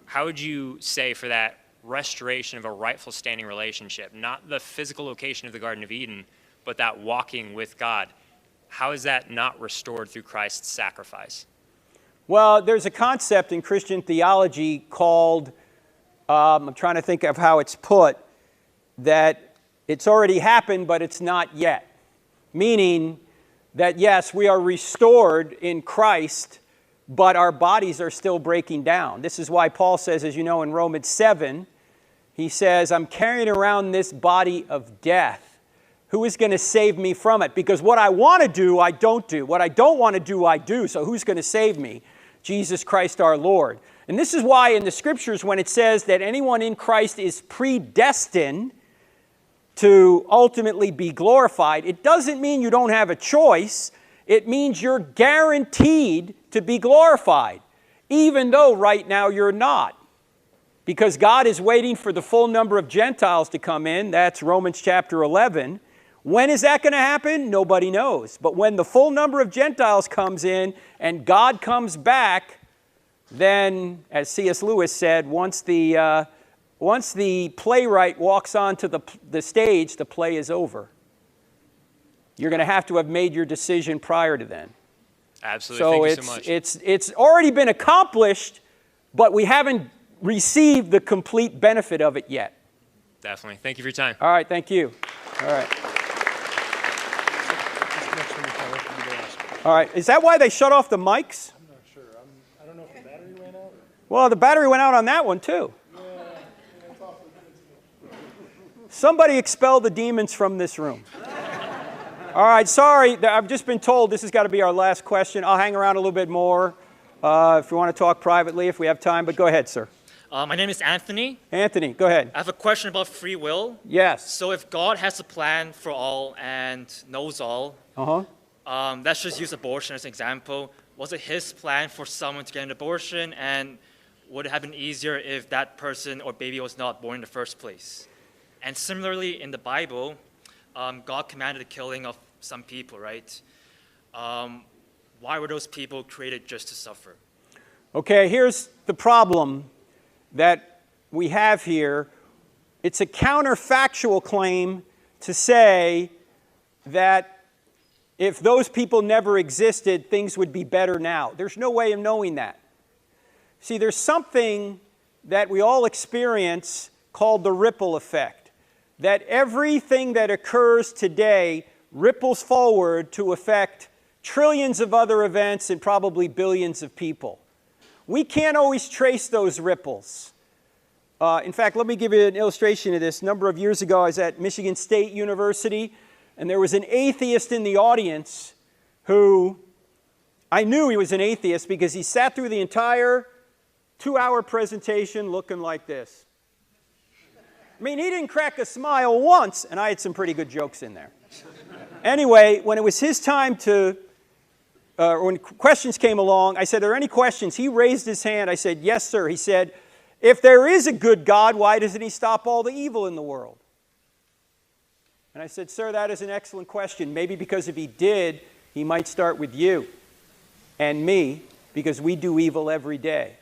How would you say for that restoration of a rightful standing relationship, not the physical location of the Garden of Eden, but that walking with God? How is that not restored through Christ's sacrifice? Well, there's a concept in Christian theology called, I'm trying to think of how it's put, that it's already happened, but it's not yet. Meaning that, yes, we are restored in Christ, but our bodies are still breaking down. This is why Paul says, as you know, in Romans 7, he says, I'm carrying around this body of death. Who is going to save me from it? Because what I want to do, I don't do. What I don't want to do, I do. So who's going to save me? Jesus Christ our Lord. And this is why in the Scriptures, when it says that anyone in Christ is predestined to ultimately be glorified, it doesn't mean you don't have a choice. It means you're guaranteed to be glorified, even though right now you're not. Because God is waiting for the full number of Gentiles to come in. That's Romans chapter 11. When is that going to happen? Nobody knows. But when the full number of Gentiles comes in and God comes back, then, as C.S. Lewis said, once the playwright walks onto the stage, the play is over. You're going to have made your decision prior to then. Absolutely. Thank you so much. It's already been accomplished, but we haven't received the complete benefit of it yet. Definitely. Thank you for your time. All right. Thank you. All right. All right. Is that why they shut off the mics? I'm not sure. I don't know if the battery went out. Well, the battery went out on that one, too. Somebody expel the demons from this room. All right, sorry. I've just been told this has got to be our last question. I'll hang around a little bit more if you want to talk privately, if we have time. But go ahead, sir. My name is Anthony. Anthony, go ahead. I have a question about free will. Yes. So if God has a plan for all and knows all, let's just use abortion as an example. Was it his plan for someone to get an abortion, and would it have been easier if that person or baby was not born in the first place? And similarly, in the Bible, God commanded the killing of some people, right? Why were those people created just to suffer? Okay, here's the problem that we have here. It's a counterfactual claim to say that if those people never existed, things would be better now. There's no way of knowing that. See, there's something that we all experience called the ripple effect. That everything that occurs today ripples forward to affect trillions of other events and probably billions of people. We can't always trace those ripples. In fact, let me give you an illustration of this. A number of years ago, I was at Michigan State University, and there was an atheist in the audience who, I knew he was an atheist because he sat through the entire 2-hour presentation looking like this. I mean, he didn't crack a smile once, and I had some pretty good jokes in there. Anyway, when it was his time when questions came along, I said, are there any questions? He raised his hand. I said, yes, sir. He said, if there is a good God, why doesn't he stop all the evil in the world? And I said, sir, that is an excellent question. Maybe because if he did, he might start with you and me, because we do evil every day.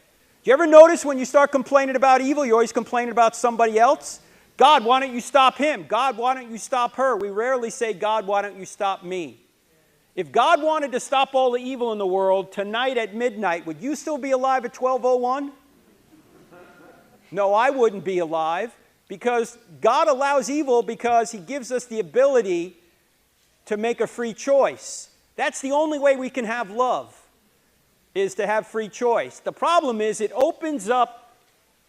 Do you ever notice when you start complaining about evil, you're always complaining about somebody else? God, why don't you stop him? God, why don't you stop her? We rarely say, God, why don't you stop me? If God wanted to stop all the evil in the world tonight at midnight, would you still be alive at 12:01? No, I wouldn't be alive, because God allows evil because he gives us the ability to make a free choice. That's the only way we can have love, is to have free choice. The problem is it opens up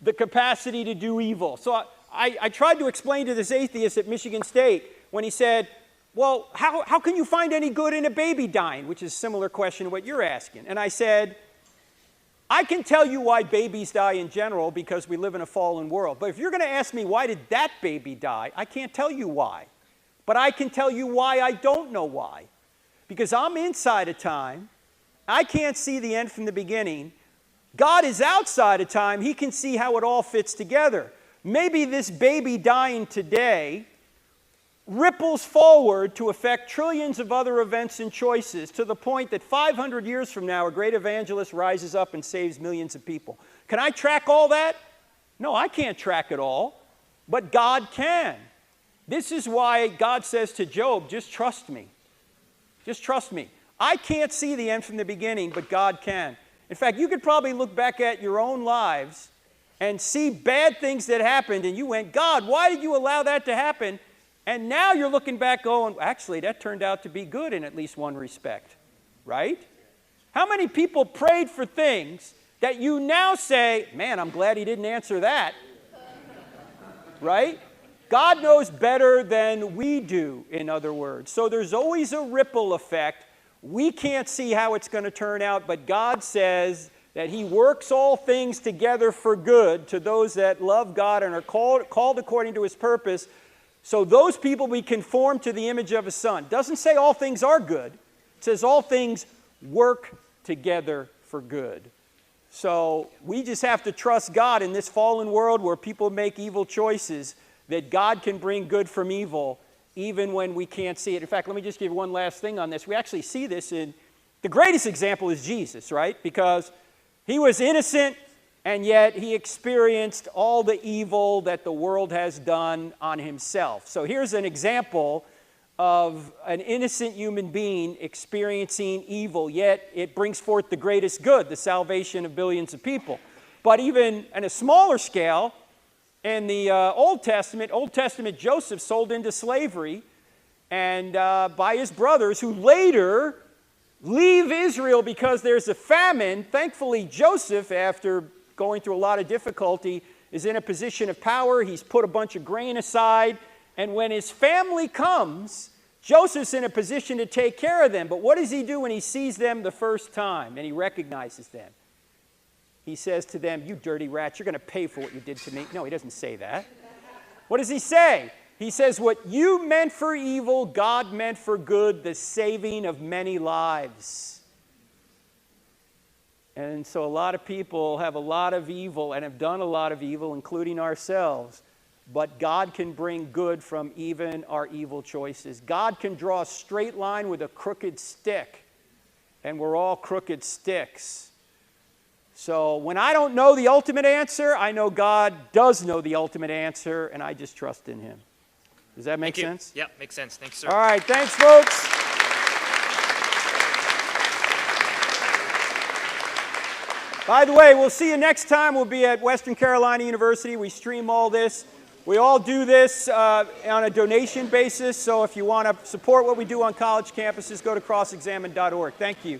the capacity to do evil. So I tried to explain to this atheist at Michigan State when he said, well, how can you find any good in a baby dying? Which is a similar question to what you're asking. And I said, I can tell you why babies die in general because we live in a fallen world. But if you're going to ask me why did that baby die, I can't tell you why. But I can tell you why I don't know why. Because I'm inside of time. I can't see the end from the beginning. God is outside of time. He can see how it all fits together. Maybe this baby dying today ripples forward to affect trillions of other events and choices to the point that 500 years from now, a great evangelist rises up and saves millions of people. Can I track all that? No, I can't track it all, but God can. This is why God says to Job, just trust me. Just trust me. I can't see the end from the beginning, but God can. In fact, you could probably look back at your own lives and see bad things that happened, and you went, God, why did you allow that to happen? And now you're looking back going, actually, that turned out to be good in at least one respect, right? How many people prayed for things that you now say, man, I'm glad he didn't answer that, right? God knows better than we do, in other words. So there's always a ripple effect. We can't see how it's going to turn out, but God says that he works all things together for good to those that love God and are called according to his purpose. So those people we conform to the image of his Son. Doesn't say all things are good. It says all things work together for good. So we just have to trust God in this fallen world where people make evil choices, that God can bring good from evil even when we can't see it. In fact, let me just give one last thing on this. We actually see this in, the greatest example is Jesus, right? Because he was innocent, and yet he experienced all the evil that the world has done on himself. So here's an example of an innocent human being experiencing evil, yet it brings forth the greatest good, the salvation of billions of people. But even on a smaller scale, in the Old Testament, Joseph sold into slavery and by his brothers, who later leave Israel because there's a famine. Thankfully, Joseph, after going through a lot of difficulty, is in a position of power. He's put a bunch of grain aside. And when his family comes, Joseph's in a position to take care of them. But what does he do when he sees them the first time and he recognizes them? He says to them, you dirty rats, you're going to pay for what you did to me. No, he doesn't say that. What does he say? He says, what you meant for evil, God meant for good, the saving of many lives. And so a lot of people have a lot of evil and have done a lot of evil, including ourselves. But God can bring good from even our evil choices. God can draw a straight line with a crooked stick. And we're all crooked sticks. So when I don't know the ultimate answer, I know God does know the ultimate answer, and I just trust in him. Does that make sense? Yeah, makes sense. Thanks, sir. All right, thanks, folks. By the way, we'll see you next time. We'll be at Western Carolina University. We stream all this. We all do this on a donation basis, so if you want to support what we do on college campuses, go to crossexamined.org. Thank you.